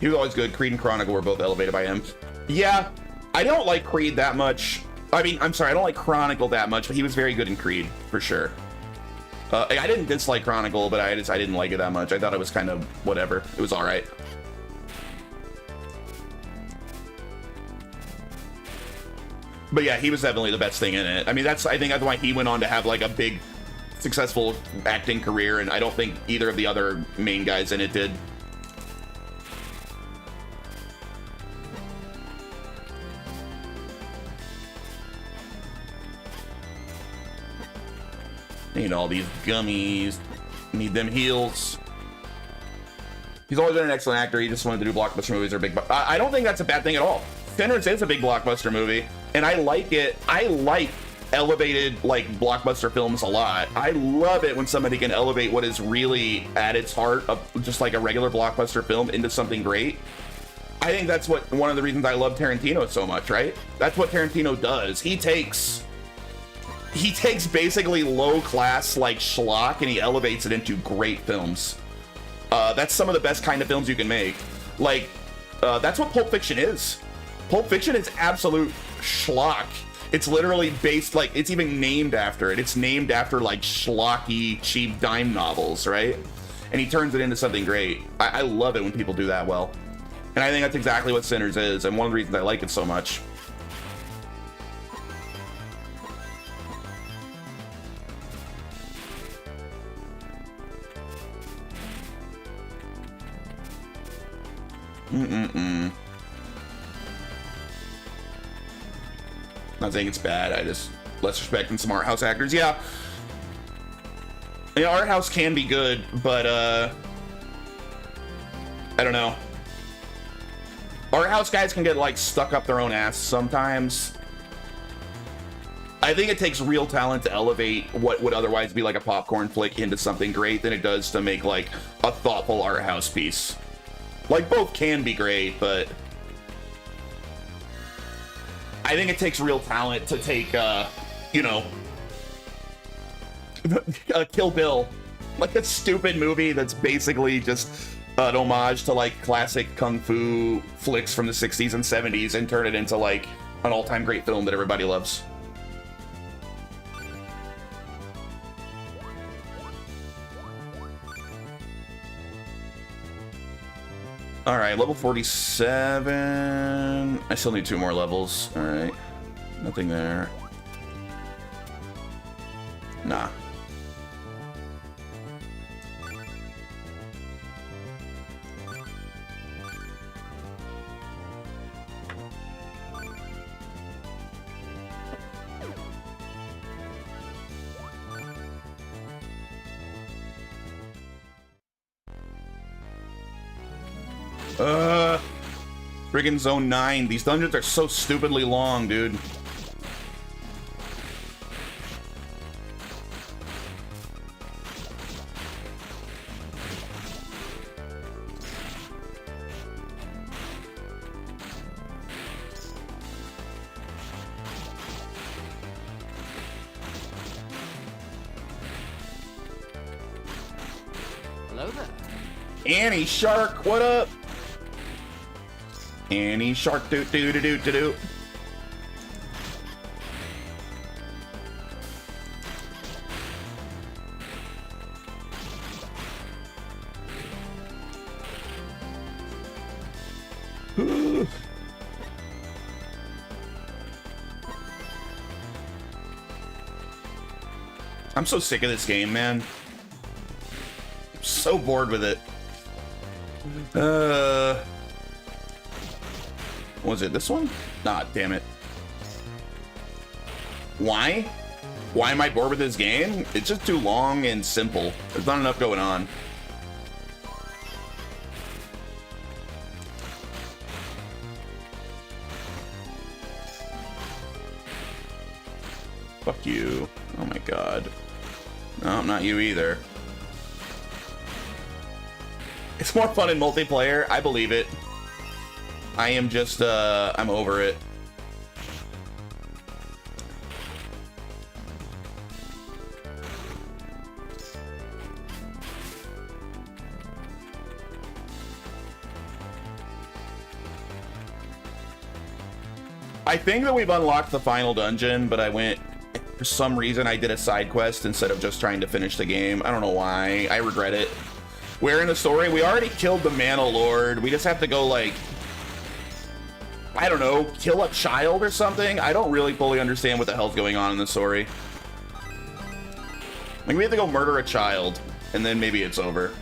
He was always good. Creed and Chronicle were both elevated by him. Yeah, I don't like Creed that much. I mean, I'm sorry, I don't like Chronicle that much, but he was very good in Creed, for sure. I didn't dislike Chronicle, but I didn't like it that much. I thought it was kind of whatever. It was alright. But yeah, he was definitely the best thing in it. I mean, I think that's why he went on to have like a big, successful acting career, and I don't think either of the other main guys in it did. Need all these gummies. Need them heals. He's always been an excellent actor. He just wanted to do blockbuster movies or big... I don't think that's a bad thing at all. Sinners is a big blockbuster movie, and I like it. I like elevated, like, blockbuster films a lot. I love it when somebody can elevate what is really at its heart of just like a regular blockbuster film into something great. I think that's what one of the reasons I love Tarantino so much, right? That's what Tarantino does. He takes basically low class like schlock and he elevates it into great films. That's some of the best kind of films you can make. Like, that's what Pulp Fiction is. Pulp Fiction is absolute schlock. It's literally based, like, it's even named after it. It's named after, like, schlocky, cheap dime novels, right? And he turns it into something great. I love it when people do that well. And I think that's exactly what Sinners is, and one of the reasons I like it so much. Not saying it's bad, I just less respect than some art house actors. Yeah. I mean, art house can be good, but I don't know. Art house guys can get like stuck up their own ass sometimes. I think it takes real talent to elevate what would otherwise be like a popcorn flick into something great than it does to make like a thoughtful art house piece. Like, both can be great, but I think it takes real talent to take, you know, Kill Bill, like a stupid movie that's basically just an homage to like classic kung fu flicks from the 60s and 70s and turn it into like an all-time great film that everybody loves. All right, level 47. I still need 2 more levels. All right, nothing there. Nah. Friggin' Zone 9. These dungeons are so stupidly long, dude. Hello there. Annie Shark, what up? Annie Shark, do do do do do do. I'm so sick of this game, man. I'm so bored with it. Was it this one? Nah, damn it. Why? Why am I bored with this game? It's just too long and simple. There's not enough going on. Fuck you. Oh my god. No, not you either. It's more fun in multiplayer. I believe it. I am just, I'm over it. I think that we've unlocked the final dungeon, but I went, for some reason, I did a side quest instead of just trying to finish the game. I don't know why. I regret it. Where in the story? We already killed the Mana Lord. We just have to go, like, I don't know, kill a child or something? I don't really fully understand what the hell's going on in the story. Like, we have to go murder a child, and then maybe it's over.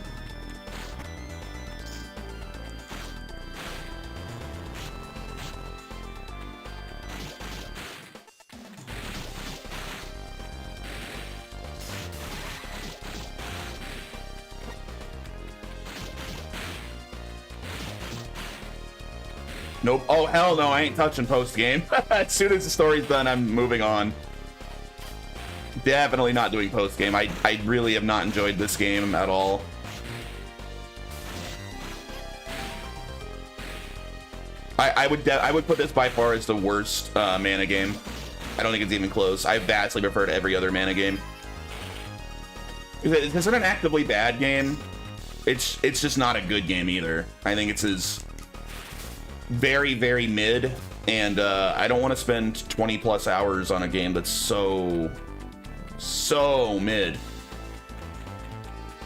Nope. Oh, hell no, I ain't touching post-game. As soon as the story's done, I'm moving on. Definitely not doing post-game. I really have not enjoyed this game at all. I would put this by far as the worst mana game. I don't think it's even close. I vastly prefer to every other mana game. Is it an actively bad game? It's just not a good game either. I think it's as very, very mid, and I don't want to spend 20 plus hours on a game that's so mid.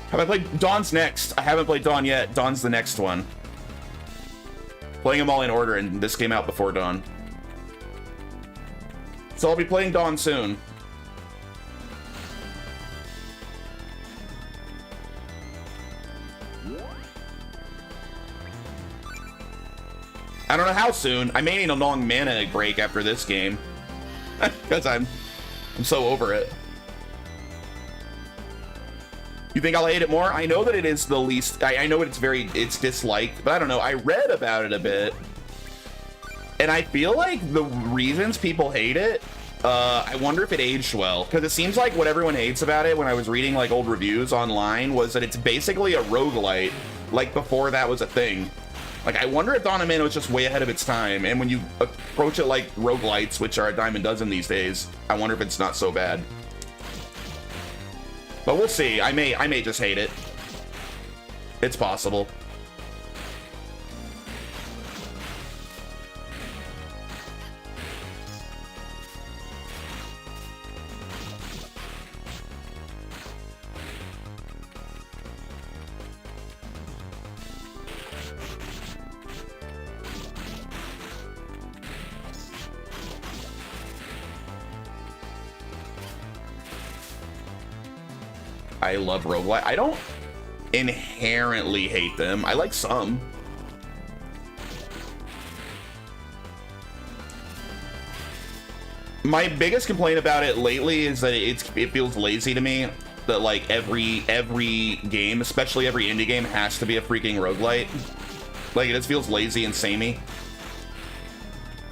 Have I played Dawn's next? I haven't played Dawn yet. Dawn's the next one. Playing them all in order, and this came out before Dawn. So I'll be playing Dawn soon. I don't know how soon. I may need a long mana break after this game. Because I'm so over it. You think I'll hate it more? I know that it is the least... I know it's disliked, but I don't know. I read about it a bit. And I feel like the reasons people hate it, I wonder if it aged well. Because it seems like what everyone hates about it when I was reading like old reviews online was that it's basically a roguelite, like before that was a thing. Like, I wonder if Dawn of Mana was just way ahead of its time, and when you approach it like roguelites, which are a dime a dozen these days, I wonder if it's not so bad. But we'll see. I may just hate it. It's possible. I love roguelite. I don't inherently hate them. I like some. My biggest complaint about it lately is that it feels lazy to me. That like every game, especially every indie game, has to be a freaking roguelite. Like it just feels lazy and samey.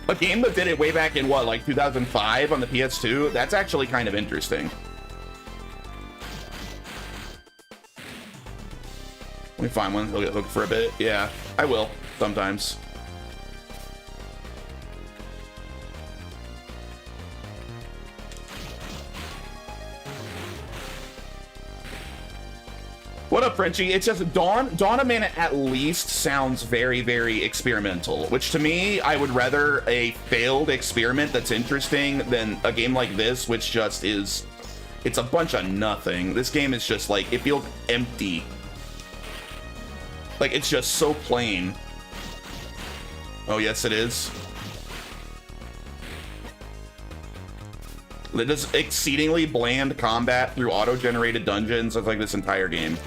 A game that did it way back in what, like 2005 on the PS2, that's actually kind of interesting. Let me find one. He'll get hooked for a bit. Yeah, I will. Sometimes. What up, Frenchie? It's just Dawn of Mana at least sounds very, very experimental, which to me, I would rather a failed experiment that's interesting than a game like this, which just is... It's a bunch of nothing. This game is just like, it feels empty. Like, it's just so plain. Oh, yes, it is. It does exceedingly bland combat through auto-generated dungeons. It's like this entire game.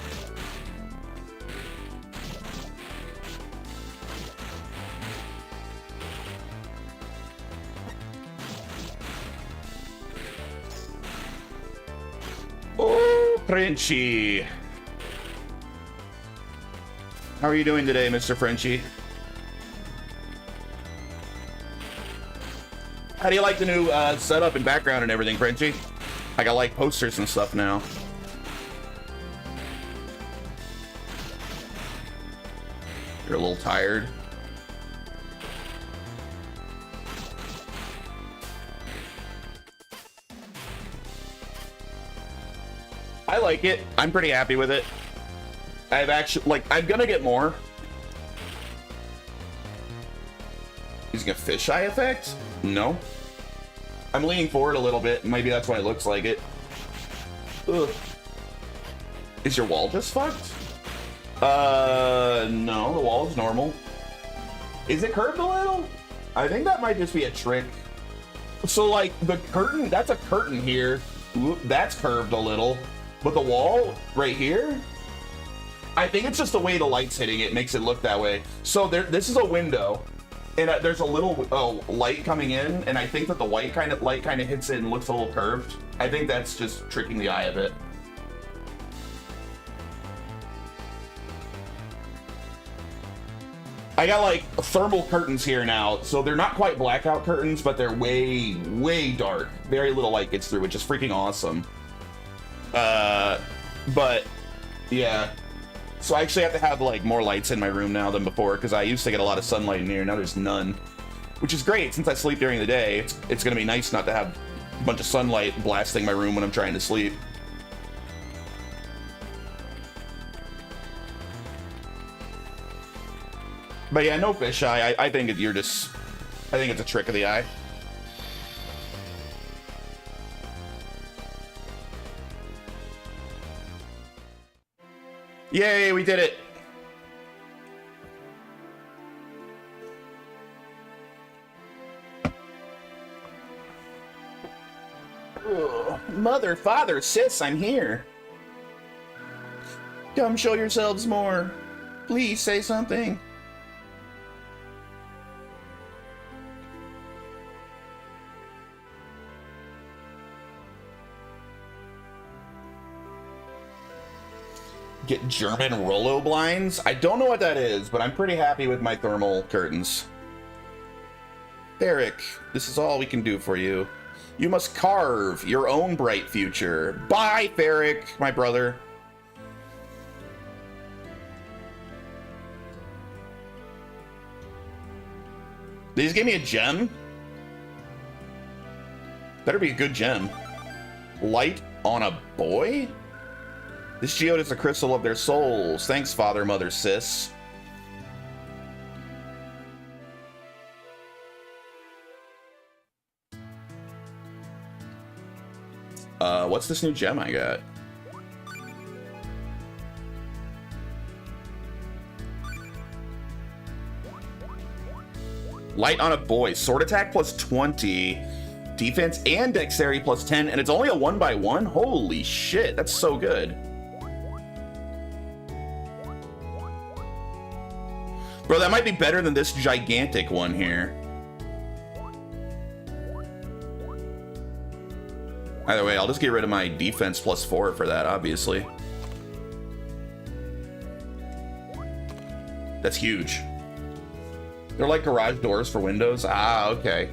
Oh, Frenchie. How are you doing today, Mr. Frenchie? How do you like the new setup and background and everything, Frenchie? I got like posters and stuff now. You're a little tired. I like it. I'm pretty happy with it. I've actually, like, I'm gonna get more. Using a fisheye effect? No. I'm leaning forward a little bit. Maybe that's why it looks like it. Ugh. Is your wall just fucked? No, the wall is normal. Is it curved a little? I think that might just be a trick. So, like, the curtain, that's a curtain here. Ooh, that's curved a little. But the wall right here, I think it's just the way the light's hitting it makes it look that way. So this is a window, and there's a little light coming in, and I think that the light kind of hits it and looks a little curved. I think that's just tricking the eye a bit. I got like thermal curtains here now, so they're not quite blackout curtains, but they're way, way dark. Very little light gets through, which is freaking awesome. But yeah, so I actually have to have like more lights in my room now than before, because I used to get a lot of sunlight in here. Now there's none, which is great since I sleep during the day. It's gonna be nice not to have a bunch of sunlight blasting my room when I'm trying to sleep. But yeah, no fisheye. I think you're just, I think it's a trick of the eye. Yay, we did it. Ugh. Mother, father, sis, I'm here. Come show yourselves more. Please say something. Get German Rollo blinds? I don't know what that is, but I'm pretty happy with my thermal curtains. Eric, this is all we can do for you. You must carve your own bright future. Bye, Ferric, my brother. They just gave me a gem? Better be a good gem. Light on a boy? This geode is a crystal of their souls. Thanks, father, mother, sis. What's this new gem I got? Light on a boy. Sword attack plus 20. Defense and dexterity plus 10. And it's only a 1x1? Holy shit, that's so good. Bro, that might be better than this gigantic one here. Either way, I'll just get rid of my defense plus 4 for that, obviously. That's huge. They're like garage doors for windows. Ah, okay.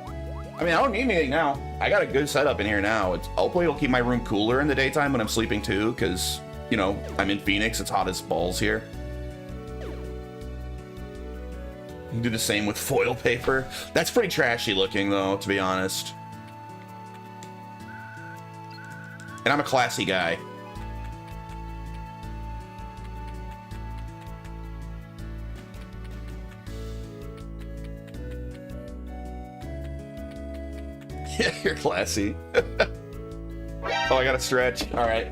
I mean, I don't need anything now. I got a good setup in here now. Hopefully it'll keep my room cooler in the daytime when I'm sleeping too, because, you know, I'm in Phoenix. It's hot as balls here. You can do the same with foil paper. That's pretty trashy looking, though, to be honest. And I'm a classy guy. Yeah, you're classy. Oh, I gotta stretch. All right.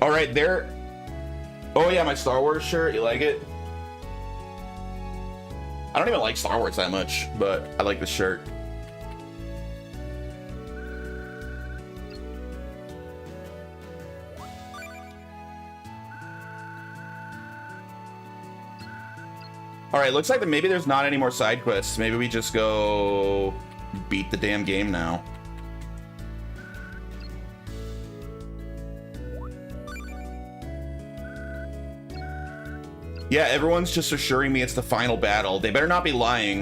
All right, there. Oh yeah, my Star Wars shirt. You like it? I don't even like Star Wars that much, but I like the shirt. All right, looks like that maybe there's not any more side quests. Maybe we just go beat the damn game now. Yeah, everyone's just assuring me it's the final battle. They better not be lying.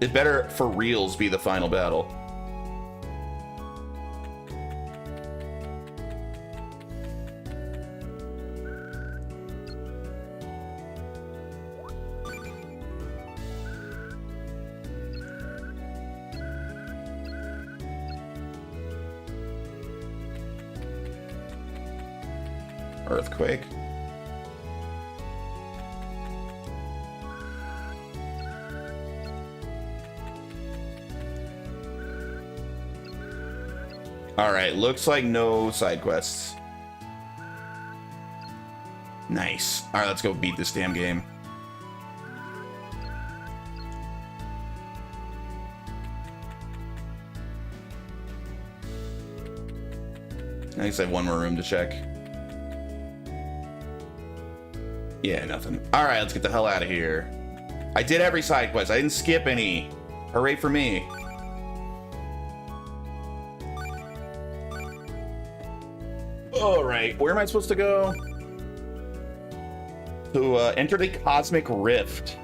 It better, for reals, be the final battle. Earthquake. Alright, looks like no side quests. Nice. Alright, let's go beat this damn game. I guess I have one more room to check. Yeah, nothing. All right, let's get the hell out of here. I did every side quest. I didn't skip any. Hooray for me. All right, where am I supposed to go? To enter the Cosmic Rift.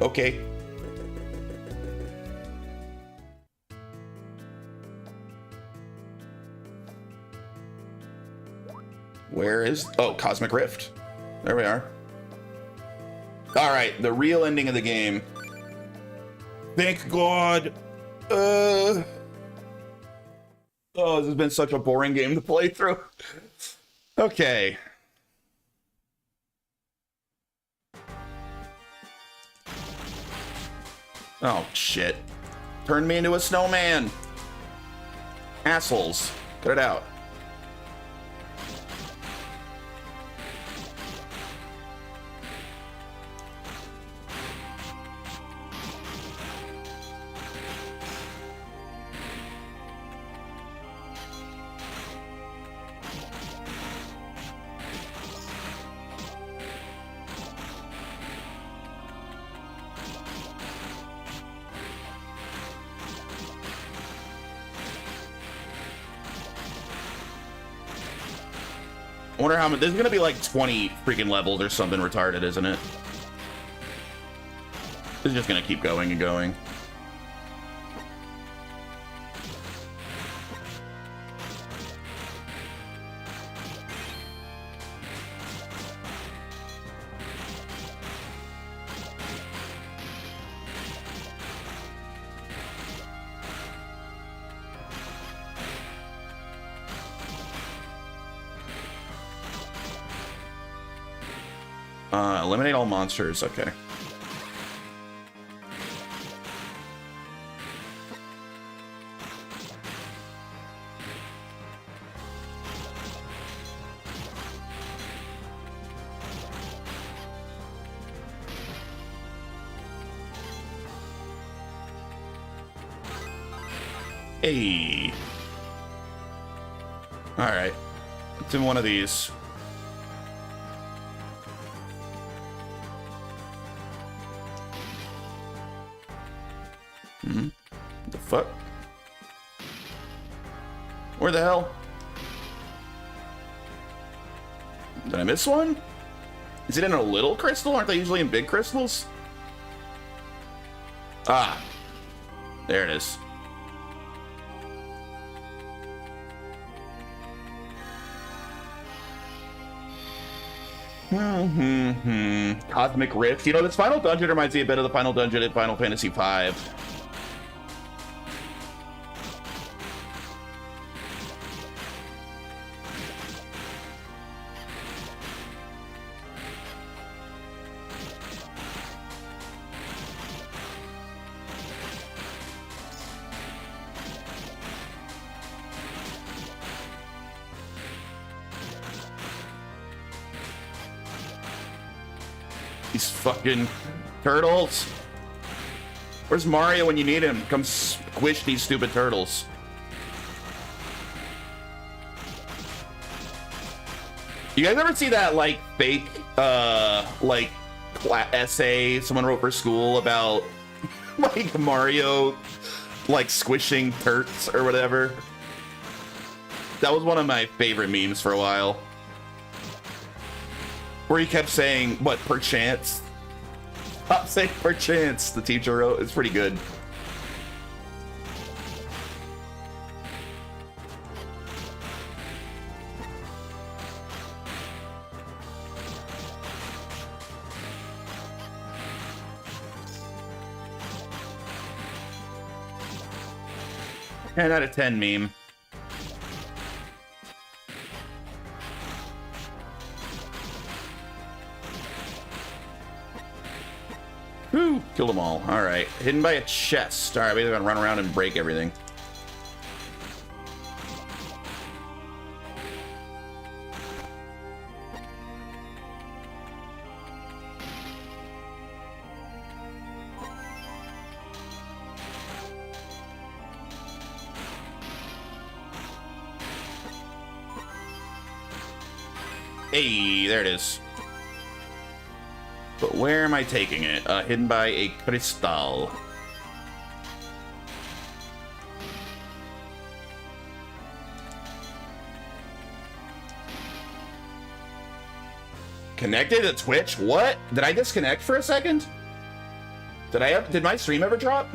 Okay. Where is... Oh, Cosmic Rift. There we are. All right, the real ending of the game. Thank God. Oh, this has been such a boring game to play through. Okay. Oh, shit. Turned me into a snowman. Assholes. Cut it out. I wonder how much. There's gonna be like 20 freaking levels or something retarded, isn't it? This is just gonna keep going and going. Eliminate all monsters. Okay. Hey. All right. It's in one of these. What the fuck? Where the hell? Did I miss one? Is it in a little crystal? Aren't they usually in big crystals? Ah. There it is. Cosmic Rift. You know, this final dungeon reminds me a bit of the final dungeon in Final Fantasy V. These fucking turtles. Where's Mario when you need him? Come squish these stupid turtles. You guys ever see that like fake like essay someone wrote for school about like Mario like squishing turts or whatever? That was one of my favorite memes for a while. Where he kept saying, what, perchance? Stop saying perchance, the teacher wrote. It's pretty good. Ten out of 10 meme. Woo! Killed them all. All right. Hidden by a chest. All right, we're gonna run around and break everything. Hey, there it is. But where am I taking it? Hidden by a crystal. Connected to Twitch? What? Did I disconnect for a second? Did my stream ever drop?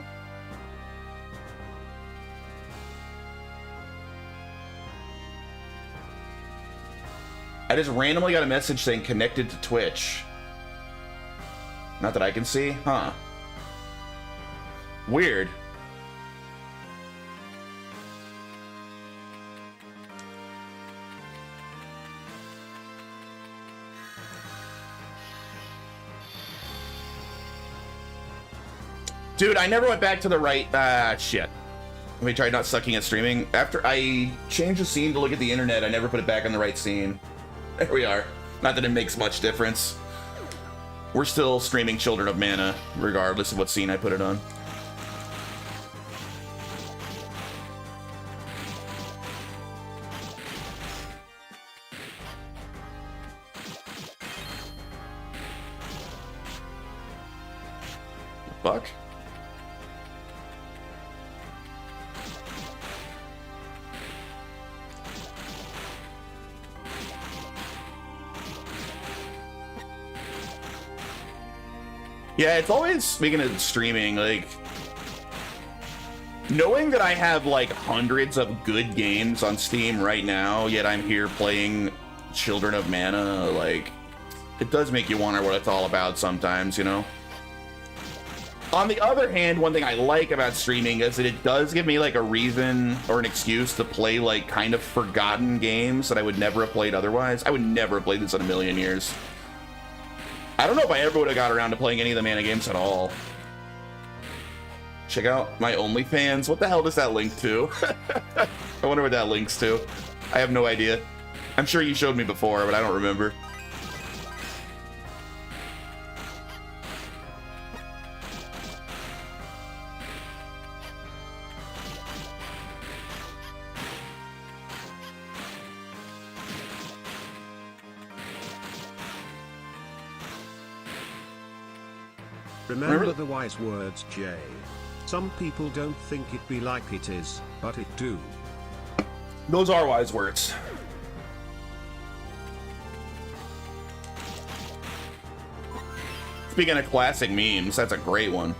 I just randomly got a message saying connected to Twitch. Not that I can see, huh? Weird. Dude, I never went back to the right. Shit. Let me try not sucking at streaming. After I changed the scene to look at the internet, I never put it back on the right scene. There we are. Not that it makes much difference. We're still streaming Children of Mana, regardless of what scene I put it on. Fuck. Yeah, it's always, speaking of streaming, like, knowing that I have like hundreds of good games on Steam right now, yet I'm here playing Children of Mana, like, it does make you wonder what it's all about sometimes, you know? On the other hand, one thing I like about streaming is that it does give me like a reason or an excuse to play like kind of forgotten games that I would never have played otherwise. I would never have played this in a million years. I don't know if I ever would have got around to playing any of the Mana games at all. Check out my OnlyFans. What the hell does that link to? I wonder what that links to. I have no idea. I'm sure you showed me before, but I don't remember. Remember the wise words, Jay. Some people don't think it be like it is, but it do. Those are wise words. Speaking of classic memes, that's a great one.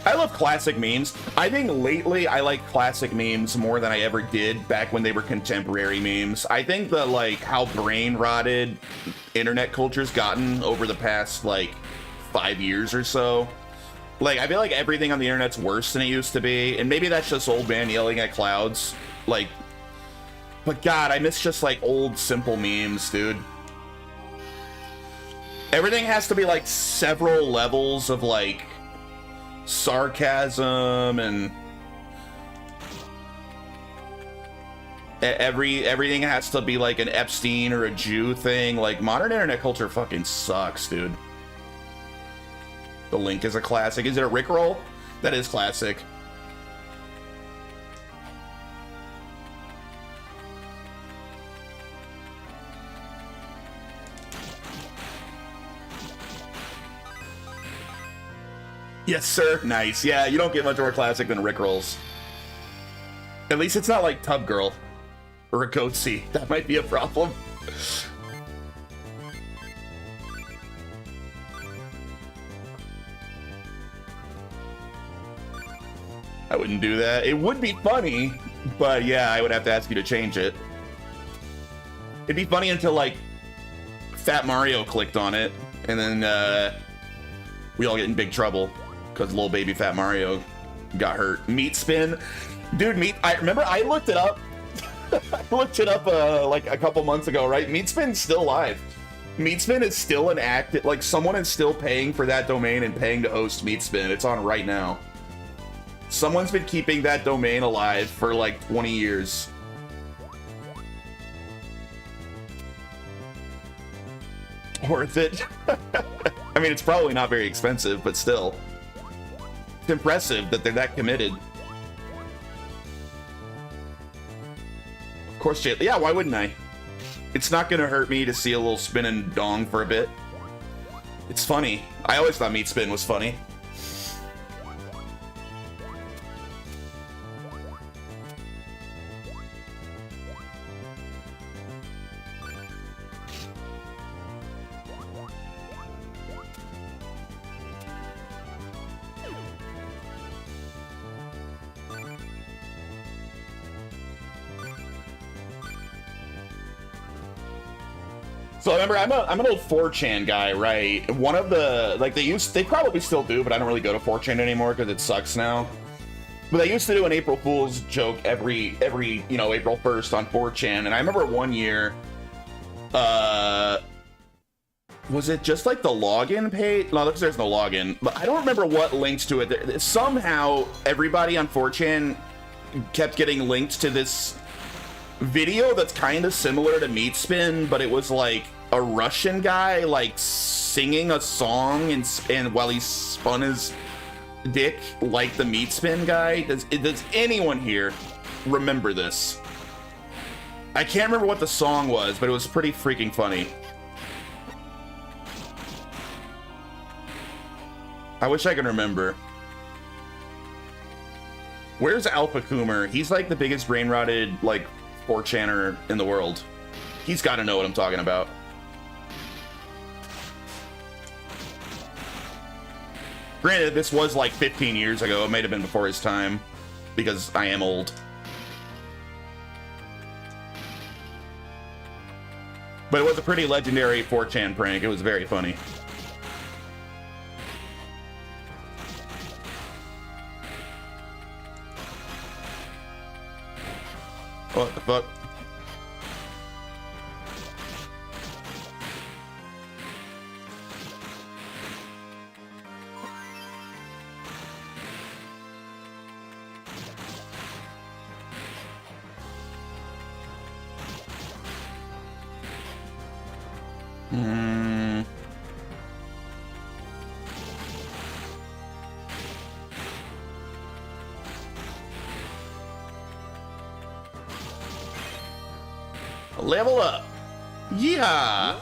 I love classic memes. I think lately I like classic memes more than I ever did back when they were contemporary memes. I think that like how brain rotted internet culture's gotten over the past like 5 years or so. Like I feel like everything on the internet's worse than it used to be, and maybe that's just old man yelling at clouds. Like, but God, I miss just like old simple memes, dude. Everything has to be like several levels of like sarcasm and everything has to be like an Epstein or a Jew thing. Like modern internet culture fucking sucks, dude. The link is a classic. Is it a Rickroll? That is classic. Yes, sir. Nice. Yeah, you don't get much more classic than Rickrolls. At least it's not like Tub Girl or a Goatsy. That might be a problem. I wouldn't do that. It would be funny, but yeah, I would have to ask you to change it. It'd be funny until like Fat Mario clicked on it, and then we all get in big trouble because little baby Fat Mario got hurt. Meat Spin, dude. I remember I looked it up. I looked it up like a couple months ago, right? Meat Spin's still live. Meat Spin is still an active. Like someone is still paying for that domain and paying to host Meat Spin. It's on right now. Someone's been keeping that domain alive for like 20 years. Worth it. I mean, it's probably not very expensive, but still. It's impressive that they're that committed. Of course, Jay. Yeah, why wouldn't I? It's not gonna hurt me to see a little spinning dong for a bit. It's funny. I always thought meat spin was funny. So I remember, I'm an old 4chan guy, right? One of the, like, they probably still do, but I don't really go to 4chan anymore because it sucks now. But they used to do an April Fool's joke every you know, April 1st on 4chan, and I remember one year, was it just like the login page? No, because there's no login, but I don't remember what links to it. Somehow everybody on 4chan kept getting linked to this video that's kind of similar to Meat Spin, but it was like a Russian guy like singing a song and while he spun his dick like the Meat Spin guy. Does anyone here remember this? I can't remember what the song was, but it was pretty freaking funny. I wish I could remember. Where's Alpha Coomer? He's like the biggest brain rotted like 4chaner in the world. He's got to know what I'm talking about. Granted, this was like 15 years ago. It might have been before his time, because I am old. But it was a pretty legendary 4chan prank. It was very funny. What the fuck? Level up. Yeah.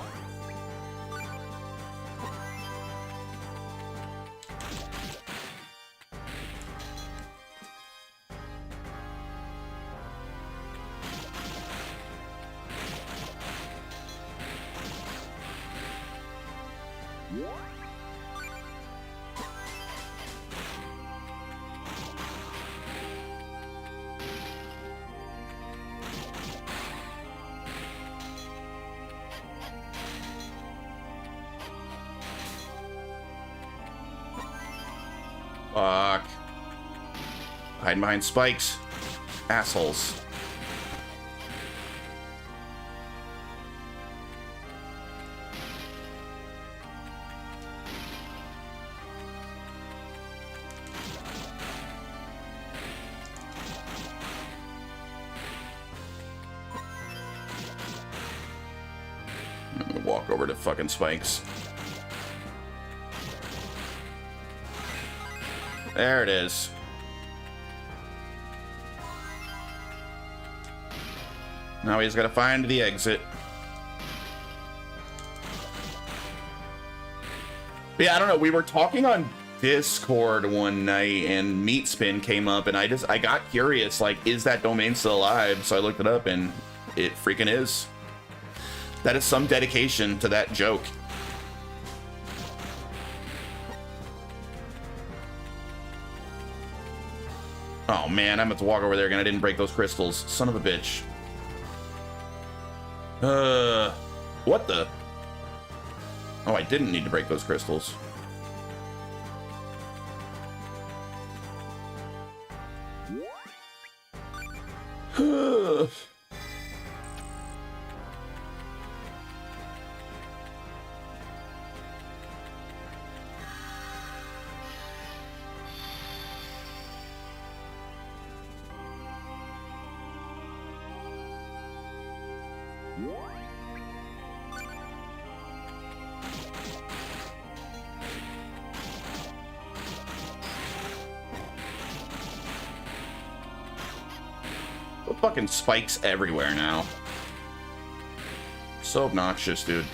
Fuck. Hiding behind spikes. Assholes. I'm gonna walk over to fucking spikes. There it is. Now he's got to find the exit. But yeah, I don't know. We were talking on Discord one night and Meat Spin came up and I got curious, like, is that domain still alive? So I looked it up and it freaking is. That is some dedication to that joke. Oh man, I'm about to walk over there again. I didn't break those crystals. Son of a bitch. What the? Oh, I didn't need to break those crystals. Fucking spikes everywhere now. So obnoxious, dude.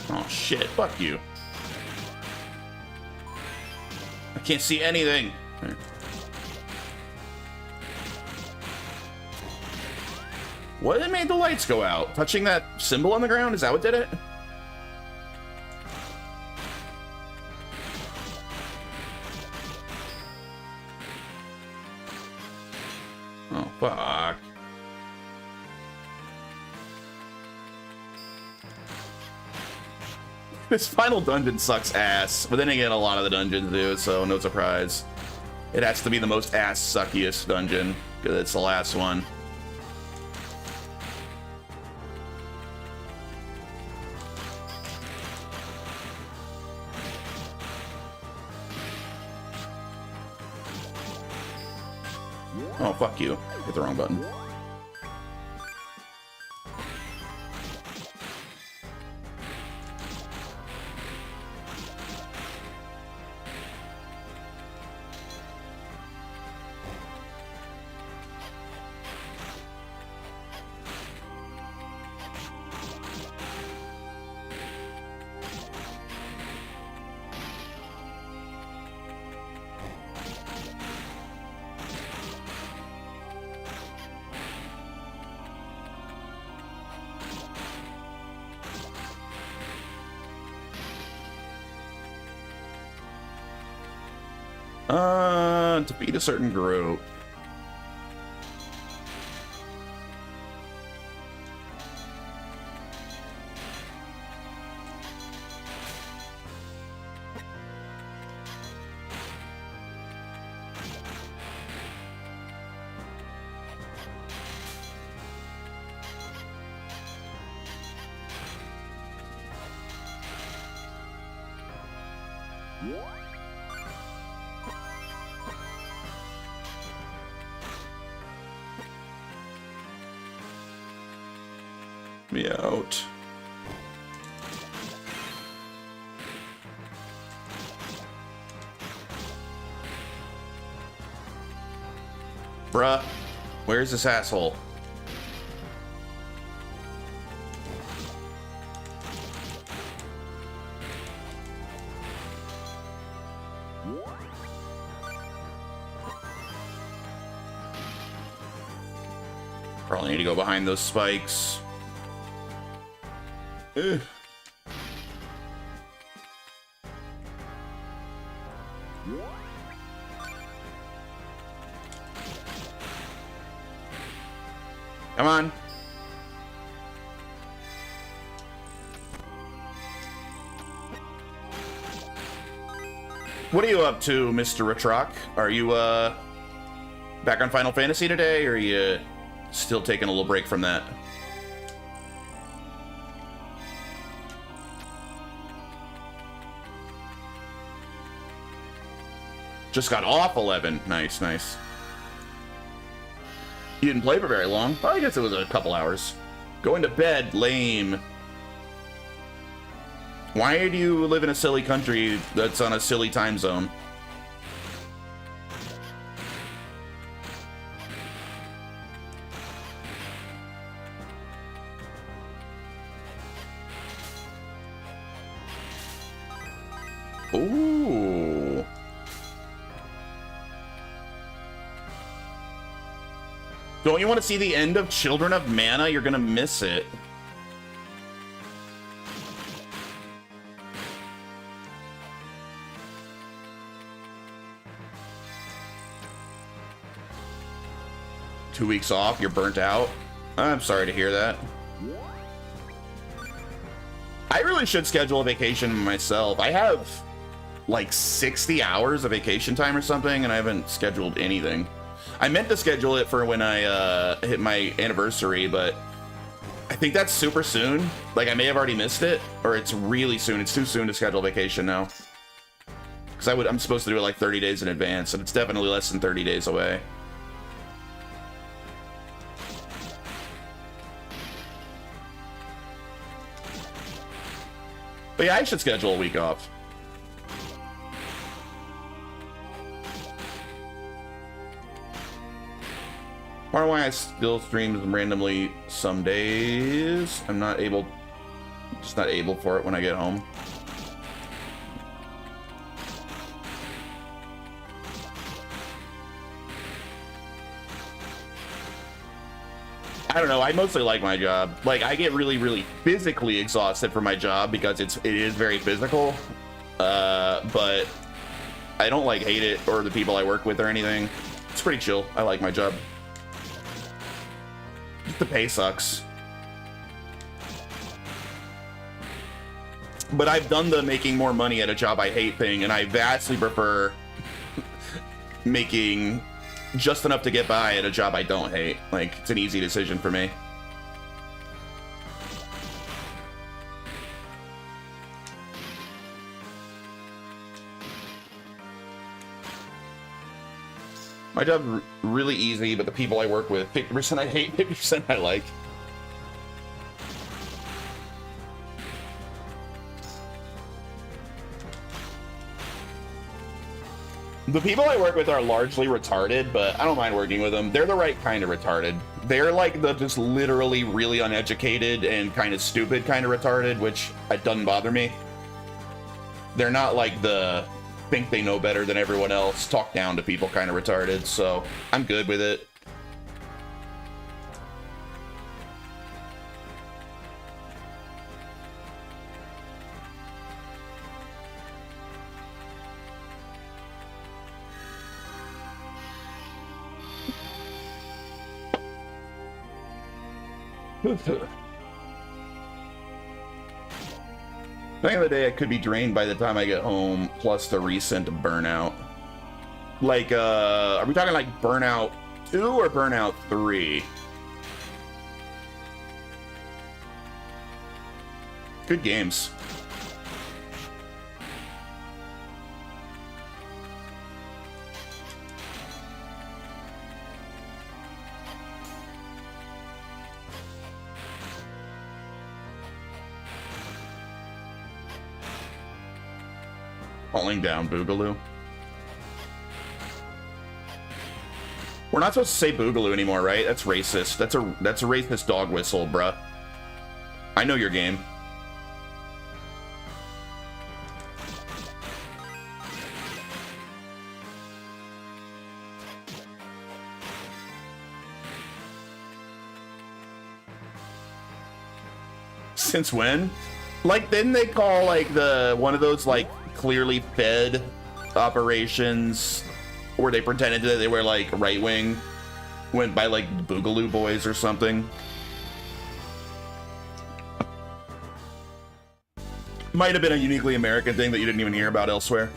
Oh shit, fuck you. I can't see anything. There. What made the lights go out? Touching that symbol on the ground? Is that what did it? Oh, fuck. This final dungeon sucks ass, but then again, a lot of the dungeons do, so no surprise. It has to be the most ass-suckiest dungeon, because it's the last one. Oh, fuck you. Hit the wrong button. Defeat a certain group. Me out. Bruh, where's this asshole? Probably need to go behind those spikes. Ugh. Come on. What are you up to, Mr. Retrock? Are you back on Final Fantasy today, or are you still taking a little break from that? Just got off 11. Nice, nice. You didn't play for very long. Well, I guess it was a couple hours. Going to bed, lame. Why do you live in a silly country that's on a silly time zone? Ooh. Don't you want to see the end of Children of Mana? You're gonna miss it. Two weeks off, you're burnt out. I'm sorry to hear that. I really should schedule a vacation myself. I have like 60 hours of vacation time or something, and I haven't scheduled anything. I meant to schedule it for when I hit my anniversary, but I think that's super soon. Like, I may have already missed it, or it's really soon. It's too soon to schedule vacation now. Because I'm supposed to do it like 30 days in advance, and it's definitely less than 30 days away. But yeah, I should schedule a week off. Part of why I still stream randomly some days. I'm not able, just not able for it when I get home. I don't know. I mostly like my job. Like, I get really, really physically exhausted for my job because it is very physical. But I don't like hate it or the people I work with or anything. It's pretty chill. I like my job. Just the pay sucks. But I've done the making more money at a job I hate thing, and I vastly prefer making just enough to get by at a job I don't hate. Like, it's an easy decision for me. My job's really easy, but the people I work with, 50% I hate, 50% I like. The people I work with are largely retarded, but I don't mind working with them. They're the right kind of retarded. They're like the just literally really uneducated and kind of stupid kind of retarded, which it doesn't bother me. They're not like the think they know better than everyone else, talk down to people kind of retarded, so I'm good with it. At the end of the day, I could be drained by the time I get home, plus the recent burnout. Like, are we talking like Burnout 2 or Burnout 3? Good games. Falling down, Boogaloo. We're not supposed to say Boogaloo anymore, right? That's racist. That's a racist dog whistle, bruh. I know your game. Since when? Like, didn't they call like the one of those like clearly fed operations where they pretended that they were like right wing, went by like Boogaloo Boys or something? Might have been a uniquely American thing that you didn't even hear about elsewhere.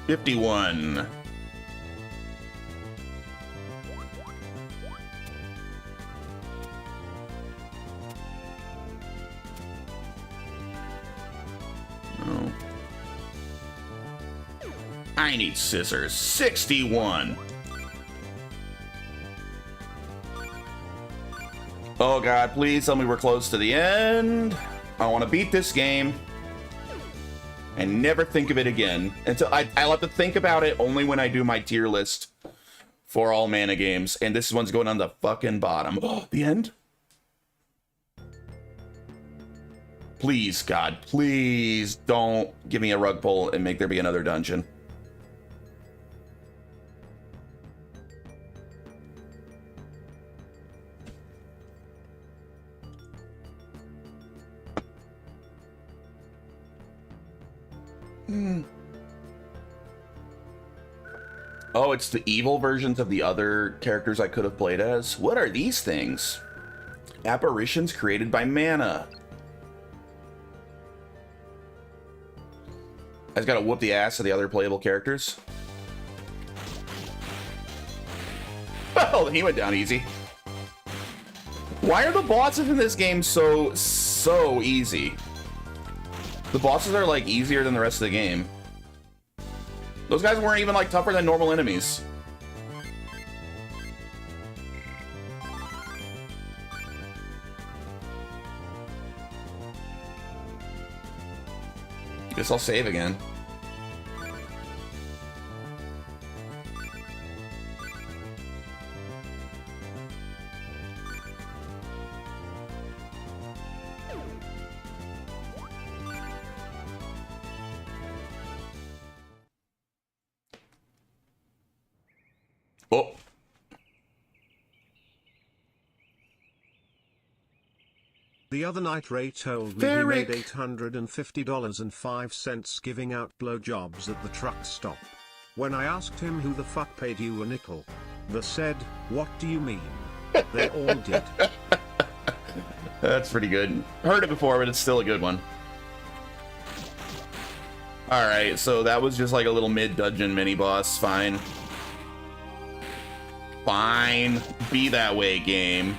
$51. Oh. I need scissors. 61. Oh god, please tell me we're close to the end. I want to beat this game and never think of it again. Until I'll have to think about it only when I do my tier list for all mana games. And this one's going on the fucking bottom. Oh, the end? Please, God, please don't give me a rug pull and make there be another dungeon. Oh, it's the evil versions of the other characters I could have played as. What are these things? Apparitions created by mana. I just gotta whoop the ass of the other playable characters. Oh, he went down easy. Why are the bosses in this game so easy? The bosses are like easier than the rest of the game. Those guys weren't even like tougher than normal enemies. Guess I'll save again. Oh. The other night Ray told me he made $850.05 giving out blowjobs at the truck stop. When I asked him who the fuck paid you a nickel, they said, "What do you mean?" They all did. That's pretty good. Heard it before, but it's still a good one. Alright, so that was just like a little mid-dungeon mini-boss. Fine. Fine. Be that way, game.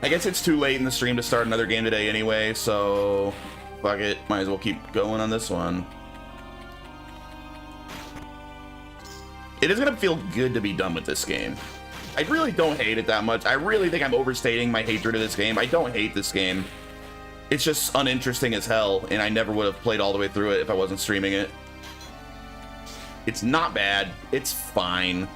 I guess it's too late in the stream to start another game today anyway, so fuck it. Might as well keep going on this one. It is gonna feel good to be done with this game. I really don't hate it that much. I really think I'm overstating my hatred of this game. I don't hate this game. It's just uninteresting as hell, and I never would have played all the way through it if I wasn't streaming it. It's not bad. It's fine.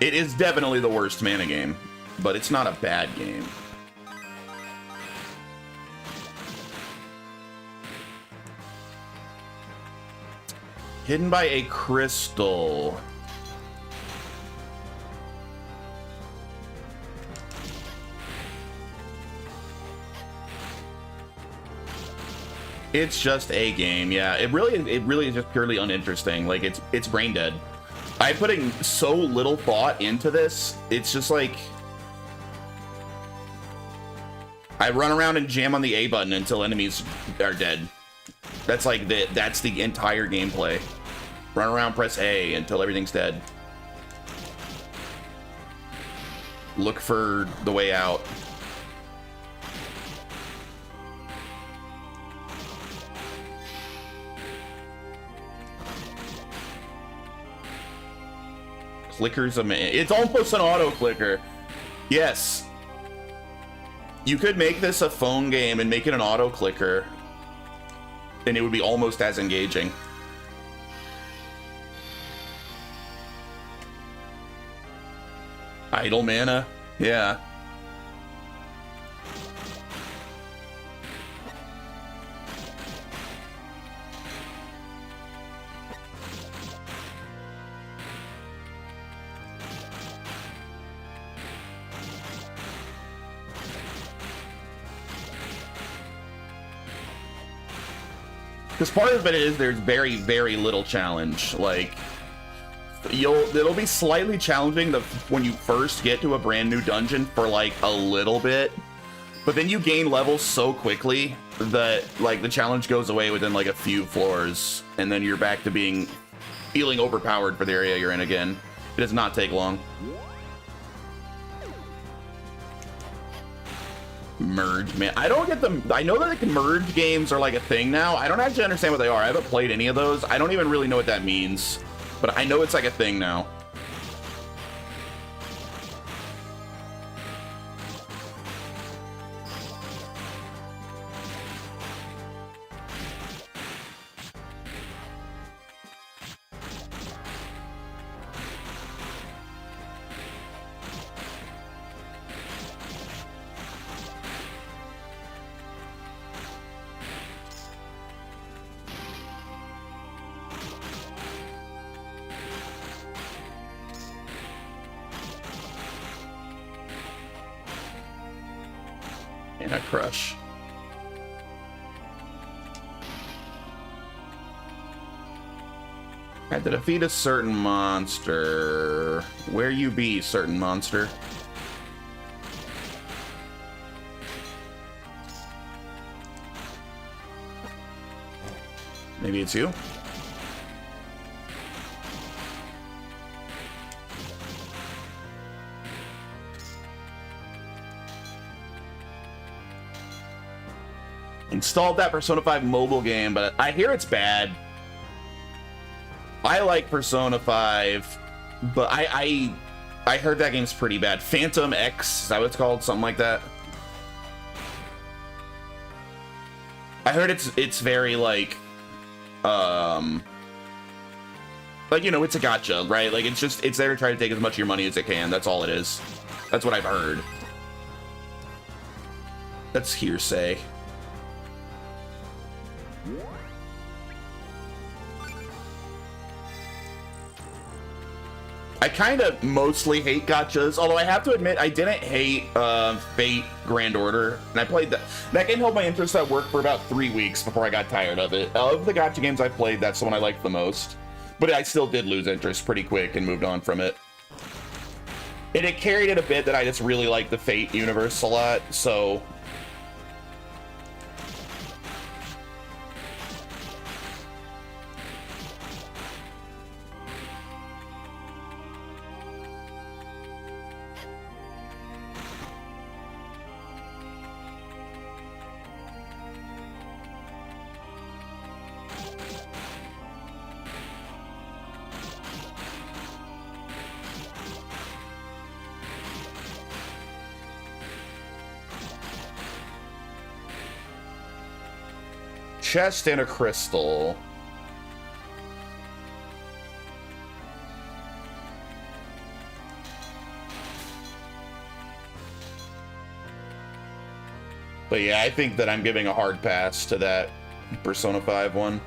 It is definitely the worst mana game, but it's not a bad game. Hidden by a crystal. It's just a game, yeah. It really is just purely uninteresting. Like it's brain dead. I'm putting so little thought into this. It's just like I run around and jam on the A button until enemies are dead. That's like that's the entire gameplay. Run around, press A until everything's dead. Look for the way out. Clickers a minute. It's almost an auto clicker. Yes. You could make this a phone game and make it an auto clicker, and it would be almost as engaging. Idle mana. Yeah. Because part of it is there's very, very little challenge. Like, it'll be slightly challenging when you first get to a brand new dungeon for like a little bit, but then you gain levels so quickly that like the challenge goes away within like a few floors, and then you're back to feeling overpowered for the area you're in again. It does not take long. Merge, man. I don't get them. I know that like merge games are like a thing now. I don't actually understand what they are. I haven't played any of those. I don't even really know what that means, but I know it's like a thing now. And a crush. I had to defeat a certain monster. Where you be, certain monster? Maybe it's you? Installed that Persona 5 mobile game, but I hear it's bad. I like Persona 5, but I heard that game's pretty bad. Phantom X, is that what it's called? Something like that. I heard it's very like you know, it's a gotcha, right? Like it's there to try to take as much of your money as it can. That's all it is. That's what I've heard. That's hearsay. I kind of mostly hate gotchas, although I have to admit I didn't hate Fate Grand Order, and I played that. That game held my interest at work for about 3 weeks before I got tired of it. Of the gotcha games I played, that's the one I liked the most, but I still did lose interest pretty quick and moved on from it. And it carried it a bit that I just really like the Fate universe a lot, so... Chest and a crystal. But yeah, I think that I'm giving a hard pass to that Persona 5 one.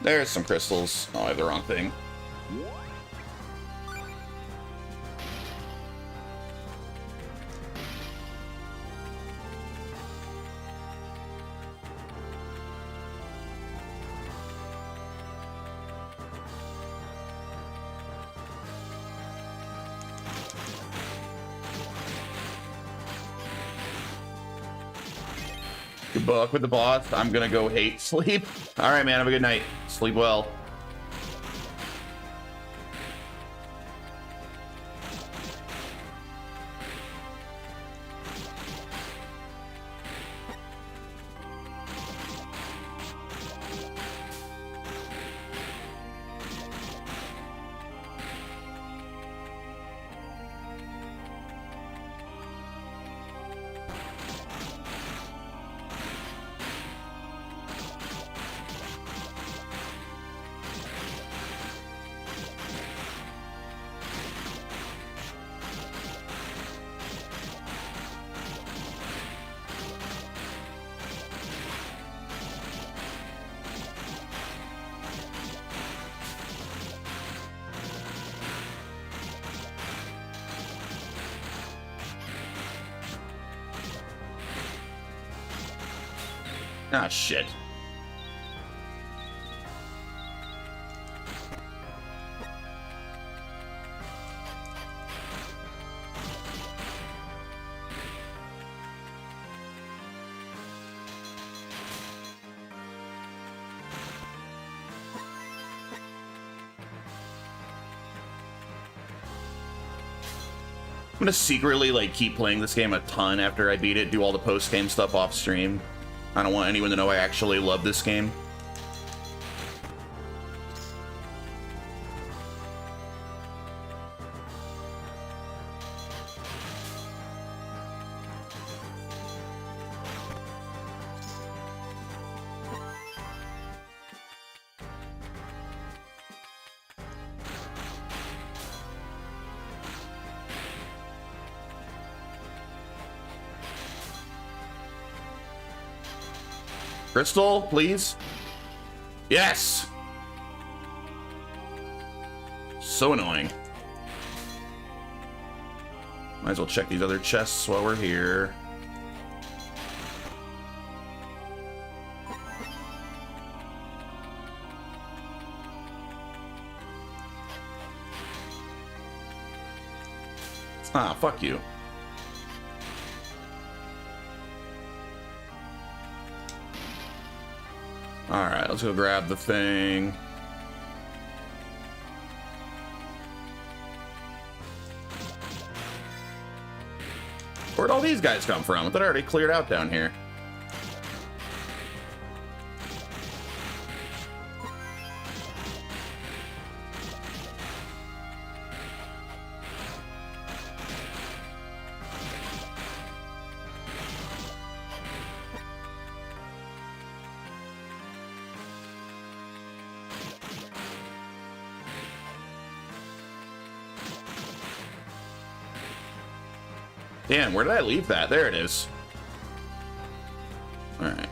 There's some crystals. Oh, I have the wrong thing. Good luck with the boss. I'm gonna go hate sleep. All right, man. Have a good night. Sleep well. Ah, shit. I'm gonna secretly, like, keep playing this game a ton after I beat it, do all the post-game stuff off stream. I don't want anyone to know I actually love this game. Crystal, please. Yes! So annoying. Might as well check these other chests while we're here. Ah, fuck you. Alright, let's go grab the thing. Where'd all these guys come from? I thought I already cleared out down here. Damn, where did I leave that? There it is. All right.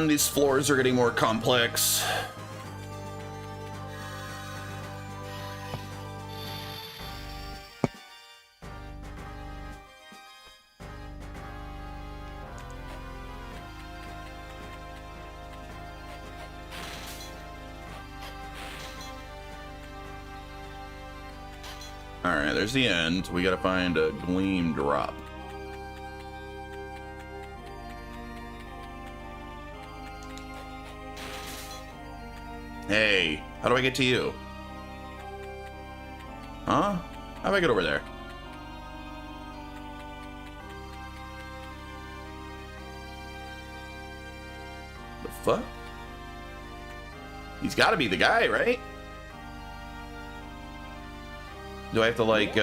These floors are getting more complex. Alright, there's the end. We gotta find a gleam drop. Hey, how do I get to you? Huh? How do I get over there? The fuck? He's gotta be the guy, right? Do I have to, like,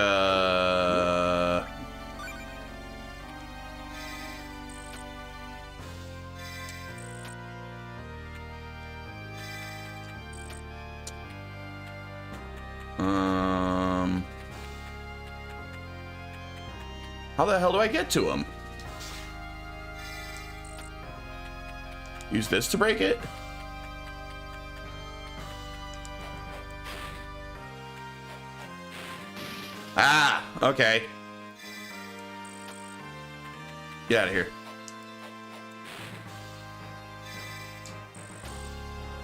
how the hell do I get to him? Use this to break it? Ah, okay. Get out of here.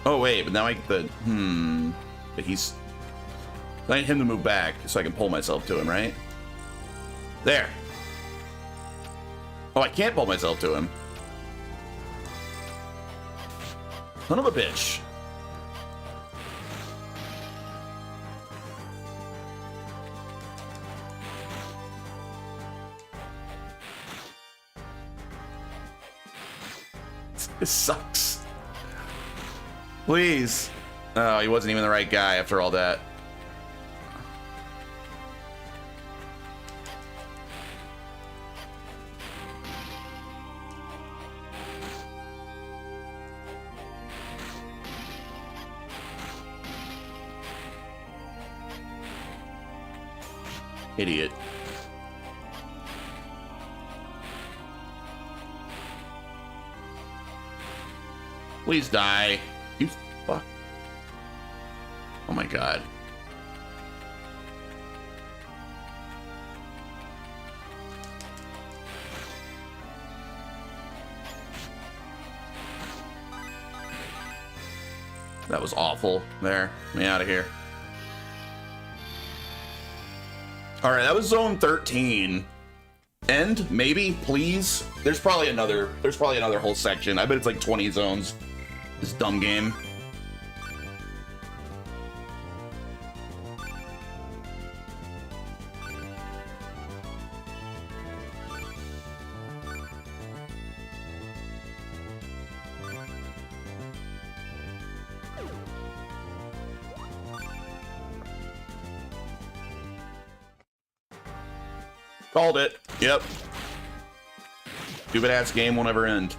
Oh, wait, but now I get the... But he's... I need him to move back so I can pull myself to him, right? There. Oh, I can't pull myself to him. Son of a bitch. This sucks. Please. Oh, he wasn't even the right guy after all that. Idiot. Please die. You fuck. Oh my god. That was awful. There. Get me out of here. Alright, that was zone 13. End? Maybe? Please? There's probably another whole section. I bet it's like 20 zones. This dumb game. Called it. Yep. Stupid ass game won't ever end.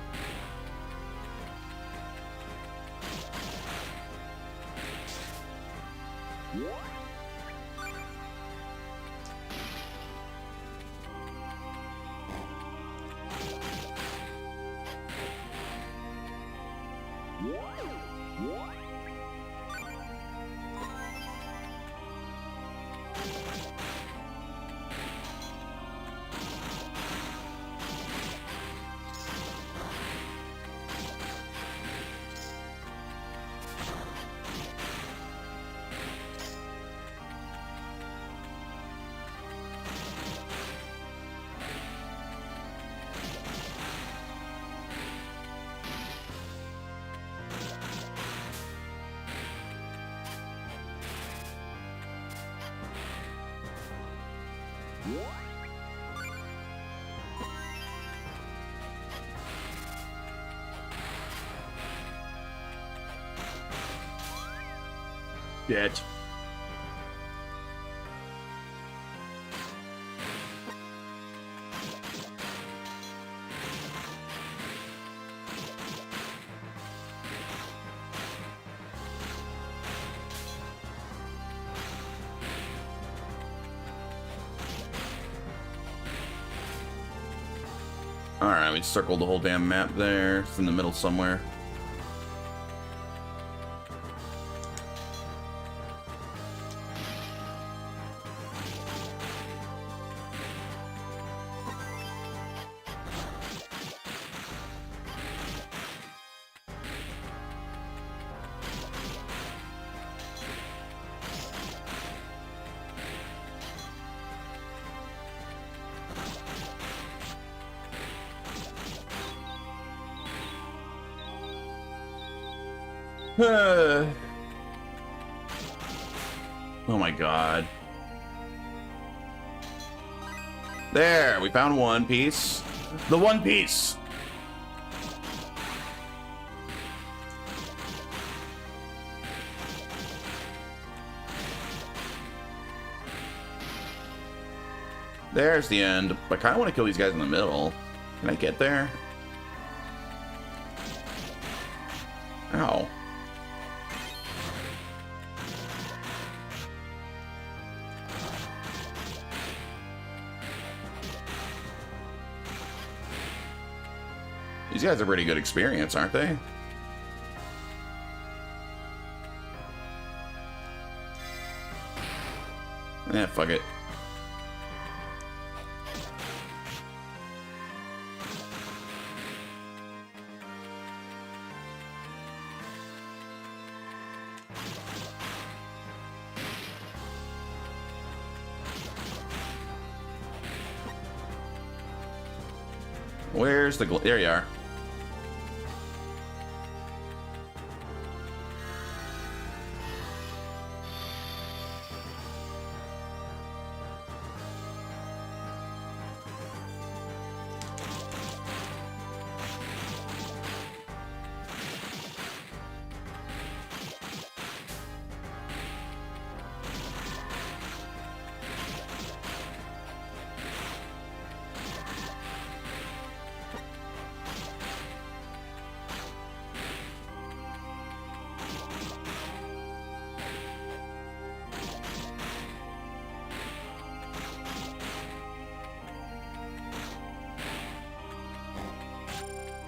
Shit. Alright, we circled the whole damn map there. It's in the middle somewhere. Oh my god. There, we found one piece. The one piece! There's the end. I kind of want to kill these guys in the middle. Can I get there? Ow. These guys are pretty good experience, aren't they? Eh, fuck it. Where's the there you are.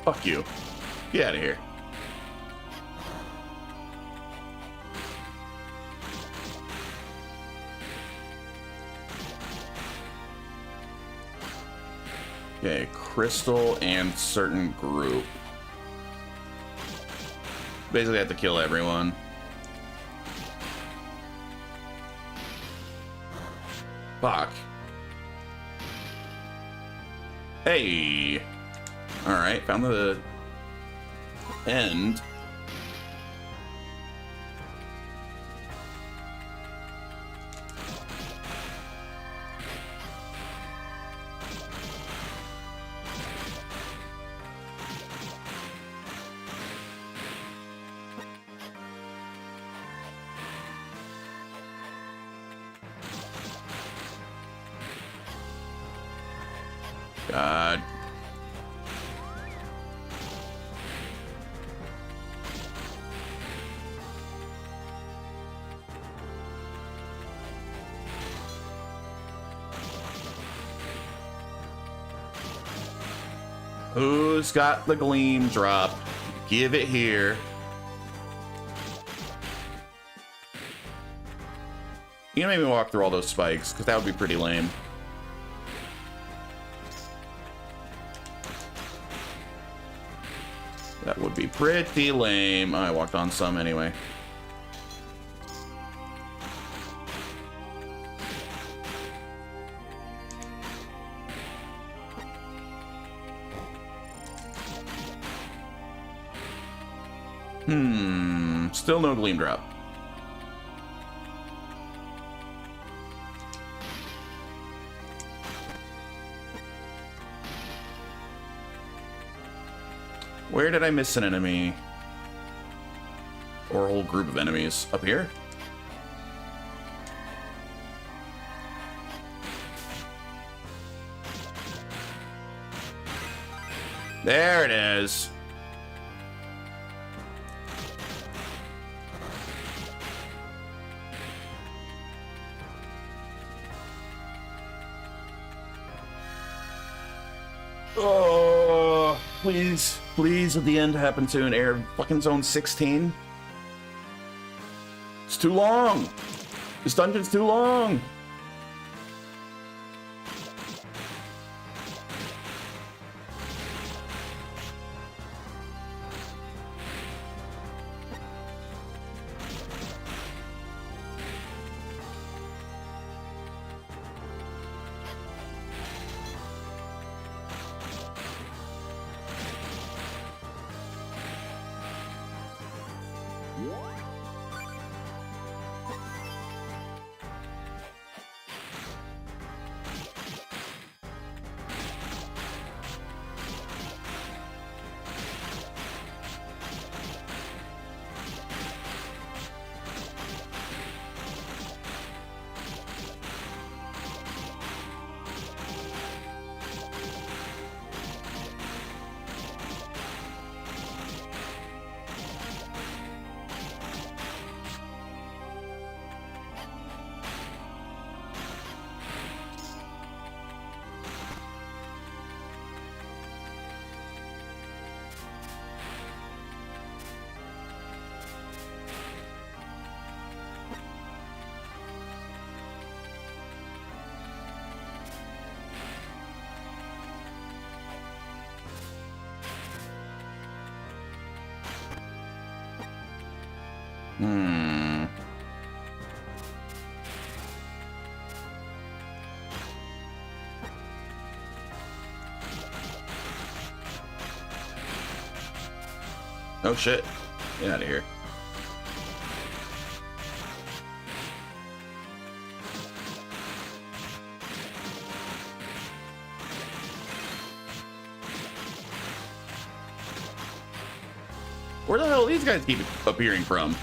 Fuck you. Get out of here. Okay, crystal and certain group. Basically, I have to kill everyone. Fuck. Hey. Alright, found the end. God. Who's got the gleam drop? Give it here. You can make me walk through all those spikes, because that would be pretty lame. That would be pretty lame. I walked on some anyway. Still no gleam drop. Where did I miss an enemy? Or a whole group of enemies? Up here? There it is. Oh, please, please, at the end happen soon. Air fucking zone 16. It's too long. This dungeon's too long. Oh shit. Get out of here. Where the hell do these guys keep appearing from?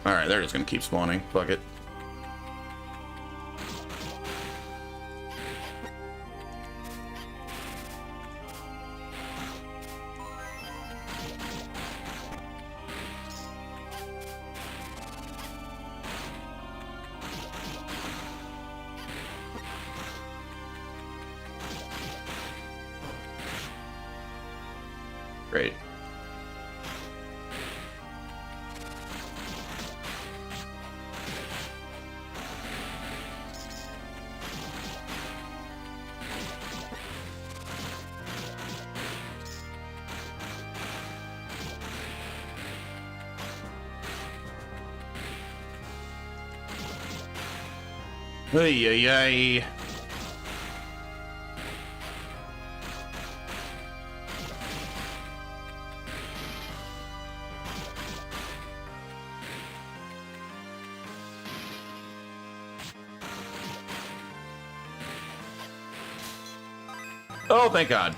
Alright, they're just gonna keep spawning. Fuck it. Great. Ay, ay, ay. Oh, thank God.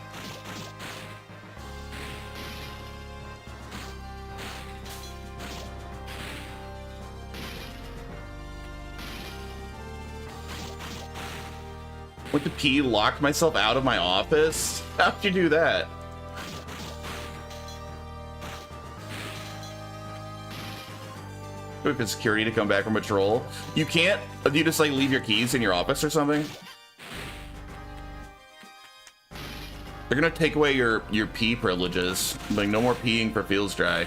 Went to pee, locked myself out of my office? How'd you do that? Wait for security to come back from patrol. You can't? Do you just like leave your keys in your office or something? They're gonna take away your pee privileges. Like, no more peeing for Feels Dry.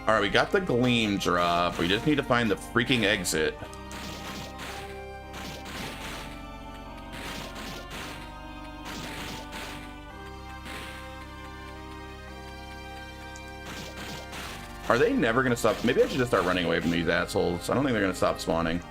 Alright, we got the Gleam drop. We just need to find the freaking exit. Are they never gonna stop? Maybe I should just start running away from these assholes. I don't think they're gonna stop spawning.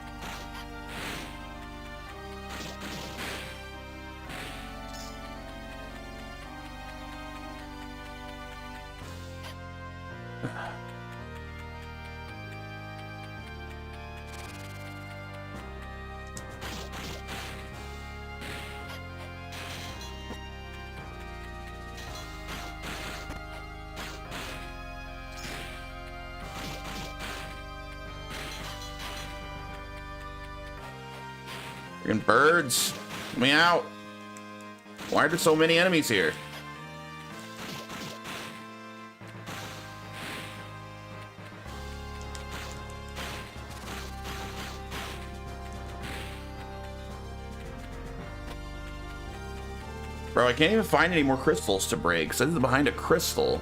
Freaking birds. Let me out. Why are there so many enemies here? Bro, I can't even find any more crystals to break. So this is behind a crystal.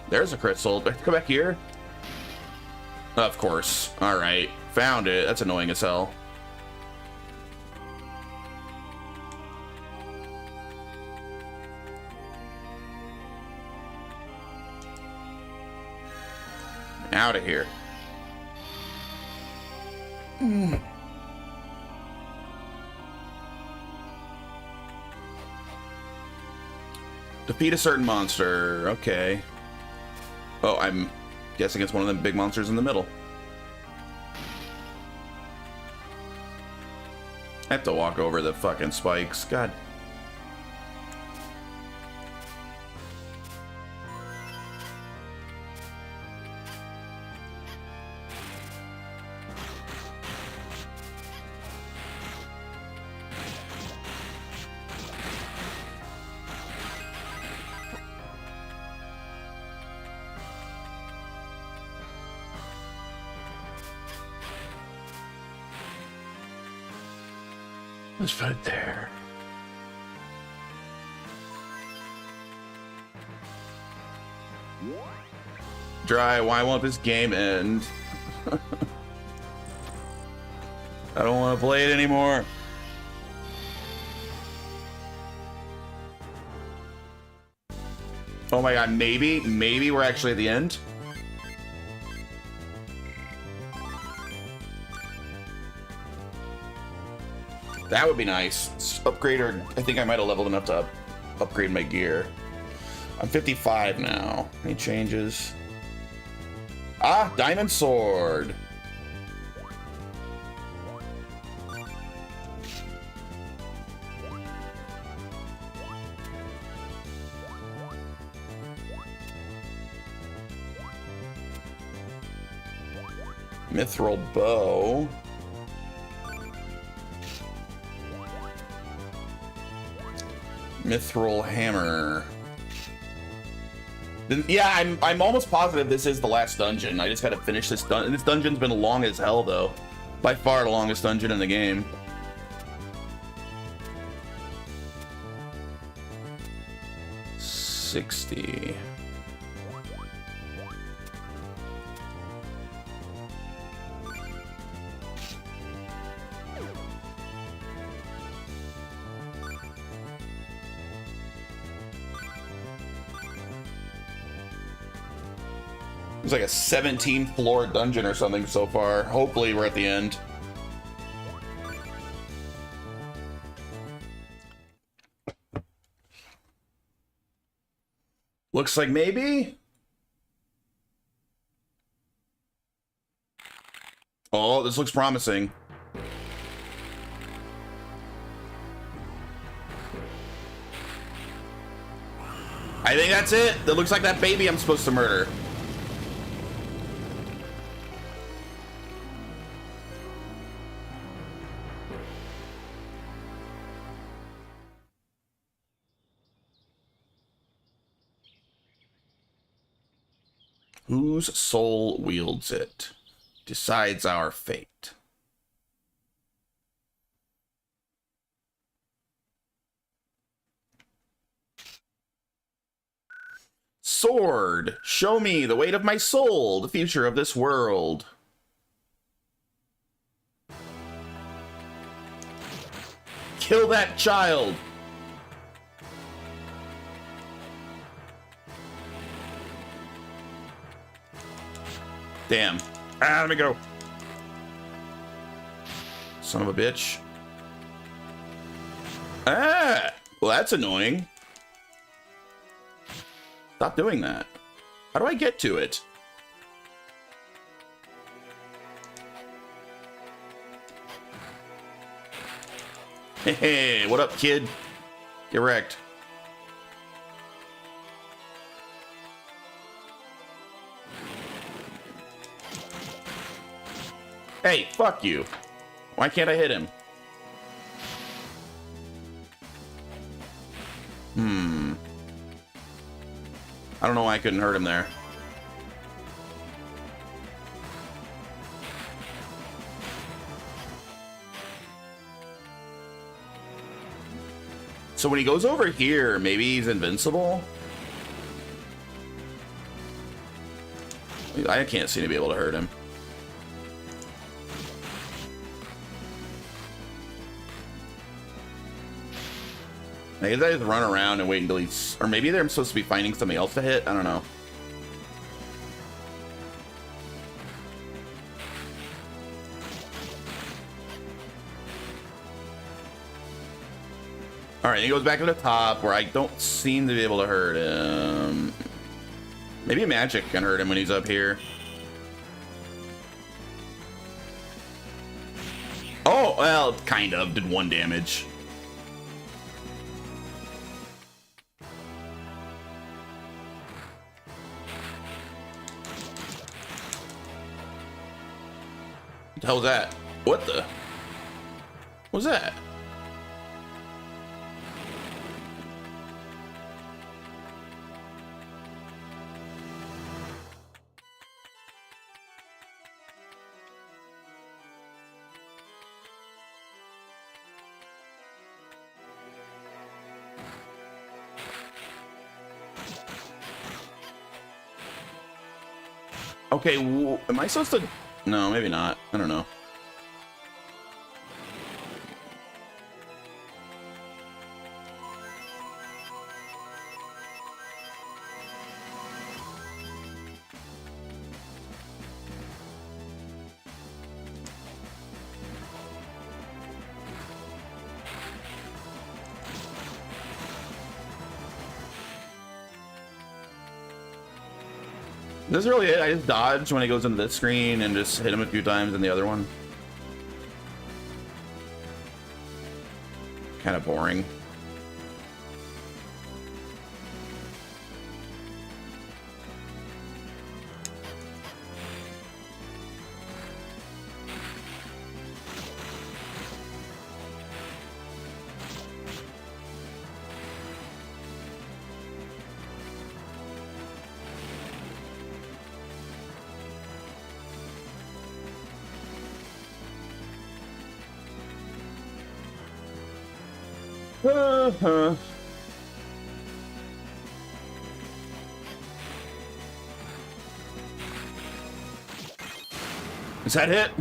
There's a crystal. Do I have to go back here? Of course. All right. Found it. That's annoying as hell. Out of here. Defeat a certain monster. Okay. Oh, I'm guessing it's one of them big monsters in the middle. I have to walk over the fucking spikes. God. Let's put it there. Dry, why won't this game end? I don't want to play it anymore. Oh my god, maybe we're actually at the end. That would be nice. Upgrade, or I think I might have leveled enough to upgrade my gear. I'm 55 now. Any changes? Ah, diamond sword. Mithril bow. Mithril hammer. Yeah, I'm almost positive this is the last dungeon. I just gotta finish this dungeon. This dungeon's been long as hell, though. By far the longest dungeon in the game. $60. It's like a 17th floor dungeon or something so far. Hopefully we're at the end. Looks like maybe. Oh, this looks promising. I think that's it. That looks like that baby I'm supposed to murder. Whose soul wields it decides our fate. sword. Show me the weight of my soul, the future of this world. Kill that child. Damn. Ah, let me go. Son of a bitch. Ah! Well, that's annoying. Stop doing that. How do I get to it? Hey, what up, kid? Get wrecked. Hey, fuck you. Why can't I hit him? I don't know why I couldn't hurt him there. So when he goes over here, maybe he's invincible? I can't seem to be able to hurt him. I guess I just run around and wait until he's... Or maybe they're supposed to be finding something else to hit? I don't know. Alright, he goes back to the top where I don't seem to be able to hurt him. Maybe magic can hurt him when he's up here. Oh, well, kind of. Did 1 damage. What the hell was that? What the? What was that? Okay, am I supposed to... No, maybe not. I don't know. This is really it. I just dodge when he goes into this screen and just hit him a few times in the other one. Kind of boring. Is that it?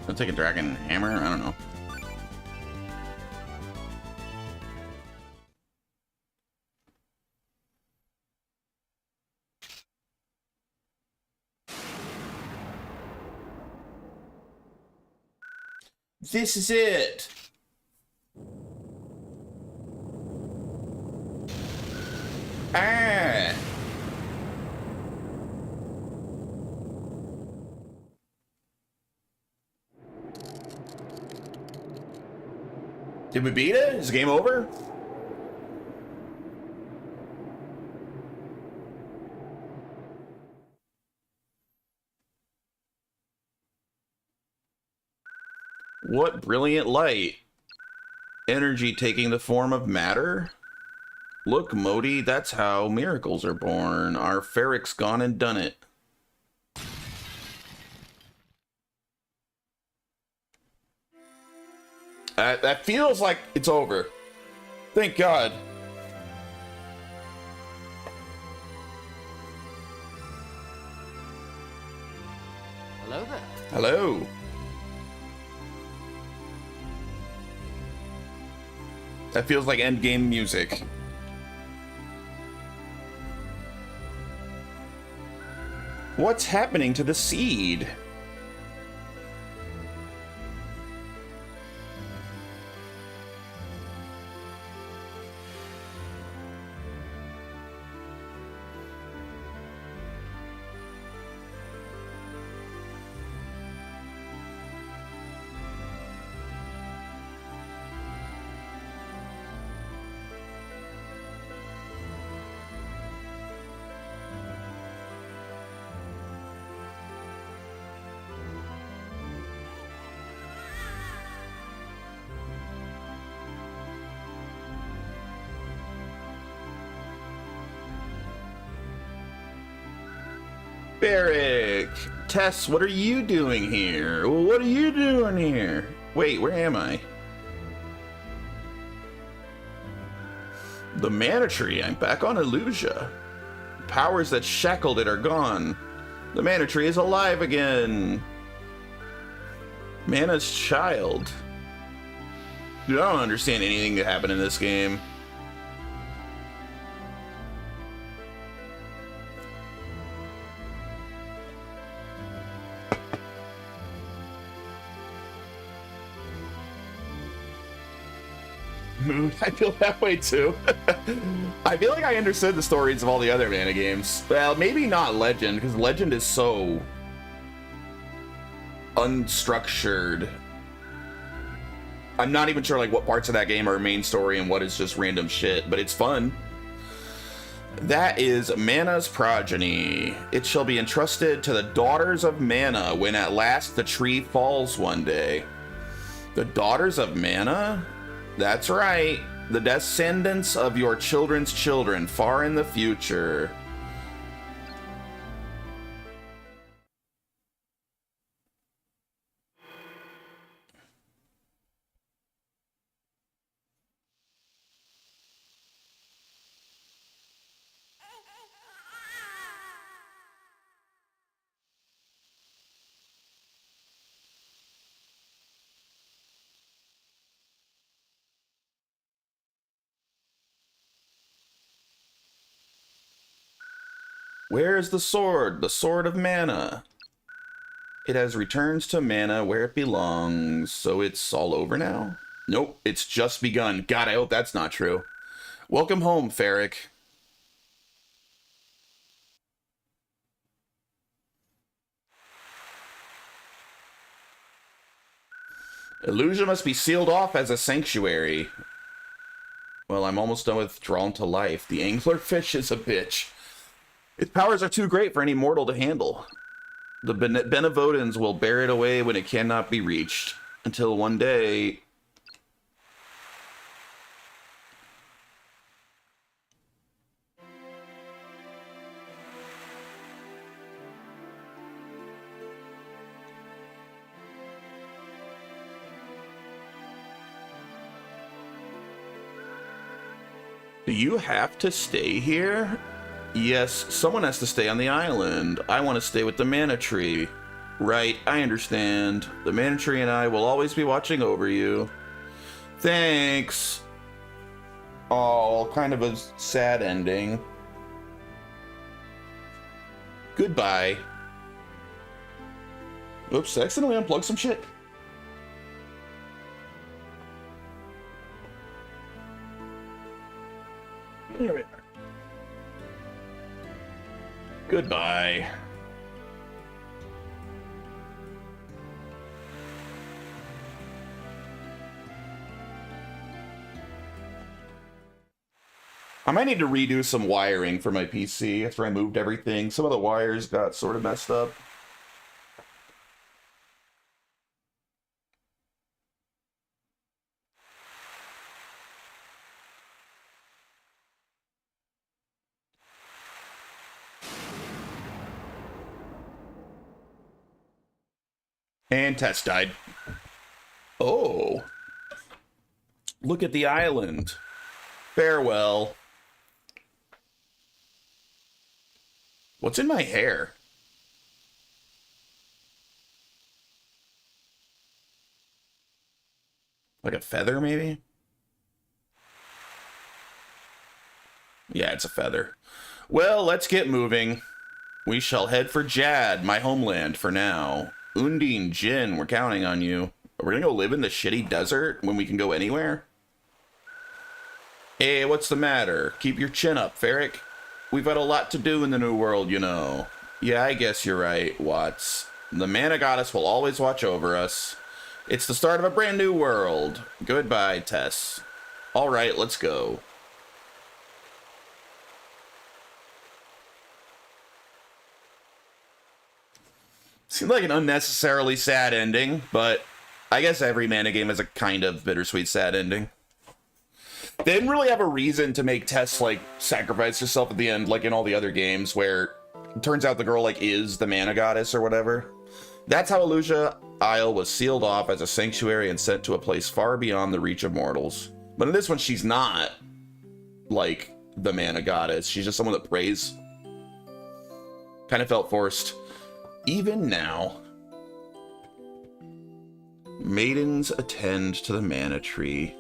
I'll take a dragon hammer. I don't know. This is it. Ah. Did we beat it? Is the game over? What brilliant light. Energy taking the form of matter? Look, Modi, that's how miracles are born. Our Ferric's gone and done it. That feels like it's over. Thank God. Hello there. Hello. That feels like endgame music. What's happening to the seed? Barrick! Tess, what are you doing here? What are you doing here? Wait, where am I? The Mana Tree. I'm back on Illusia. Powers that shackled it are gone. The Mana Tree is alive again. Mana's child. Dude, I don't understand anything that happened in this game. Mood. I feel that way too. I feel like I understood the stories of all the other Mana games. Well, maybe not Legend, because Legend is so unstructured. I'm not even sure like what parts of that game are main story and what is just random shit, but it's fun. That is Mana's progeny. It shall be entrusted to the daughters of Mana when at last the tree falls one day. The daughters of Mana? That's right, the descendants of your children's children far in the future. Where is the sword? The sword of Mana. It has returns to Mana where it belongs. So it's all over now? Nope, it's just begun. God, I hope that's not true. Welcome home, Ferric. Illusion must be sealed off as a sanctuary. Well, I'm almost done with Drawn to Life. The anglerfish is a bitch. Its powers are too great for any mortal to handle. The Benevolence will bear it away when it cannot be reached. Until one day... Do you have to stay here? Yes, someone has to stay on the island. I want to stay with the Mana Tree. Right, I understand. The Mana Tree and I will always be watching over you. Thanks. Oh, kind of a sad ending. Goodbye. Oops, I accidentally unplugged some shit. Here we are. Goodbye. I might need to redo some wiring for my PC after I moved everything. Some of the wires got sort of messed up. And Tess died. Oh. Look at the island. Farewell. What's in my hair? Like a feather, maybe? Yeah, it's a feather. Well, let's get moving. We shall head for Jad, my homeland, for now. Undine, Jin, we're counting on you. We're gonna go live in the shitty desert when we can go anywhere? Hey, what's the matter? Keep your chin up, Ferric. We've got a lot to do in the new world, you know. Yeah, I guess you're right, Watts. The Mana Goddess will always watch over us. It's the start of a brand new world. Goodbye, Tess. All right, let's go. Seemed like an unnecessarily sad ending, but I guess every Mana game has a kind of bittersweet sad ending. They didn't really have a reason to make Tess, like, sacrifice herself at the end, like in all the other games, where it turns out the girl, like, is the Mana Goddess or whatever. That's how Illusia Isle was sealed off as a sanctuary and sent to a place far beyond the reach of mortals. But in this one, she's not, like, the Mana Goddess. She's just someone that prays. Kind of felt forced. Even now, maidens attend to the mana tree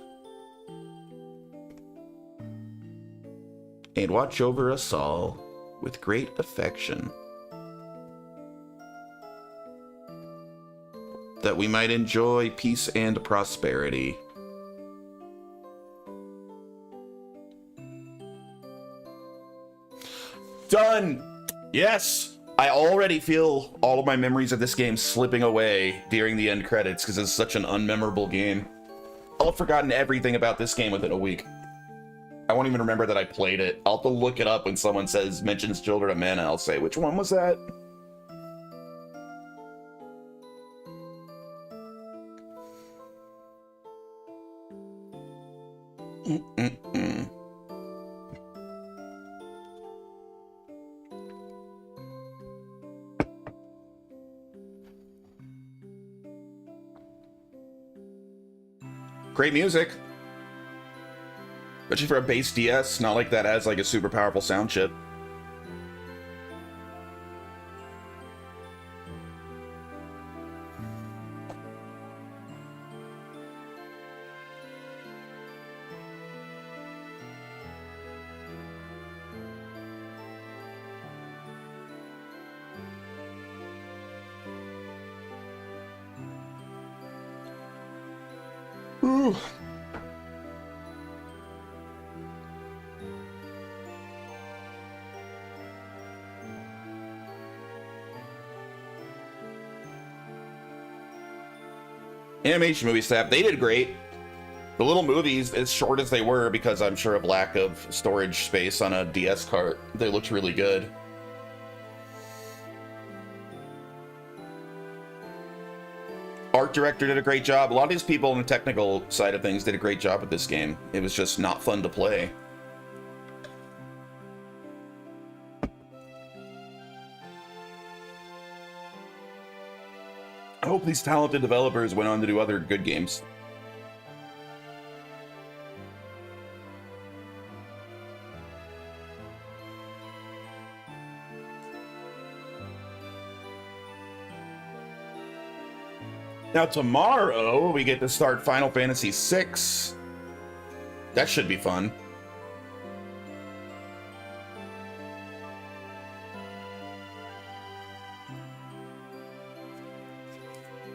and watch over us all with great affection, that we might enjoy peace and prosperity. Done! Yes! I already feel all of my memories of this game slipping away during the end credits because it's such an unmemorable game. I'll have forgotten everything about this game within a week. I won't even remember that I played it. I'll have to look it up when someone mentions Children of Mana. I'll say, which one was that? Great music. Especially for a base DS, not like that has like a super powerful sound chip. Ooh. Animation movie staff, they did great. The little movies, as short as they were, because I'm sure of lack of storage space on a DS cart, they looked really good. Art director did a great job. A lot of these people on the technical side of things did a great job with this game. It was just not fun to play. I hope these talented developers went on to do other good games. Now tomorrow we get to start Final Fantasy VI. That should be fun.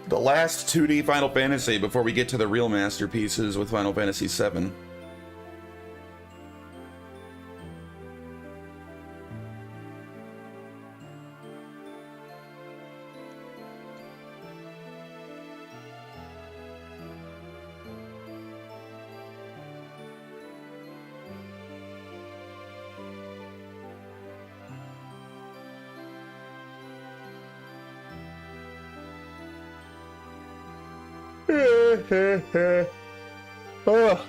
The last 2D Final Fantasy before we get to the real masterpieces with Final Fantasy VII. Oh.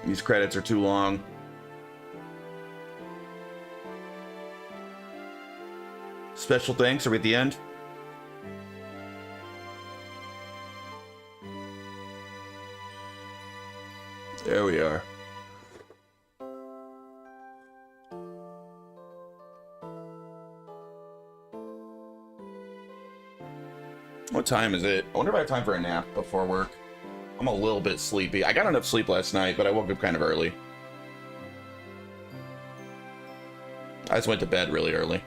These credits are too long. Special thanks. Are we at the end? There we are. What time is it? I wonder if I have time for a nap before work. I'm a little bit sleepy. I got enough sleep last night, but I woke up kind of early. I just went to bed really early.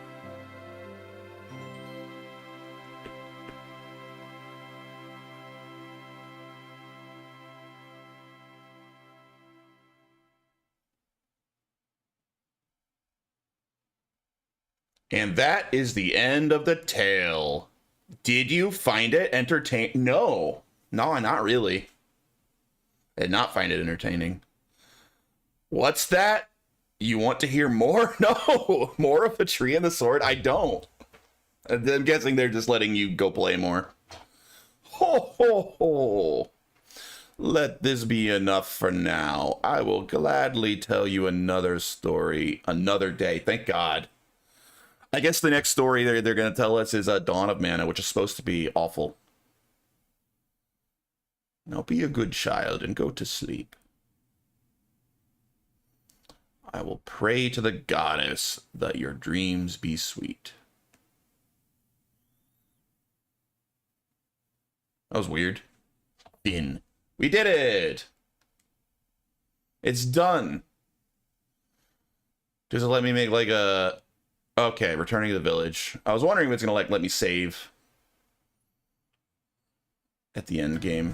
And that is the end of the tale. Did you find it entertaining? No, not really. I did not find it entertaining. What's that? You want to hear more? No, more of A Tree and the Sword? I don't. I'm guessing they're just letting you go play more. Ho, ho, ho. Let this be enough for now. I will gladly tell you another story another day. Thank God. I guess the next story they're going to tell us is Dawn of Mana, which is supposed to be awful. Now be a good child and go to sleep. I will pray to the goddess that your dreams be sweet. That was weird. We did it! It's done. Does it let me make like a... Okay, returning to the village. I was wondering if it's gonna like let me save at the end game.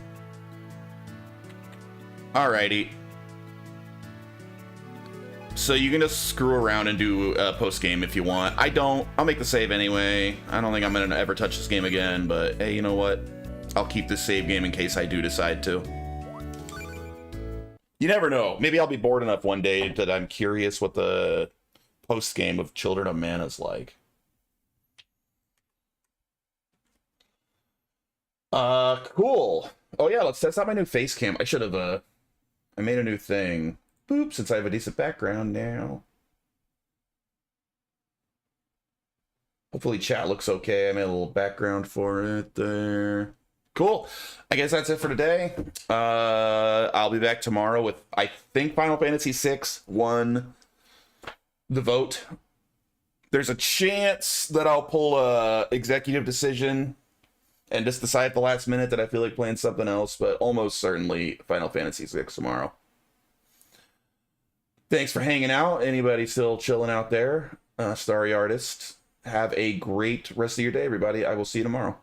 Alrighty. So you can just screw around and do post game if you want. I don't. I'll make the save anyway. I don't think I'm gonna ever touch this game again. But hey, you know what? I'll keep this save game in case I do decide to. You never know. Maybe I'll be bored enough one day that I'm curious what the post game of Children of Mana is like. Cool. Oh yeah, let's test out my new face cam. I should have I made a new thing. Boop, since I have a decent background now. Hopefully chat looks okay. I made a little background for it there. Cool. I guess that's it for today. I'll be back tomorrow with, I think, Final Fantasy VI won the vote. There's a chance that I'll pull a executive decision and just decide at the last minute that I feel like playing something else, but almost certainly Final Fantasy VI tomorrow. Thanks for hanging out. Anybody still chilling out there? Starry Artist. Have a great rest of your day, everybody. I will see you tomorrow.